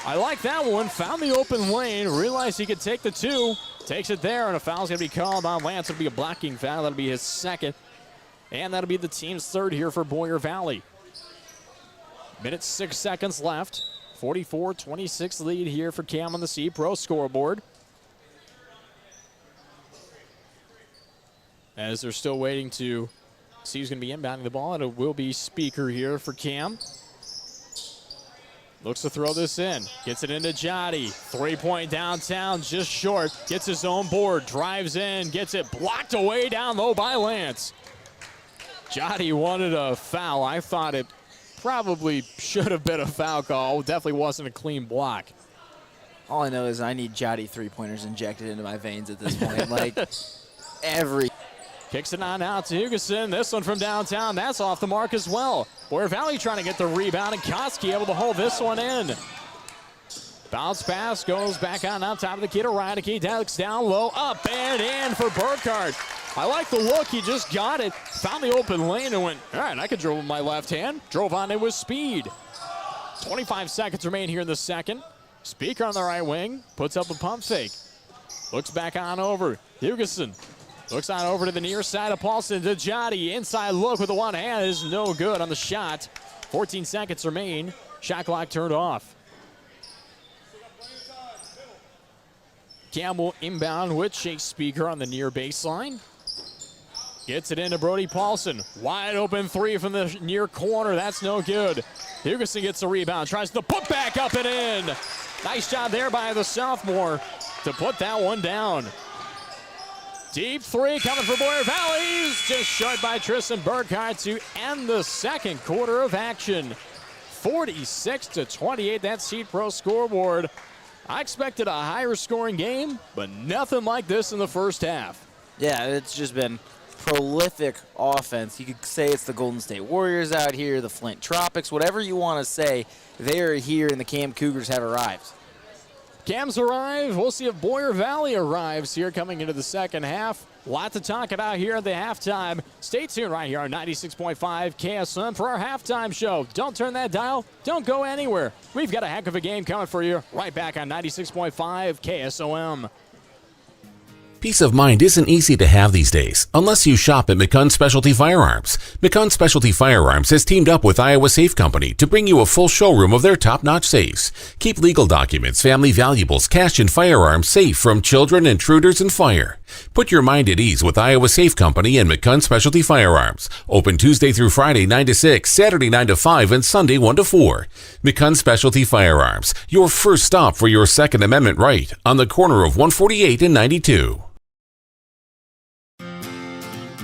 I like that one. Found the open lane. Realized he could take the 2. Takes it there, and a foul's going to be called on Lance. It'll be a blocking foul. That'll be his second. And that'll be the team's third here for Boyer Valley. Minute 6 seconds left. 44-26 lead here for Cam on the C Pro scoreboard. As they're still waiting to See who's going to be inbounding the ball, and it will be Speaker here for Cam. Looks to throw this in. Gets it into Jotty. 3-point downtown, just short. Gets his own board. Drives in. Gets it blocked away down low by Lance. Jotty wanted a foul. I thought it probably should have been a foul call. Definitely wasn't a clean block. All I know is I need Jotty three-pointers injected into my veins at this point. Like, every... Kicks it on out to Hugerson. This one from downtown. That's off the mark as well. Boyer Valley trying to get the rebound, and Koski able to hold this one in. Bounce pass goes back on up top of the key to Reineke. Looks down low, up and in for Burkhardt. I like the look. He just got it, found the open lane, and went, all right, I could dribble with my left hand. Drove on in with speed. 25 seconds remain here in the second. Speaker on the right wing, puts up a pump fake. Looks back on over. Hugerson. Looks on over to the near side of Paulson to Jotty. Inside look with the one hand is no good on the shot. 14 seconds remain. Shot clock turned off. Campbell inbound with Chase Speaker on the near baseline. Gets it into Brody Paulson. Wide open three from the near corner. That's no good. Hugerson gets the rebound. Tries to put back up and in. Nice job there by the sophomore to put that one down. Deep three coming for Boyer Valley. Just short by Tristan Burkhardt to end the second quarter of action. 46-28, that Seed Pro scoreboard. I expected a higher scoring game, but nothing like this in the first half. Yeah, it's just been prolific offense. You could say it's the Golden State Warriors out here, the Flint Tropics, whatever you want to say, they are here and the CAM Cougars have arrived. Cam's arrived. We'll see if Boyer Valley arrives here coming into the second half. A lot to talk about here at the halftime. Stay tuned right here on 96.5 KSOM for our halftime show. Don't turn that dial. Don't go anywhere. We've got a heck of a game coming for you right back on 96.5 KSOM. Peace of mind isn't easy to have these days, unless you shop at McCunn Specialty Firearms. McCunn Specialty Firearms has teamed up with Iowa Safe Company to bring you a full showroom of their top-notch safes. Keep legal documents, family valuables, cash, and firearms safe from children, intruders, and fire. Put your mind at ease with Iowa Safe Company and McCunn Specialty Firearms. Open Tuesday through Friday 9 to 6, Saturday 9 to 5, and Sunday 1 to 4. McCunn Specialty Firearms, your first stop for your Second Amendment right on the corner of 148 and 92.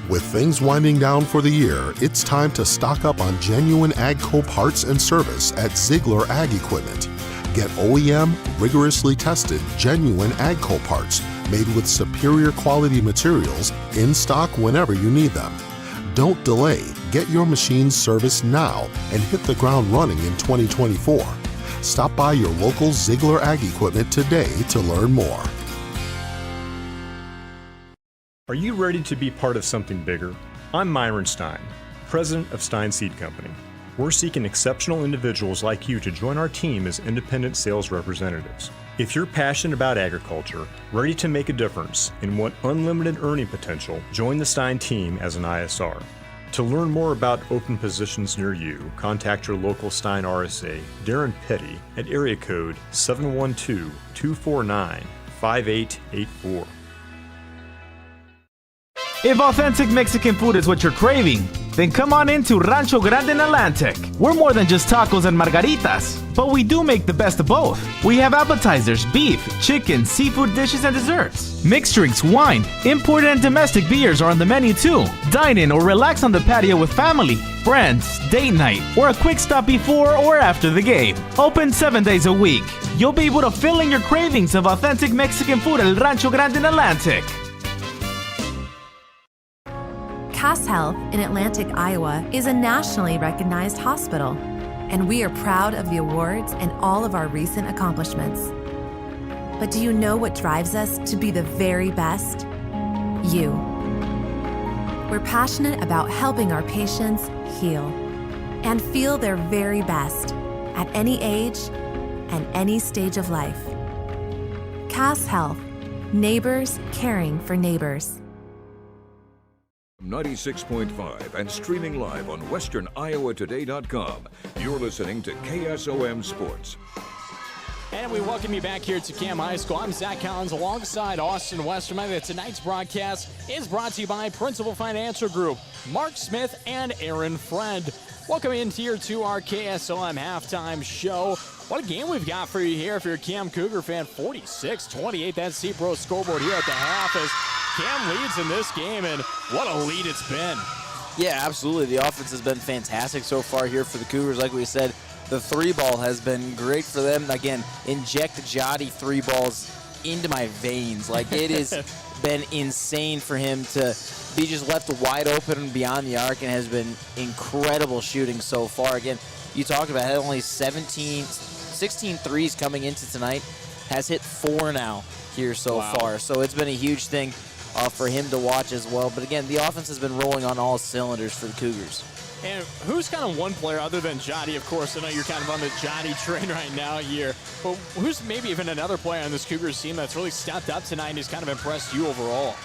With things winding down for the year, it's time to stock up on genuine AGCO parts and service at Ziegler Ag Equipment. Get OEM, rigorously tested, genuine AGCO parts made with superior quality materials in stock whenever you need them. Don't delay. Get your machines serviced now and hit the ground running in 2024. Stop by your local Ziegler Ag Equipment today to learn more. Are you ready to be part of something bigger? I'm Myron Stein, president of Stein Seed Company. We're seeking exceptional individuals like you to join our team as independent sales representatives. If you're passionate about agriculture, ready to make a difference, and want unlimited earning potential, join the Stein team as an ISR. To learn more about open positions near you, contact your local Stein RSA, Darren Petty, at area code 712-249-5884. If authentic Mexican food is what you're craving, then come on into Rancho Grande in Atlantic. We're more than just tacos and margaritas, but we do make the best of both. We have appetizers, beef, chicken, seafood dishes, and desserts. Mixed drinks, wine, imported and domestic beers are on the menu too. Dine in or relax on the patio with family, friends, date night, or a quick stop before or after the game. Open 7 days a week. You'll be able to fill in your cravings of authentic Mexican food at Rancho Grande in Atlantic. Cass Health in Atlantic, Iowa is a nationally recognized hospital, and we are proud of the awards and all of our recent accomplishments. But do you know what drives us to be the very best? You. We're passionate about helping our patients heal and feel their very best at any age and any stage of life. Cass Health, neighbors caring for neighbors. 96.5 and streaming live on westerniowatoday.com. You're listening to KSOM Sports. And we welcome you back here to CAM High School. I'm Zach Collins alongside Austin Westerman. Tonight's broadcast is brought to you by Principal Financial Group, Mark Smith, and Aaron Friend. Welcome in here to our KSOM halftime show. What a game we've got for you here if you're a CAM Cougar fan. 46-28, that C-Pro scoreboard here at the half as CAM leads in this game, and what a lead it's been. Yeah, absolutely. The offense has been fantastic so far here for the Cougars. Like we said, the three ball has been great for them. Again, inject Jotty three balls into my veins. Like, it has been insane for him to be just left wide open and beyond the arc, and has been incredible shooting so far. Again, you talked about only 16 threes coming into tonight, has hit 4 now here so far. So it's been a huge thing for him to watch as well. But again, the offense has been rolling on all cylinders for the Cougars. And who's kind of one player other than Jotty, of course? I know you're kind of on the Jotty train right now here. But who's maybe even another player on this Cougars team that's really stepped up tonight and has kind of impressed you overall?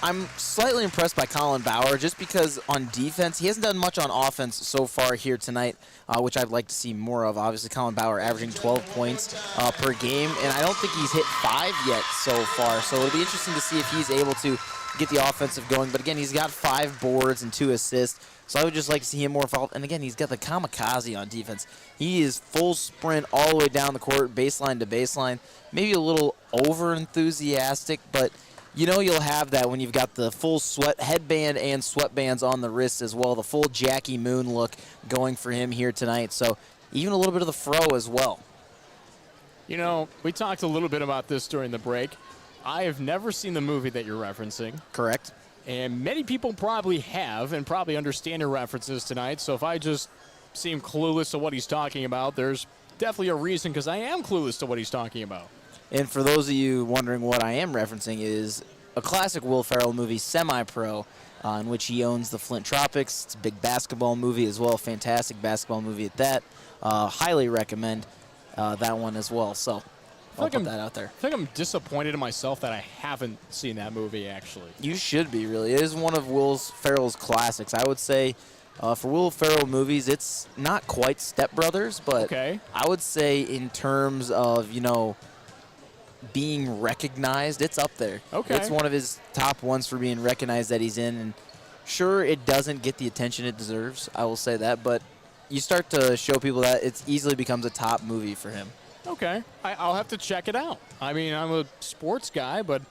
I'm slightly impressed by Colin Bauer just because on defense, he hasn't done much on offense so far here tonight, which I'd like to see more of. Obviously, Colin Bauer averaging 12 points per game, and I don't think he's hit 5 yet so far. So it'll be interesting to see if he's able to get the offensive going. But again, he's got 5 boards and 2 assists. So I would just like to see him more involved. And again, he's got the kamikaze on defense. He is full sprint all the way down the court, baseline to baseline. Maybe a little over-enthusiastic, but you know you'll have that when you've got the full sweat headband and sweatbands on the wrist as well. The full Jackie Moon look going for him here tonight. So even a little bit of the fro as well. You know, we talked a little bit about this during the break. I have never seen the movie that you're referencing. Correct. And many people probably have and probably understand your references tonight. So if I just seem clueless to what he's talking about, there's definitely a reason, because I am clueless to what he's talking about. And for those of you wondering what I am referencing is a classic Will Ferrell movie, Semi-Pro, in which he owns the Flint Tropics. It's a big basketball movie as well, fantastic basketball movie at that. Highly recommend that one as well. So I'll put that out there. I think I'm disappointed in myself that I haven't seen that movie, actually. You should be, really. It is one of Will Ferrell's classics. I would say for Will Ferrell movies, it's not quite Step Brothers, but I would say in terms of, you know, being recognized, it's up there. It's one of his top ones for being recognized that he's in. And sure, it doesn't get the attention it deserves, I will say that, but you start to show people that it easily becomes a top movie for him. Okay, I'll have to check it out. I mean, I'm a sports guy, but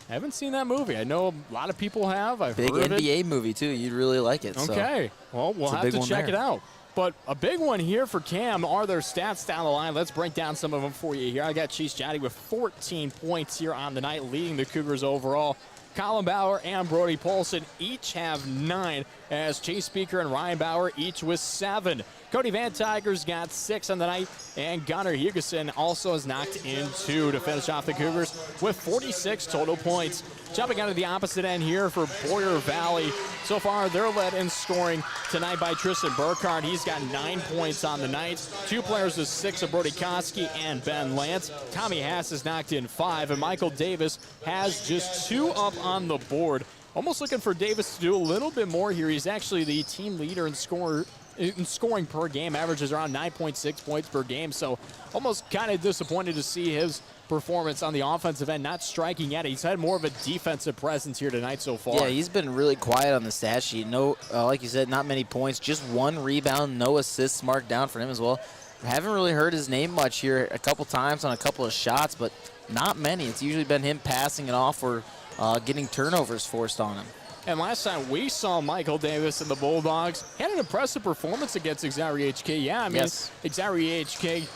I haven't seen that movie. I know a lot of people have. I've big heard of NBA it. movie, too. You'd really like it. Okay, well, we'll have to check it out. But a big one here for CAM are their stats down the line. Let's break down some of them for you here. I got Chase Jotty with 14 points here on the night, leading the Cougars overall. Colin Bauer and Brody Paulson each have 9, as Chase Speaker and Ryan Bauer each with 7. Cody Van Tigers got 6 on the night, and Gunnar Hugeson also has knocked in 2 to finish off the Cougars with 46 total points. Jumping out of the opposite end here for Boyer Valley. So far, they're led in scoring tonight by Tristan Burkhardt. He's got 9 points on the night. 2 players with 6 of Brody Koski and Ben Lance. Tommy Hass has knocked in 5, and Michael Davis has just 2 up on the board. Almost looking for Davis to do a little bit more here. He's actually the team leader in scoring per game, averages around 9.6 points per game. So almost kind of disappointed to see his performance on the offensive end not striking yet. He's had more of a defensive presence here tonight so far. Yeah, he's been really quiet on the stat sheet. No, like you said, not many points, just 1 rebound, no assists marked down for him as well. Haven't really heard his name much here. A couple times on a couple of shots, but not many. It's usually been him passing it off or getting turnovers forced on him. And last time we saw Michael Davis and the Bulldogs, had an impressive performance against Xavier HK. Yeah, I mean, Xavier HK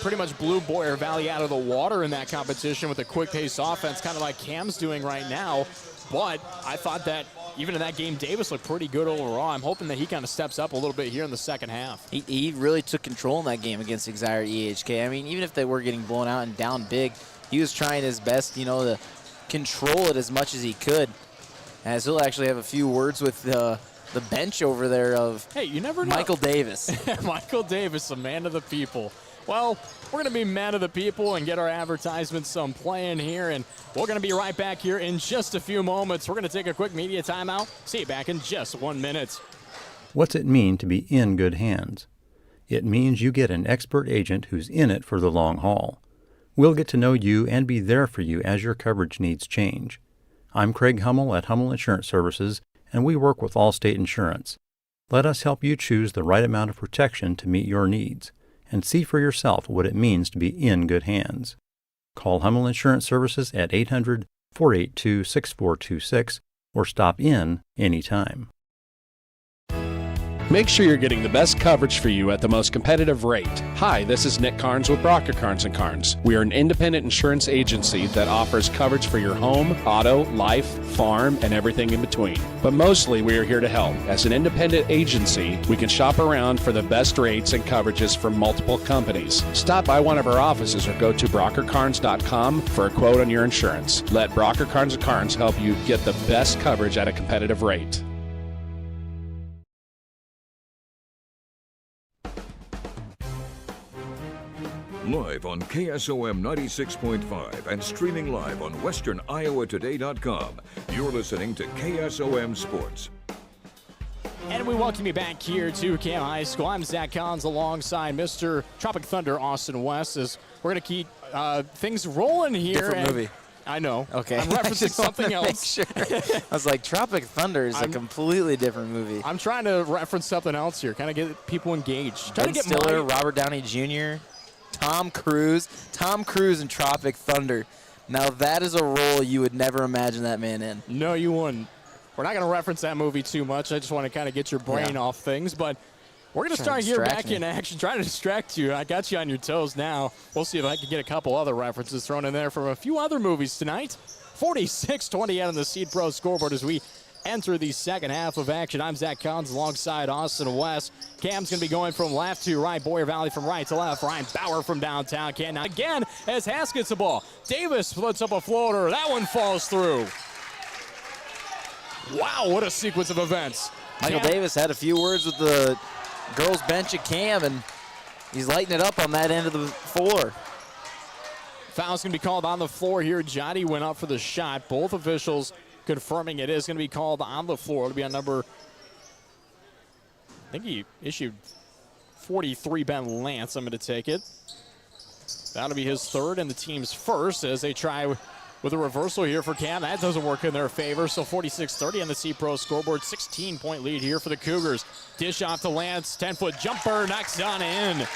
pretty much blew Boyer Valley out of the water in that competition with a quick-paced offense, kind of like Cam's doing right now. But I thought that even in that game, Davis looked pretty good overall. I'm hoping that he kind of steps up a little bit here in the second half. He really took control in that game against Xavier EHK. I mean, even if they were getting blown out and down big, he was trying his best, you know, to control it as much as he could. As he'll actually have a few words with the bench over there of you never know. Michael Davis. Michael Davis, a man of the people. Well, we're going to be men of the people and get our advertisements some playing here, and we're going to be right back here in just a few moments. We're going to take a quick media timeout. See you back in just 1 minute. What's it mean to be in good hands? It means you get an expert agent who's in it for the long haul. We'll get to know you and be there for you as your coverage needs change. I'm Craig Hummel at Hummel Insurance Services, and we work with Allstate Insurance. Let us help you choose the right amount of protection to meet your needs, and see for yourself what it means to be in good hands. Call Hummel Insurance Services at 800-482-6426 or stop in anytime. Make sure you're getting the best coverage for you at the most competitive rate. Hi, this is Nick Carnes with Brocker Carnes & Carnes. We are an independent insurance agency that offers coverage for your home, auto, life, farm, and everything in between. But mostly we are here to help. As an independent agency, we can shop around for the best rates and coverages from multiple companies. Stop by one of our offices or go to brockercarnes.com for a quote on your insurance. Let Brocker Carnes & Carnes help you get the best coverage at a competitive rate. Live on KSOM 96.5 and streaming live on westerniowatoday.com. You're listening to KSOM Sports. And we welcome you back here to CAM High School. I'm Zach Collins alongside Mr. Tropic Thunder Austin West, as we're going to keep things rolling here. Different movie. I know. Okay. I'm referencing something else. Sure. I was like, Tropic Thunder is a completely different movie. I'm trying to reference something else here, kind of get people engaged. Ben Stiller, Robert Downey Jr., Tom Cruise in Tropic Thunder. Now that is a role you would never imagine that man in. No, you wouldn't. We're not going to reference that movie too much. I just want to kind of get your brain off things. But we're going to start here back in action, trying to distract you. I got you on your toes now. We'll see if I can get a couple other references thrown in there from a few other movies tonight. 46-28 on the Seed Pro scoreboard as we enter the second half of action. I'm Zach Collins alongside Austin West. Cam's going to be going from left to right. Boyer Valley from right to left. Ryan Bauer from downtown. Cam now again as Haas gets the ball. Davis splits up a floater. That one falls through. Wow, what a sequence of events. Michael Davis had a few words with the girls bench at Cam, and he's lighting it up on that end of the floor. Foul's going to be called on the floor here. Johnny went up for the shot. Both officials confirming it is going to be called on the floor. It'll be on number, I think he issued 43, Ben Lance. I'm going to take it. That'll be his third and the team's first as they try with a reversal here for Cam. That doesn't work in their favor. So 46-30 on the C-Pro scoreboard. 16-point lead here for the Cougars. Dish off to Lance. 10-foot jumper. Knocks on in.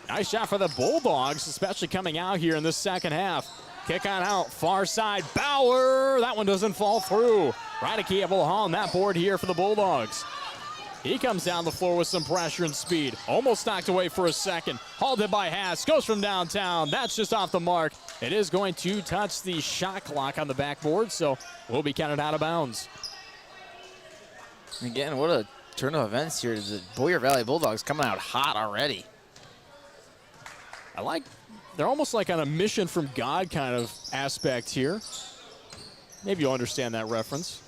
Nice shot for the Bulldogs, especially coming out here in the second half. Kick on out, far side, Bauer. That one doesn't fall through. Reineke able to haul on that board here for the Bulldogs. He comes down the floor with some pressure and speed. Almost knocked away for a second. Hauled in by Haas, goes from downtown. That's just off the mark. It is going to touch the shot clock on the backboard, so will be counted out of bounds. Again, what a turn of events here. The Boyer Valley Bulldogs coming out hot already. They're almost like on a mission from God kind of aspect here. Maybe you'll understand that reference.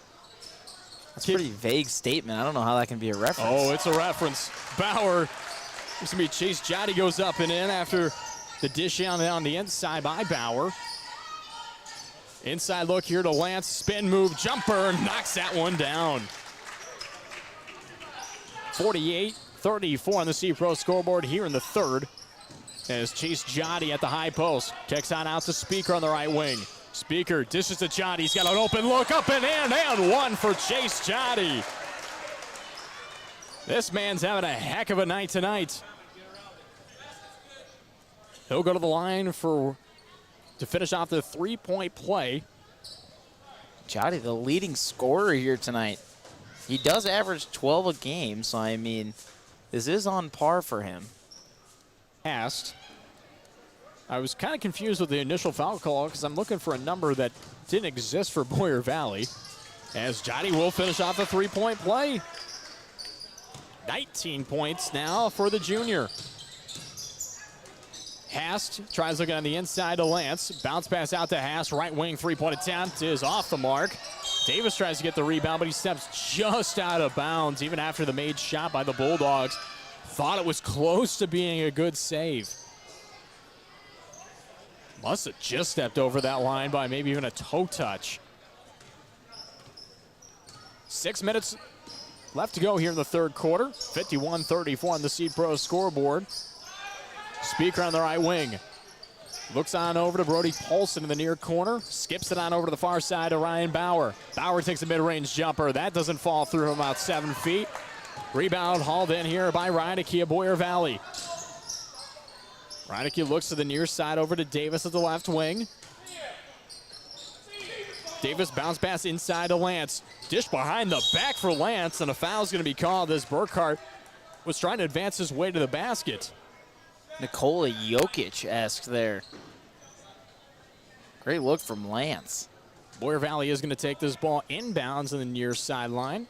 That's a pretty vague statement. I don't know how that can be a reference. Oh, it's a reference. Bauer. It's going to be Chase Jotty goes up and in after the dish on the inside by Bauer. Inside look here to Lance. Spin move, jumper, knocks that one down. 48-34 on the C-Pro scoreboard here in the third. As Chase Jotty at the high post. Kicks on out to Speaker on the right wing. Speaker dishes to Jotty. He's got an open look up and in, and one for Chase Jotty. This man's having a heck of a night tonight. He'll go to the line to finish off the three-point play. Jotty, the leading scorer here tonight. He does average 12 a game, so I mean, this is on par for him. Asked. I was kind of confused with the initial foul call because I'm looking for a number that didn't exist for Boyer Valley. As Jotty will finish off the three-point play. 19 points now for the junior. Hast tries looking on the inside to Lance. Bounce pass out to Hast. Right wing three-point attempt is off the mark. Davis tries to get the rebound, but he steps just out of bounds even after the made shot by the Bulldogs. Thought it was close to being a good save. Must have just stepped over that line by maybe even a toe touch. 6 minutes left to go here in the third quarter. 51-34 on the Seed Pro scoreboard. Speaker on the right wing. Looks on over to Brody Paulson in the near corner. Skips it on over to the far side to Ryan Bauer. Bauer takes a mid-range jumper. That doesn't fall through about 7 feet. Rebound hauled in here by Reineke of Boyer Valley. Reineke looks to the near side over to Davis at the left wing. Davis bounce pass inside to Lance. Dish behind the back for Lance, and a foul's going to be called as Burkhart was trying to advance his way to the basket. Nikola Jokic-esque there. Great look from Lance. Boyer Valley is going to take this ball inbounds on the near sideline.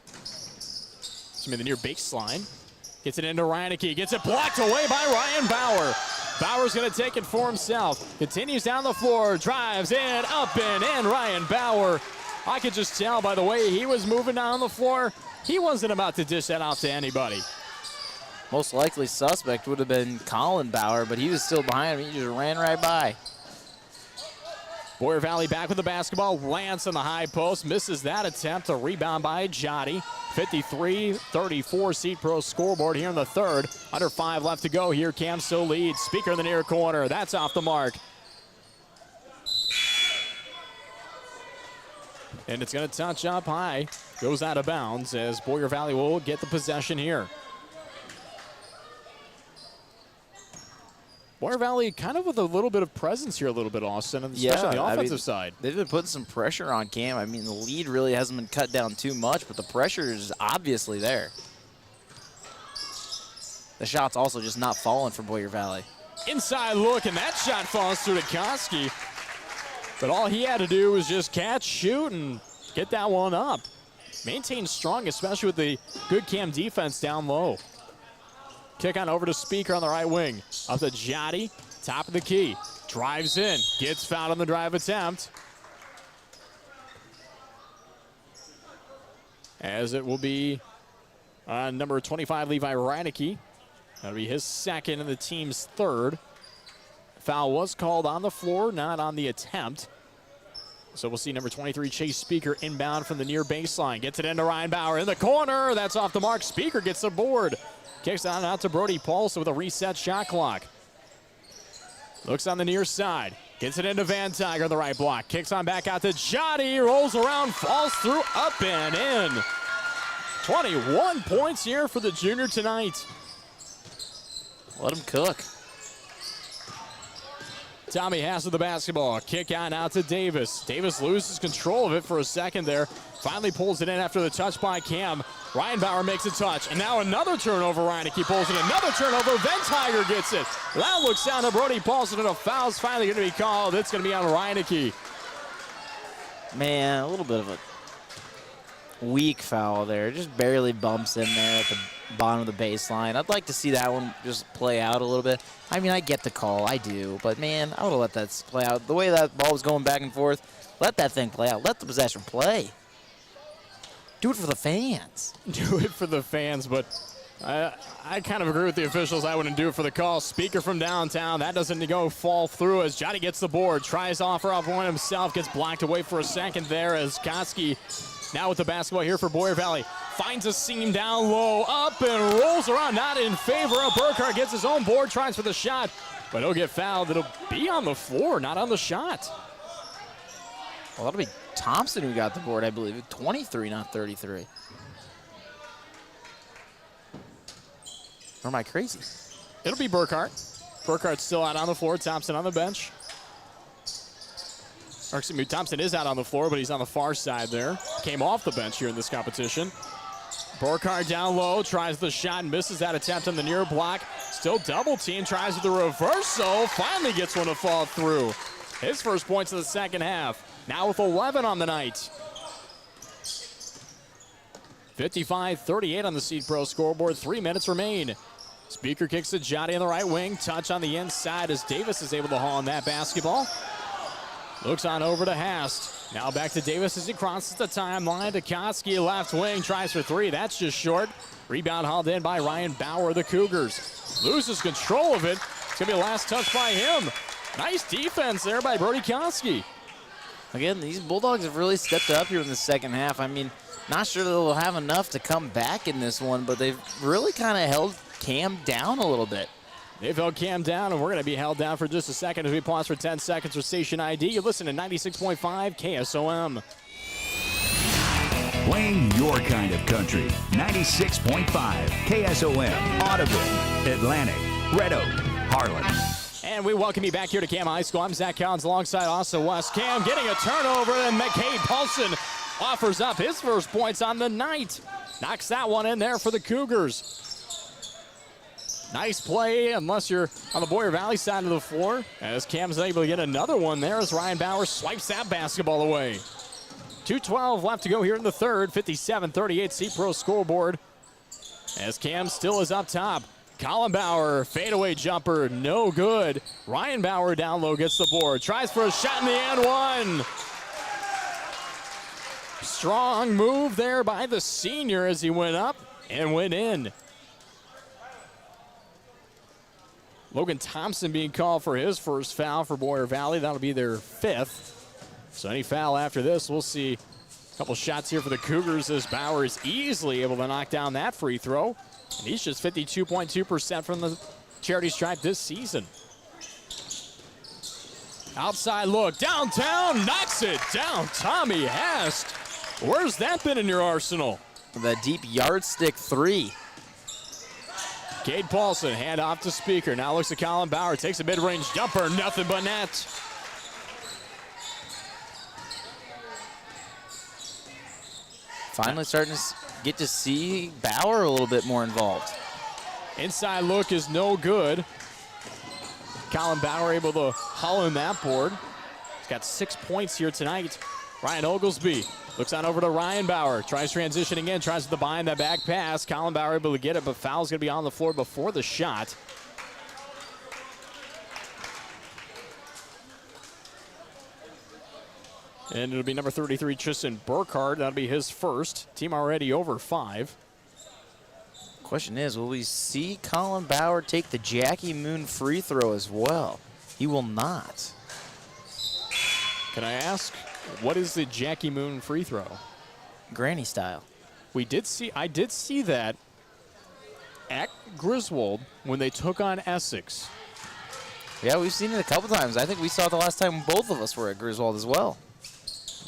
The near baseline. Gets it into Reineke. Gets it blocked away by Ryan Bauer. Bauer's going to take it for himself. Continues down the floor. Drives in, up and in. Ryan Bauer. I could just tell by the way he was moving down the floor, he wasn't about to dish that off to anybody. Most likely suspect would have been Colin Bauer, but he was still behind him. He just ran right by. Boyer Valley back with the basketball. Lance on the high post. Misses that attempt. A rebound by Jotty. 53-34 Seed Pro scoreboard here in the third. Under 5 left to go here. CAM still leads. Speaker in the near corner. That's off the mark. And it's going to touch up high. Goes out of bounds as Boyer Valley will get the possession here. Boyer Valley kind of with a little bit of presence here a little bit, Austin, especially on the offensive side. They've been putting some pressure on Cam. I mean, the lead really hasn't been cut down too much, but the pressure is obviously there. The shot's also just not falling for Boyer Valley. Inside look, and that shot falls through to Koski. But all he had to do was just catch, shoot, and get that one up. Maintain strong, especially with the good Cam defense down low. Kick on over to Speaker on the right wing. Up to Jotty, top of the key. Drives in, gets fouled on the drive attempt. As it will be number 25, Levi Reineke. That'll be his second and the team's third. Foul was called on the floor, not on the attempt. So we'll see number 23, Chase Speaker, inbound from the near baseline. Gets it into Ryan Bauer in the corner. That's off the mark. Speaker gets the board. Kicks on out to Brody Paulson with a reset shot clock. Looks on the near side. Gets it into Van Tiger on the right block. Kicks on back out to Jotty. Rolls around, falls through, up and in. 21 points here for the junior tonight. Let him cook. Tommy Hass with the basketball. Kick on out to Davis. Davis loses control of it for a second there. Finally pulls it in after the touch by Cam. Ryan Bauer makes a touch. And now another turnover. Reineke pulls it. Another turnover. Van Tiger gets it. That looks down to Brody Paulson, and a foul's finally going to be called. It's going to be on Reineke. Man, a little bit of a weak foul there. Just barely bumps in there at the bottom of the baseline. I'd like to see that one just play out a little bit. I mean, I get the call. I do. But, man, I would have let that play out. The way that ball was going back and forth, let that thing play out. Let the possession play. Do it for the fans. Do it for the fans, but I kind of agree with the officials. I wouldn't do it for the call. Speaker from downtown. That doesn't fall through as Jotty gets the board. Tries to offer up one himself. Gets blocked away for a second there as Koski now with the basketball here for Boyer Valley. Finds a seam down low. Up and rolls around. Not in favor of Burkhart. Gets his own board. Tries for the shot, but he'll get fouled. It'll be on the floor, not on the shot. Well, that'll be Thompson who got the board, I believe. 23, not 33. Or am I crazy? It'll be Burkhart. Burkhart's still out on the floor. Thompson on the bench. Or excuse me, Thompson is out on the floor, but he's on the far side there. Came off the bench here in this competition. Burkhart down low, tries the shot, and misses that attempt on the near block. Still double team, tries with the reversal. Finally gets one to fall through. His first points of the second half. Now with 11 on the night. 55-38 on the Seed Pro scoreboard. 3 minutes remain. Speaker kicks to Jotty on the right wing. Touch on the inside as Davis is able to haul on that basketball. Looks on over to Hast. Now back to Davis as he crosses the timeline. To Koski, left wing, tries for three. That's just short. Rebound hauled in by Ryan Bauer, the Cougars. Loses control of it. It's going to be a last touch by him. Nice defense there by Brody Koski. Again, these Bulldogs have really stepped up here in the second half. I mean, Not sure they'll have enough to come back in this one, but they've really kind of held Cam down a little bit. They've held Cam down, and we're going to be held down for just a second as we pause for 10 seconds for station ID. You listen to 96.5 KSOM. Playing your kind of country. 96.5 KSOM, Audubon, Atlantic, Red Oak, Harlan. And we welcome you back here to Cam High School. I'm Zach Collins alongside Austin West. Cam getting a turnover, and McCade Paulson offers up his first points on the night. Knocks that one in there for the Cougars. Nice play, unless you're on the Boyer Valley side of the floor, as Cam's able to get another one there as Ryan Bauer swipes that basketball away. 2:12 left to go here in the third. 57-38 C-Pro scoreboard, as Cam still is up top. Colin Bauer, fadeaway jumper, no good. Ryan Bauer down low gets the board. Tries for a shot in the end one. Strong move there by the senior as he went up and went in. Logan Thompson being called for his first foul for Boyer Valley. That'll be their fifth. So any foul after this, we'll see a couple shots here for the Cougars as Bauer is easily able to knock down that free throw. And he's just 52.2% from the charity stripe this season. Outside look, downtown, knocks it down. Tommy Hast. Where's that been in your arsenal? The deep yardstick three. Cade Paulson, hand off to Speaker. Now looks at Colin Bauer, takes a mid-range jumper, nothing but net. Finally starting to get to see Bauer a little bit more involved. Inside look is no good. Colin Bauer able to haul in that board. He's got 6 points here tonight. Ryan Oglesby looks on over to Ryan Bauer. Tries transitioning in, tries to behind that back pass. Colin Bauer able to get it, but foul's going to be on the floor before the shot. And it'll be number 33, Tristan Burkhardt. That'll be his first. Team already over 5. Question is, will we see Colin Bauer take the Jackie Moon free throw as well? He will not. Can I ask, what is the Jackie Moon free throw? Granny style. I did see that at Griswold when they took on Essex. Yeah, we've seen it a couple times. I think we saw it the last time both of us were at Griswold as well.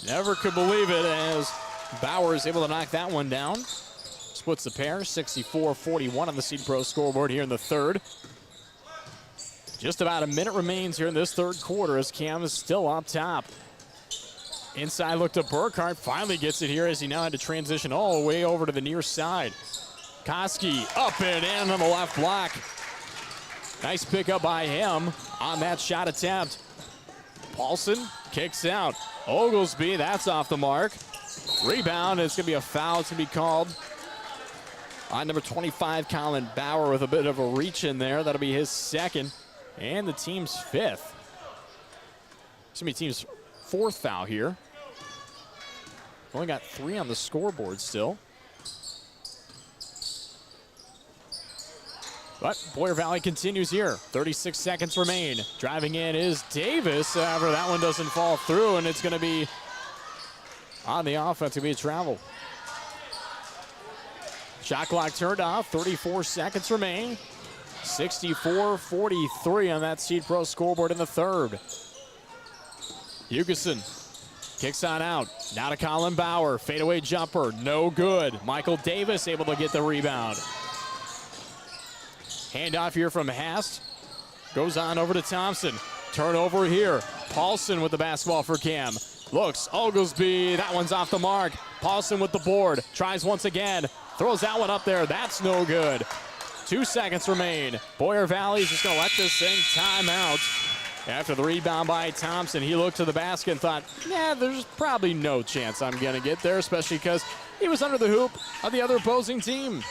Never could believe it as Bauer is able to knock that one down. Splits the pair, 64-41 on the Seed Pro scoreboard here in the third. Just about a minute remains here in this third quarter as Cam is still up top. Inside look to Burkhardt, finally gets it here as he now had to transition all the way over to the near side. Koski up and in on the left block. Nice pickup by him on that shot attempt. Paulson kicks out. Oglesby, that's off the mark. Rebound, it's going to be a foul. It's going to be called on number 25, Colin Bauer, with a bit of a reach in there. That'll be his second and the team's fifth. It's going to be team's fourth foul here. Only got 3 on the scoreboard still. But Boyer Valley continues here. 36 seconds remain. Driving in is Davis. However, that one doesn't fall through, and it's going to be on the offense. It's going to be a travel. Shot clock turned off. 34 seconds remain. 64-43 on that Seed Pro scoreboard in the third. Hugeson kicks on out. Now to Colin Bauer. Fadeaway jumper. No good. Michael Davis able to get the rebound. Handoff here from Hast. Goes on over to Thompson. Turnover here. Paulson with the basketball for Cam. Looks. Oglesby. That one's off the mark. Paulson with the board. Tries once again. Throws that one up there. That's no good. 2 seconds remain. Boyer Valley's just going to let this thing time out. After the rebound by Thompson, he looked to the basket and thought, nah, there's probably no chance I'm going to get there, especially because he was under the hoop of the other opposing team.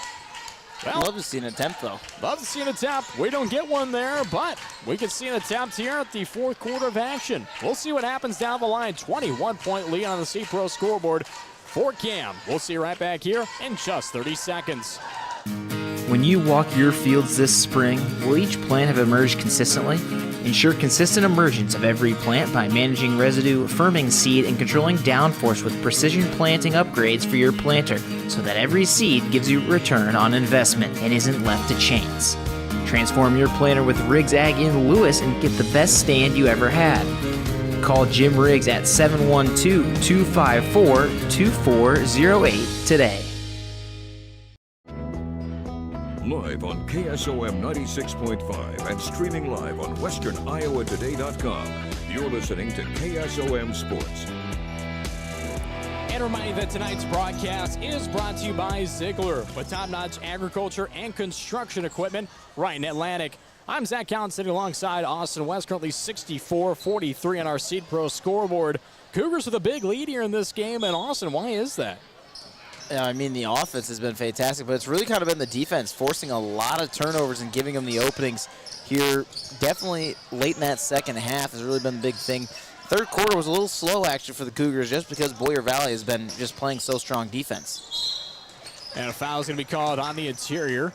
Well, love to see an attempt, though. Love to see an attempt. We don't get one there, but we can see an attempt here at the fourth quarter of action. We'll see what happens down the line. 21-point lead on the C-Pro scoreboard for Cam. We'll see you right back here in just 30 seconds. When you walk your fields this spring, will each plant have emerged consistently? Ensure consistent emergence of every plant by managing residue, firming seed, and controlling downforce with precision planting upgrades for your planter so that every seed gives you return on investment and isn't left to chance. Transform your planter with Riggs Ag in Lewis and get the best stand you ever had. Call Jim Riggs at 712-254-2408 today. Live on KSOM 96.5 and streaming live on westerniowatoday.com. You're listening to KSOM Sports. And remind you that tonight's broadcast is brought to you by Ziegler, with top-notch agriculture and construction equipment right in Atlantic. I'm Zach Collins sitting alongside Austin West, currently 64-43 on our Seed Pro scoreboard. Cougars with a big lead here in this game, and Austin, why is that? I mean, the offense has been fantastic, but it's really kind of been the defense forcing a lot of turnovers and giving them the openings here. Definitely late in that second half has really been the big thing. Third quarter was a little slow, actually, for the Cougars just because Boyer Valley has been just playing so strong defense. And a foul is going to be called on the interior.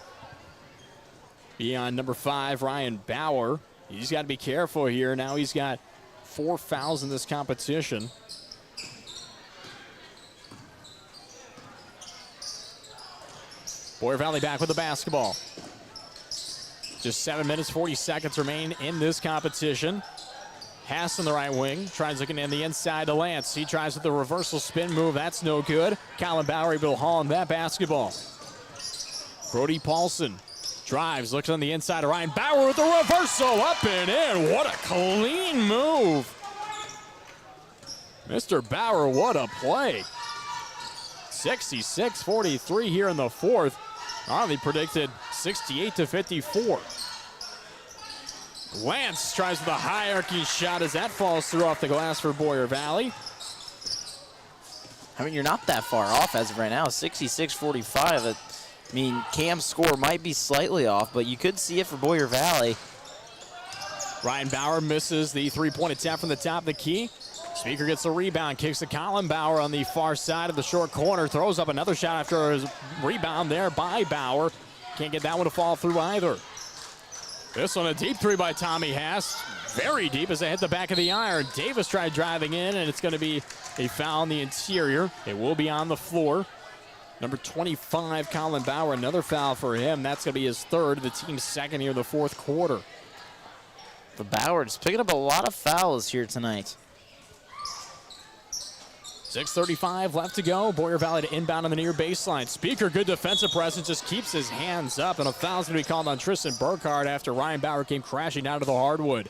Be on number 5, Ryan Bauer. He's got to be careful here. Now he's got 4 fouls in this competition. Boyer Valley back with the basketball. Just 7 minutes, 40 seconds remain in this competition. Hass on the right wing, tries looking in the inside to Lance. He tries with the reversal spin move, that's no good. Colin Bowery will haul on that basketball. Brody Paulson drives, looks on the inside of Ryan Bauer with the reversal, up and in. What a clean move. Mr. Bauer, what a play. 66-43 here in the fourth. Arley predicted 68-54. Lance tries with a high-arcing shot as that falls through off the glass for Boyer Valley. I mean, you're not that far off as of right now, 66-45. I mean, Cam's score might be slightly off, but you could see it for Boyer Valley. Ryan Bauer misses the three-point attempt from the top of the key. Speaker gets the rebound, kicks to Colin Bauer on the far side of the short corner, throws up another shot after a rebound there by Bauer. Can't get that one to fall through either. This one a deep three by Tommy Hass. Very deep as they hit the back of the iron. Davis tried driving in, and it's going to be a foul on the interior. It will be on the floor. Number 25, Colin Bauer, another foul for him. That's going to be his third, the team's second here in the fourth quarter. For Bauer, just picking up a lot of fouls here tonight. 6:35 left to go. Boyer Valley to inbound on the near baseline. Speaker, good defensive presence, just keeps his hands up, and a foul's going to be called on Tristan Burkhardt after Ryan Bauer came crashing down to the hardwood.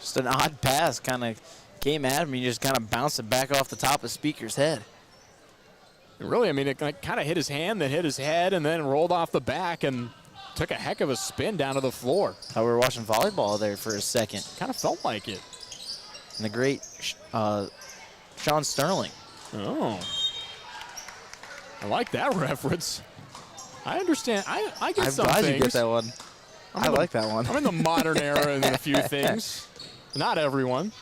Just an odd pass, kind of came at him, and he just kind of bounced it back off the top of Speaker's head. Really, I mean, it kind of hit his hand, then hit his head, and then rolled off the back and took a heck of a spin down to the floor. Thought we were watching volleyball there for a second. Kind of felt like it. And the great Sean Sterling. Oh. I like that reference. I understand. I get some things. I'm glad you get that one. I like that one. I'm in the modern era in a few things. Not everyone.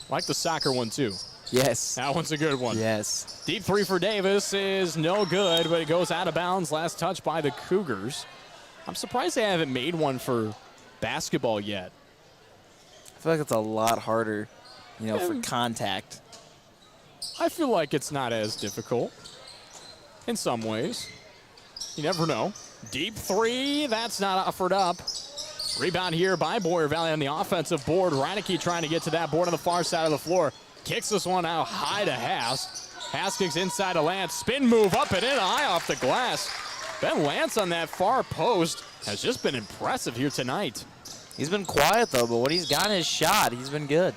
I like the soccer one, too. Yes. That one's a good one. Yes. Deep three for Davis is no good, but it goes out of bounds. Last touch by the Cougars. I'm surprised they haven't made one for basketball yet. I feel like it's a lot harder, you know, for contact. I feel like it's not as difficult in some ways. You never know. Deep three, that's not offered up. Rebound here by Boyer Valley on the offensive board. Reineke trying to get to that board on the far side of the floor. Kicks this one out high to Hass. Hass kicks inside to Lance. Spin move up and in, eye off the glass. Ben Lance on that far post has just been impressive here tonight. He's been quiet, though, but when he's gotten his shot, he's been good.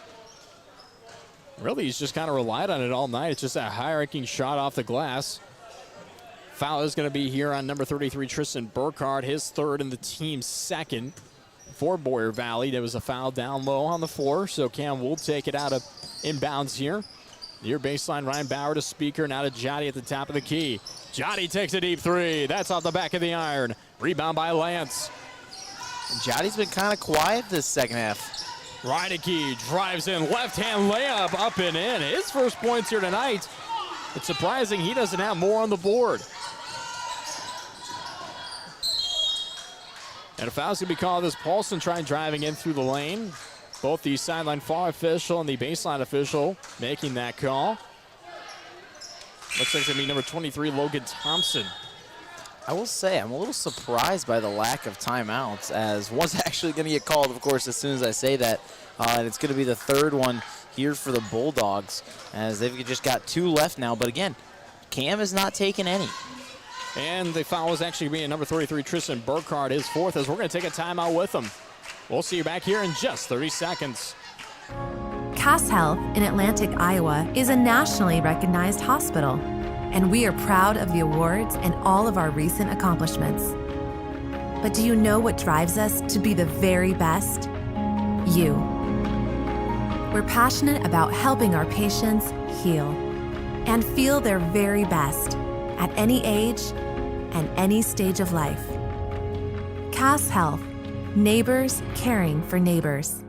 Really, he's just kind of relied on it all night. It's just a high-ranking shot off the glass. Foul is going to be here on number 33, Tristan Burkhardt, his third and the team's second for Boyer Valley. There was a foul down low on the floor, so Cam will take it out of inbounds here. Near baseline, Ryan Bauer to Speaker, now to Jotty at the top of the key. Jotty takes a deep three. That's off the back of the iron. Rebound by Lance. Jotty's been kind of quiet this second half. Reineke drives in, left-hand layup up and in. His first points here tonight. It's surprising he doesn't have more on the board. And a foul's going to be called as Paulson trying driving in through the lane. Both the sideline far official and the baseline official making that call. Looks like it's going to be number 23, Logan Thompson. I will say I'm a little surprised by the lack of timeouts, as one's actually going to get called, of course, as soon as I say that. And it's going to be the third one here for the Bulldogs, as they've just got 2 left now. But again, Cam is not taking any. And the foul is actually being number 33, Tristan Burkhardt, his 4th, as we're going to take a timeout with him. We'll see you back here in just 30 seconds. Cass Health in Atlantic, Iowa is a nationally recognized hospital, and we are proud of the awards and all of our recent accomplishments. But do you know what drives us to be the very best? You. We're passionate about helping our patients heal and feel their very best at any age and any stage of life. Cass Health, neighbors caring for neighbors.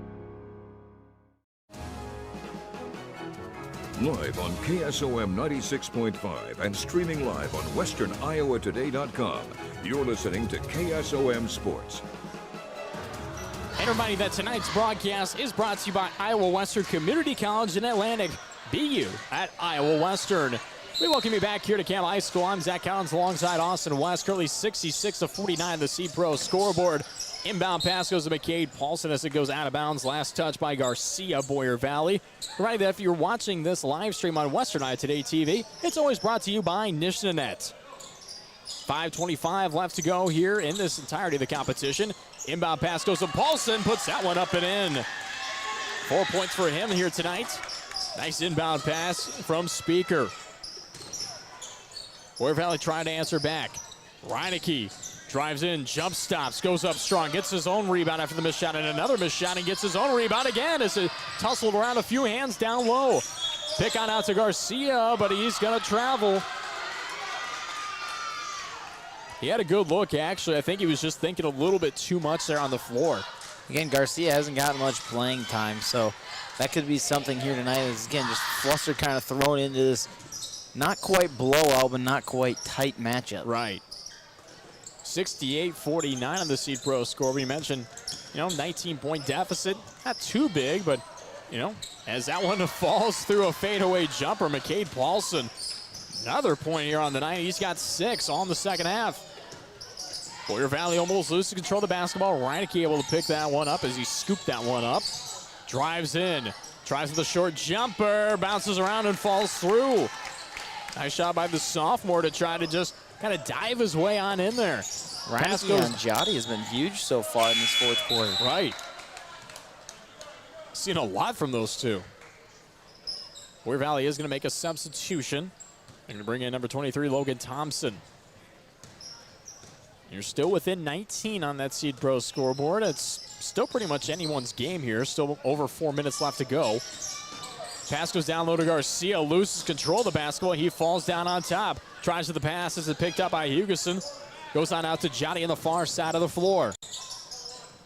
Live on KSOM 96.5 and streaming live on westerniowatoday.com. You're listening to KSOM Sports. And remind you that tonight's broadcast is brought to you by Iowa Western Community College in Atlantic. BU at Iowa Western. We welcome you back here to CAM High School. I'm Zach Collins alongside Austin West. Currently 66-49 the Seed Pro scoreboard. Inbound pass goes to McCade Paulson as it goes out of bounds. Last touch by Garcia, Boyer Valley. Remind you that if you're watching this live stream on Western Iowa Today TV, it's always brought to you by Nishnanet. 5:25 left to go here in this entirety of the competition. Inbound pass goes to Paulson, puts that one up and in. 4 points for him here tonight. Nice inbound pass from Speaker. Boyer Valley trying to answer back. Reineke drives in, jump stops, goes up strong, gets his own rebound after the missed shot, and another missed shot, and gets his own rebound again as it tussled around a few hands down low. Pick on out to Garcia, but he's going to travel. He had a good look, actually. I think he was just thinking a little bit too much there on the floor. Again, Garcia hasn't gotten much playing time, so that could be something here tonight. Is again, just flustered, kind of thrown into this not quite blowout, but not quite tight matchup. Right. 68-49 on the Seed Pro score. We mentioned, 19-point deficit. Not too big, but, as that one falls through a fadeaway jumper, McCade Paulson, another point here on the night. He's got 6 on the second half. Boyer Valley almost loses control of the basketball. Reineke able to pick that one up as he scooped that one up. Drives in, tries with a short jumper, bounces around and falls through. Nice shot by the sophomore to try to just kind of dive his way on in there. Reineke on Jotty has been huge so far in this fourth quarter. Right. Seen a lot from those two. Boyer Valley is going to make a substitution. They're going to bring in number 23, Logan Thompson. You're still within 19 on that Seed Pro scoreboard. It's still pretty much anyone's game here. Still over 4 minutes left to go. Pass goes down low to Garcia. Loses control of the basketball. He falls down on top. Tries to the pass. This is picked up by Hugerson. Goes on out to Johnny on the far side of the floor.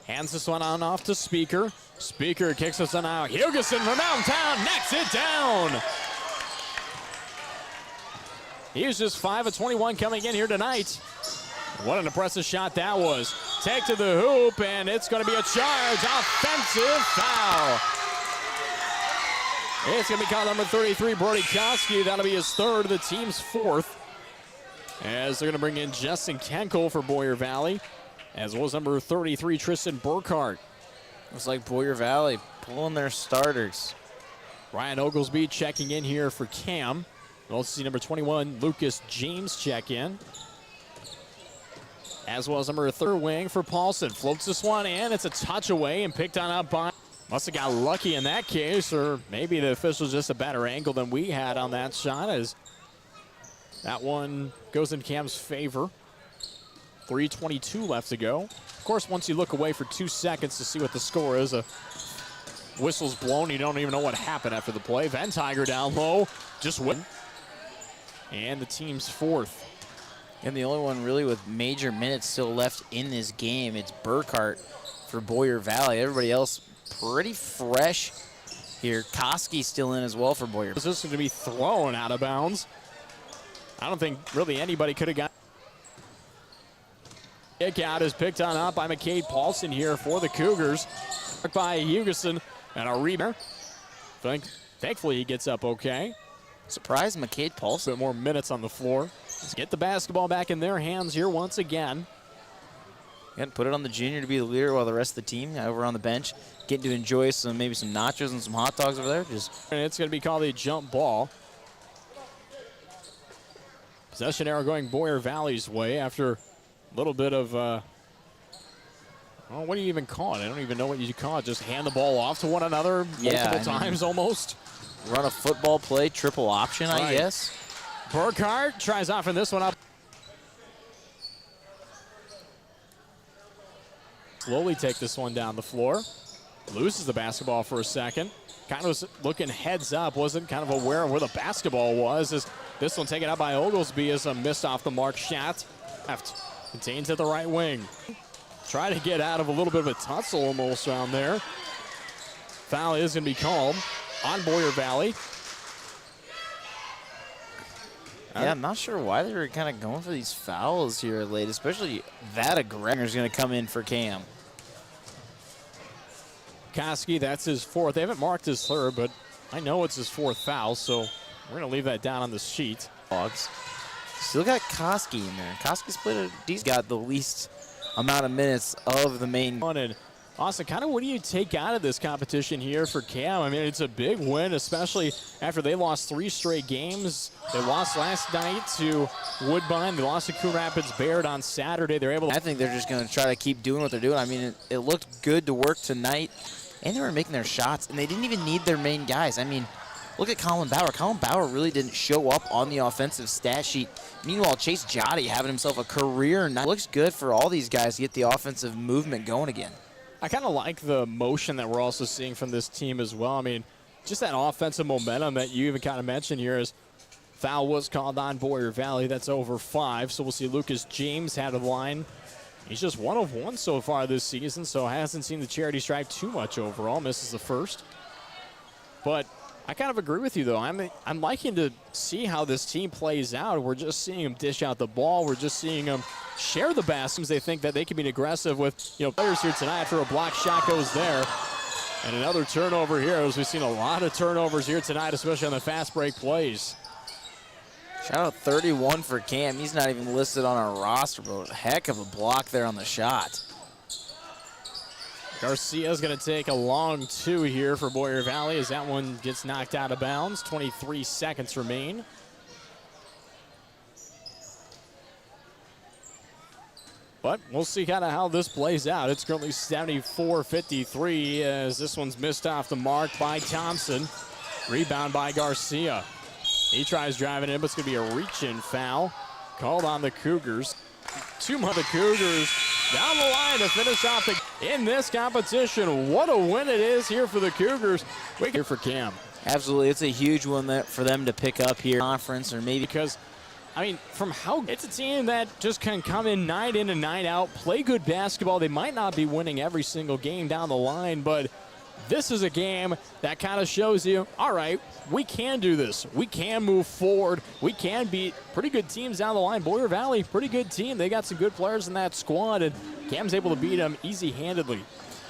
Hands this one on off to Speaker. Speaker kicks this one out. Hugerson from downtown knocks it down. He was just 5 of 21 coming in here tonight. What an impressive shot that was. Take to the hoop, and it's going to be a charge. Offensive foul. It's going to be called number 33, Brody Koski. That'll be his 3rd, the team's 4th. As they're going to bring in Justin Kenkel for Boyer Valley, as well as number 33, Tristan Burkhardt. Looks like Boyer Valley pulling their starters. Ryan Oglesby checking in here for Cam. We'll also see number 21, Lucas James check in. As well as number 3 wing for Paulson. Floats this one in. It's a touch away and picked on up by... Must have got lucky in that case, or maybe the official's just a better angle than we had on that shot, as that one goes in Cam's favor. 3:22 left to go. Of course, once you look away for 2 seconds to see what the score is, a whistle's blown. You don't even know what happened after the play. Van Tiger down low, just win. And the team's 4th. And the only one really with major minutes still left in this game, it's Burkhardt for Boyer Valley. Everybody else pretty fresh here. Koski still in as well for Boyer. This is going to be thrown out of bounds. I don't think really anybody could have got. Kick out is picked on up by McCade Paulson here for the Cougars. By Hugerson and a rebound. Thankfully he gets up okay. Surprised McCade Paulson. A bit more minutes on the floor. Let's get the basketball back in their hands here once again. Again, put it on the junior to be the leader while the rest of the team over on the bench getting to enjoy maybe some nachos and some hot dogs over there. And it's going to be called a jump ball. Possession arrow going Boyer Valley's way after a little bit of, well, what do you even call it? I don't even know what you call it. Just hand the ball off to one another multiple times almost. Run a football play, triple option, I guess. Burkhart tries off in this one up. Slowly take this one down the floor. Loses the basketball for a second. Kind of was looking heads up, wasn't kind of aware of where the basketball was. As this one taken out by Oglesby as a missed off the mark shot. Left. Contains at the right wing. Try to get out of a little bit of a tussle almost around there. Foul is going to be called on Boyer Valley. Yeah, I'm not sure why they were kind of going for these fouls here late, especially that aggressor is going to come in for Cam. Koski, that's his fourth. They haven't marked his third, but I know it's his fourth foul, so we're going to leave that down on the sheet. Dogs. Still got Koski in there. Koski's played he's got the least amount of minutes of the main one. And Austin, kind of what do you take out of this competition here for Cam? I mean, it's a big win, especially after they lost 3 straight games. They lost last night to Woodbine. They lost to Coon Rapids Baird on Saturday. They're able to. I think they're just going to try to keep doing what they're doing. I mean, it looked good to work tonight, and they were making their shots, and they didn't even need their main guys. I mean, look at Colin Bauer. Colin Bauer really didn't show up on the offensive stat sheet. Meanwhile, Chase Jotty having himself a career night. Looks good for all these guys to get the offensive movement going again. I kind of like the motion that we're also seeing from this team as well. I mean, just that offensive momentum that you even kind of mentioned here is foul was called on Boyer Valley. That's over 5. So we'll see Lucas James had a line. He's just 1 of 1 so far this season, so hasn't seen the charity stripe too much overall. Misses the first. But I kind of agree with you, though. I'm liking to see how this team plays out. We're just seeing them dish out the ball. We're just seeing them share the baskets. They think that they can be aggressive with players here tonight after a block shot goes there. And another turnover here, as we've seen a lot of turnovers here tonight, especially on the fast break plays. Shout out 31 for Cam. He's not even listed on our roster, but a heck of a block there on the shot. Garcia's going to take a long 2 here for Boyer Valley as that one gets knocked out of bounds. 23 seconds remain. But we'll see kind of how this plays out. It's currently 74-53 as this one's missed off the mark by Thompson. Rebound by Garcia. He tries driving in, but it's going to be a reach-in foul called on the Cougars. 2 more the Cougars down the line to finish off in this competition. What a win it is here for the Cougars. Here for Cam. Absolutely, it's a huge one for them to pick up here. Conference or maybe because, I mean, from how it's a team that just can come in and night out, play good basketball. They might not be winning every single game down the line, but this is a game that kind of shows you, all right, we can do this. We can move forward. We can beat pretty good teams down the line. Boyer Valley, pretty good team. They got some good players in that squad, and Cam's able to beat them easy-handedly.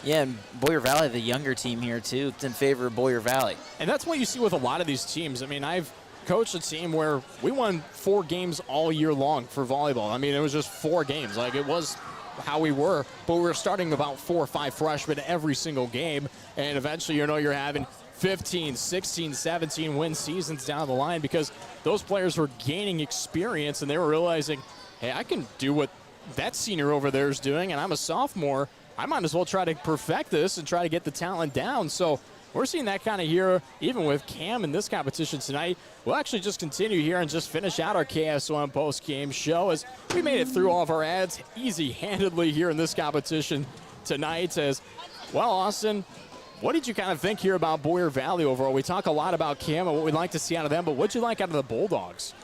Yeah, and Boyer Valley, the younger team here, too. It's in favor of Boyer Valley. And that's what you see with a lot of these teams. I mean, I've coached a team where we won 4 games all year long for volleyball. I mean, it was just 4 games. Like, it was how we were, but we were starting about 4 or 5 freshmen every single game, and eventually, you're having 15, 16, 17 win seasons down the line because those players were gaining experience and they were realizing, hey, I can do what that senior over there is doing, and I'm a sophomore. I might as well try to perfect this and try to get the talent down. So we're seeing that kind of here even with Cam in this competition tonight. We'll actually just continue here and just finish out our KSOM post-game show as we made it through all of our ads easy-handedly here in this competition tonight. As well, Austin, what did you kind of think here about Boyer Valley overall? We talk a lot about Cam and what we'd like to see out of them, but what'd you like out of the Bulldogs?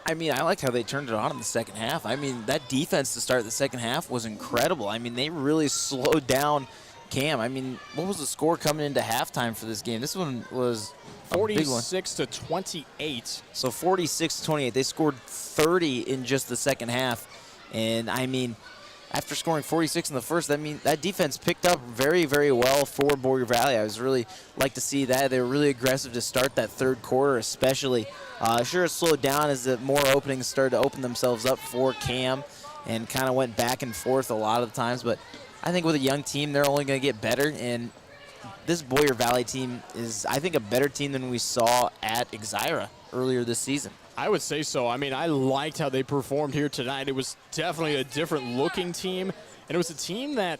I mean, I liked how they turned it on in the second half. I mean, that defense to start the second half was incredible. I mean, they really slowed down Cam. I mean, what was the score coming into halftime for this game? This one was 46-28. So 46-28. They scored 30 in just the second half. And, I mean, after scoring 46 in the first, that defense picked up very, very well for Boyer Valley. I was really like to see that. They were really aggressive to start that third quarter, especially. Sure, it slowed down as the more openings started to open themselves up for CAM and kind of went back and forth a lot of the times. But I think with a young team, they're only going to get better. And this Boyer Valley team is, I think, a better team than we saw at Exira earlier this season. I would say so. I mean, I liked how they performed here tonight. It was definitely a different-looking team, and it was a team that,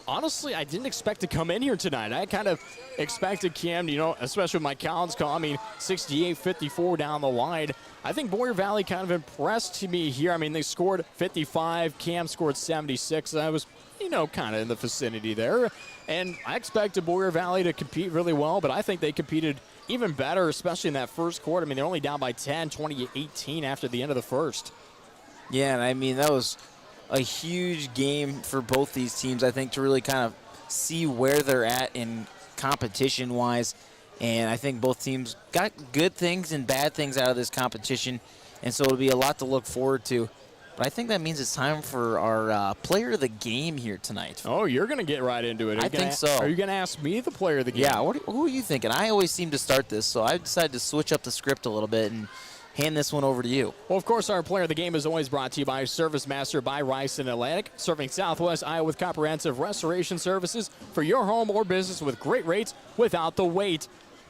honestly, I didn't expect to come in here tonight. I kind of expected CAM, especially with my Collins call, 68-54 down the line. I think Boyer Valley kind of impressed me here. I mean, they scored 55. CAM scored 76. I was, kind of in the vicinity there. And I expected Boyer Valley to compete really well, but I think they competed even better, especially in that first quarter. I mean, they're only down by 10, 20-18 after the end of the first. Yeah, and that was a huge game for both these teams, I think, to really kind of see where they're at in competition-wise. And I think both teams got good things and bad things out of this competition, and so it'll be a lot to look forward to. But I think that means it's time for our player of the game here tonight. Oh, you're going to get right into it. I think so. Are you going to ask me the player of the game? Yeah, who are you thinking? I always seem to start this, so I decided to switch up the script a little bit and hand this one over to you. Well, of course, our player of the game is always brought to you by Service Master by Rice and Atlantic, serving Southwest Iowa with comprehensive restoration services for your home or business with great rates without the wait.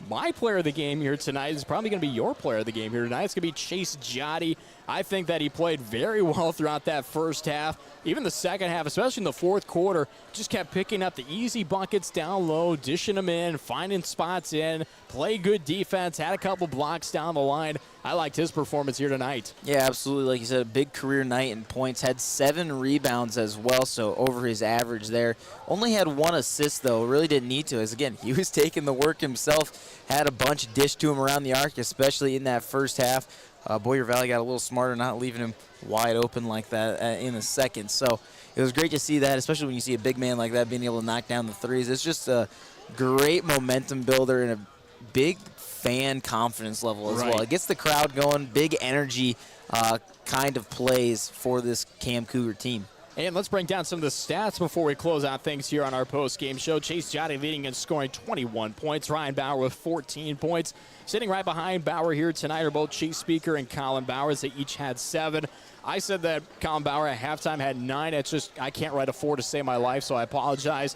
My player of the game here tonight is probably going to be your player of the game here tonight. It's going to be Chase Jotty. I think that he played very well throughout that first half. Even the second half, especially in the fourth quarter, just kept picking up the easy buckets down low, dishing them in, finding spots in, play good defense, had a couple blocks down the line. I liked his performance here tonight. Yeah, absolutely. Like you said, a big career night in points. Had 7 rebounds as well, so over his average there. Only had 1 assist, though. Really didn't need to, as, again, he was taking the work himself. Had a bunch dished to him around the arc, especially in that first half. Boyer Valley got a little smarter, not leaving him wide open like that in the second. So it was great to see that, especially when you see a big man like that being able to knock down the threes. It's just a great momentum builder and a big fan confidence level as well. It gets the crowd going, big energy kind of plays for this CAM Cougar team. And let's break down some of the stats before we close out things here on our post-game show. Chase Jotty leading and scoring 21 points. Ryan Bauer with 14 points. Sitting right behind Bauer here tonight are both Chase Speaker and Colin Bowers. They each had 7. I said that Colin Bauer at halftime had 9. It's just I can't write a 4 to save my life, so I apologize.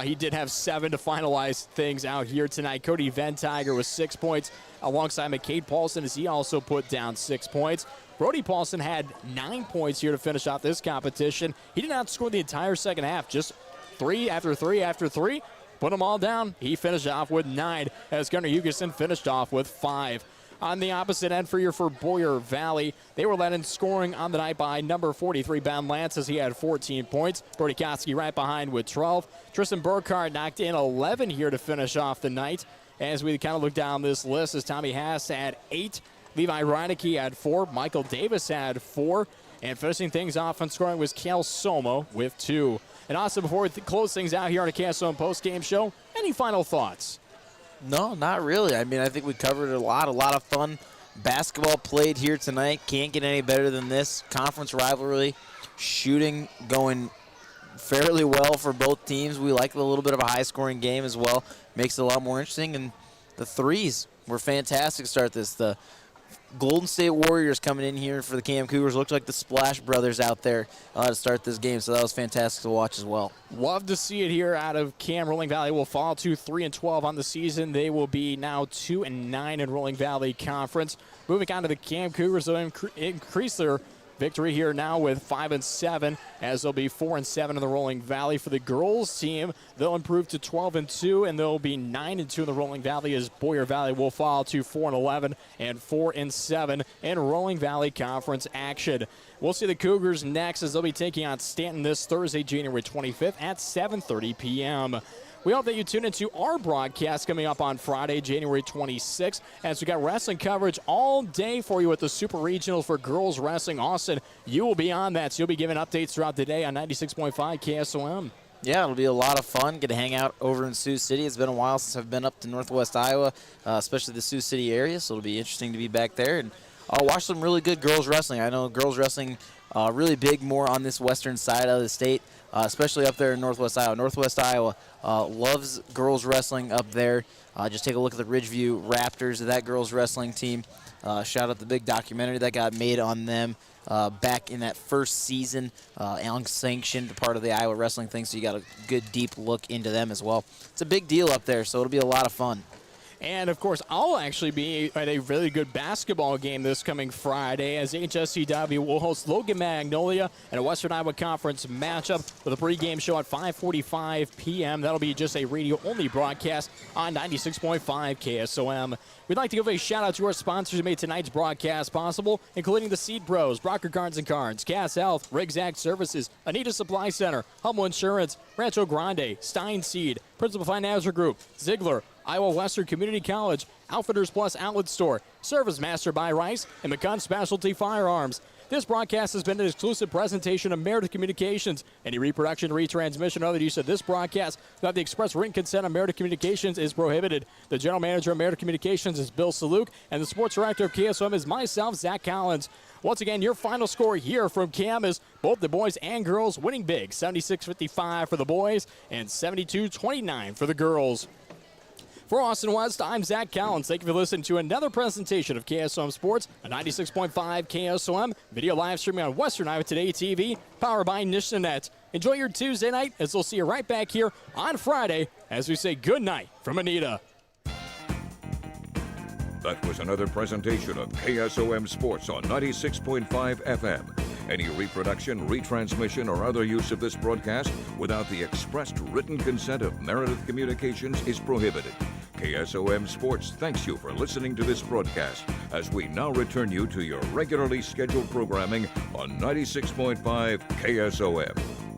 He did have 7 to finalize things out here tonight. Cody Ventiger with 6 points alongside McCade Paulson as he also put down 6 points. Brody Paulson had 9 points here to finish out this competition. He did not score the entire second half, just 3 after 3 after 3. Put them all down. He finished off with 9 as Gunnar Hugerson finished off with 5. On the opposite end for Boyer Valley, they were led in scoring on the night by number 43, Ben Lance, as he had 14 points. Brody Kotsky right behind with 12. Tristan Burkhardt knocked in 11 here to finish off the night. As we kind of look down this list, as Tommy Haas had 8. Levi Reinecke had 4. Michael Davis had 4. And finishing things off on scoring was Kale Somo with 2. And also, before we close things out here on a KSOM post-game show, any final thoughts? No, not really. I mean, I think we covered a lot of fun basketball played here tonight. Can't get any better than this. Conference rivalry, shooting going fairly well for both teams. We like a little bit of a high-scoring game as well. Makes it a lot more interesting. And the threes were fantastic to start this. The Golden State Warriors coming in here for the CAM Cougars. Looked like the Splash Brothers out there to start this game, so that was fantastic to watch as well. Love to see it here out of CAM. Rolling Valley will fall to 3-12 on the season. They will be now 2-9 in Rolling Valley Conference. Moving on to the CAM Cougars, they'll increase their victory here now with 5-7, as they'll be 4-7 in the Rolling Valley. For the girls team, they'll improve to 12-2, and they'll be 9-2 in the Rolling Valley, as Boyer Valley will fall to 4-11 and 4-7 in Rolling Valley Conference action. We'll see the Cougars next, as they'll be taking on Stanton this Thursday, January 25th at 7:30 p.m. We hope that you tune into our broadcast coming up on Friday, January 26th, as we got wrestling coverage all day for you at the Super Regional for Girls Wrestling. Austin, you will be on that, so you'll be giving updates throughout the day on 96.5 KSOM. Yeah, it'll be a lot of fun. Get to hang out over in Sioux City. It's been a while since I've been up to Northwest Iowa, especially the Sioux City area, so it'll be interesting to be back there. And I'll watch some really good girls wrestling. I know girls wrestling really big more on this western side of the state, especially up there in Northwest Iowa. Northwest Iowa loves girls wrestling up there. Just take a look at the Ridgeview Raptors, that girls wrestling team. Shout out the big documentary that got made on them back in that first season, unsanctioned, part of the Iowa wrestling thing, so you got a good deep look into them as well. It's a big deal up there, so it'll be a lot of fun. And, of course, I'll actually be at a really good basketball game this coming Friday as HSCW will host Logan Magnolia in a Western Iowa Conference matchup with a pregame show at 5:45 p.m. That'll be just a radio-only broadcast on 96.5 KSOM. We'd like to give a shout-out to our sponsors who made tonight's broadcast possible, including the Seed Bros, Brocker Carnes & Carnes, Cass Health, Riggs Ag Services, Anita Supply Center, Hummel Insurance, Rancho Grande, Stein Seed, Principal Financial Group, Ziegler, Iowa Western Community College, Outfitters Plus Outlet Store, Service Master by Rice, and McCunn Specialty Firearms. This broadcast has been an exclusive presentation of Meredith Communications. Any reproduction, retransmission, or other use of this broadcast without the express written consent of Meredith Communications is prohibited. The General Manager of Meredith Communications is Bill Saluk, and the Sports Director of KSOM is myself, Zach Collins. Once again, your final score here from CAM is both the boys and girls winning big, 76-55 for the boys and 72-29 for the girls. For Austin West, I'm Zach Collins. Thank you for listening to another presentation of KSOM Sports on 96.5 KSOM, video live streaming on Western Iowa Today TV, powered by Nishnanet. Enjoy your Tuesday night, as we'll see you right back here on Friday as we say good night from Anita. That was another presentation of KSOM Sports on 96.5 FM. Any reproduction, retransmission, or other use of this broadcast without the expressed written consent of Meredith Communications is prohibited. KSOM Sports thanks you for listening to this broadcast as we now return you to your regularly scheduled programming on 96.5 KSOM.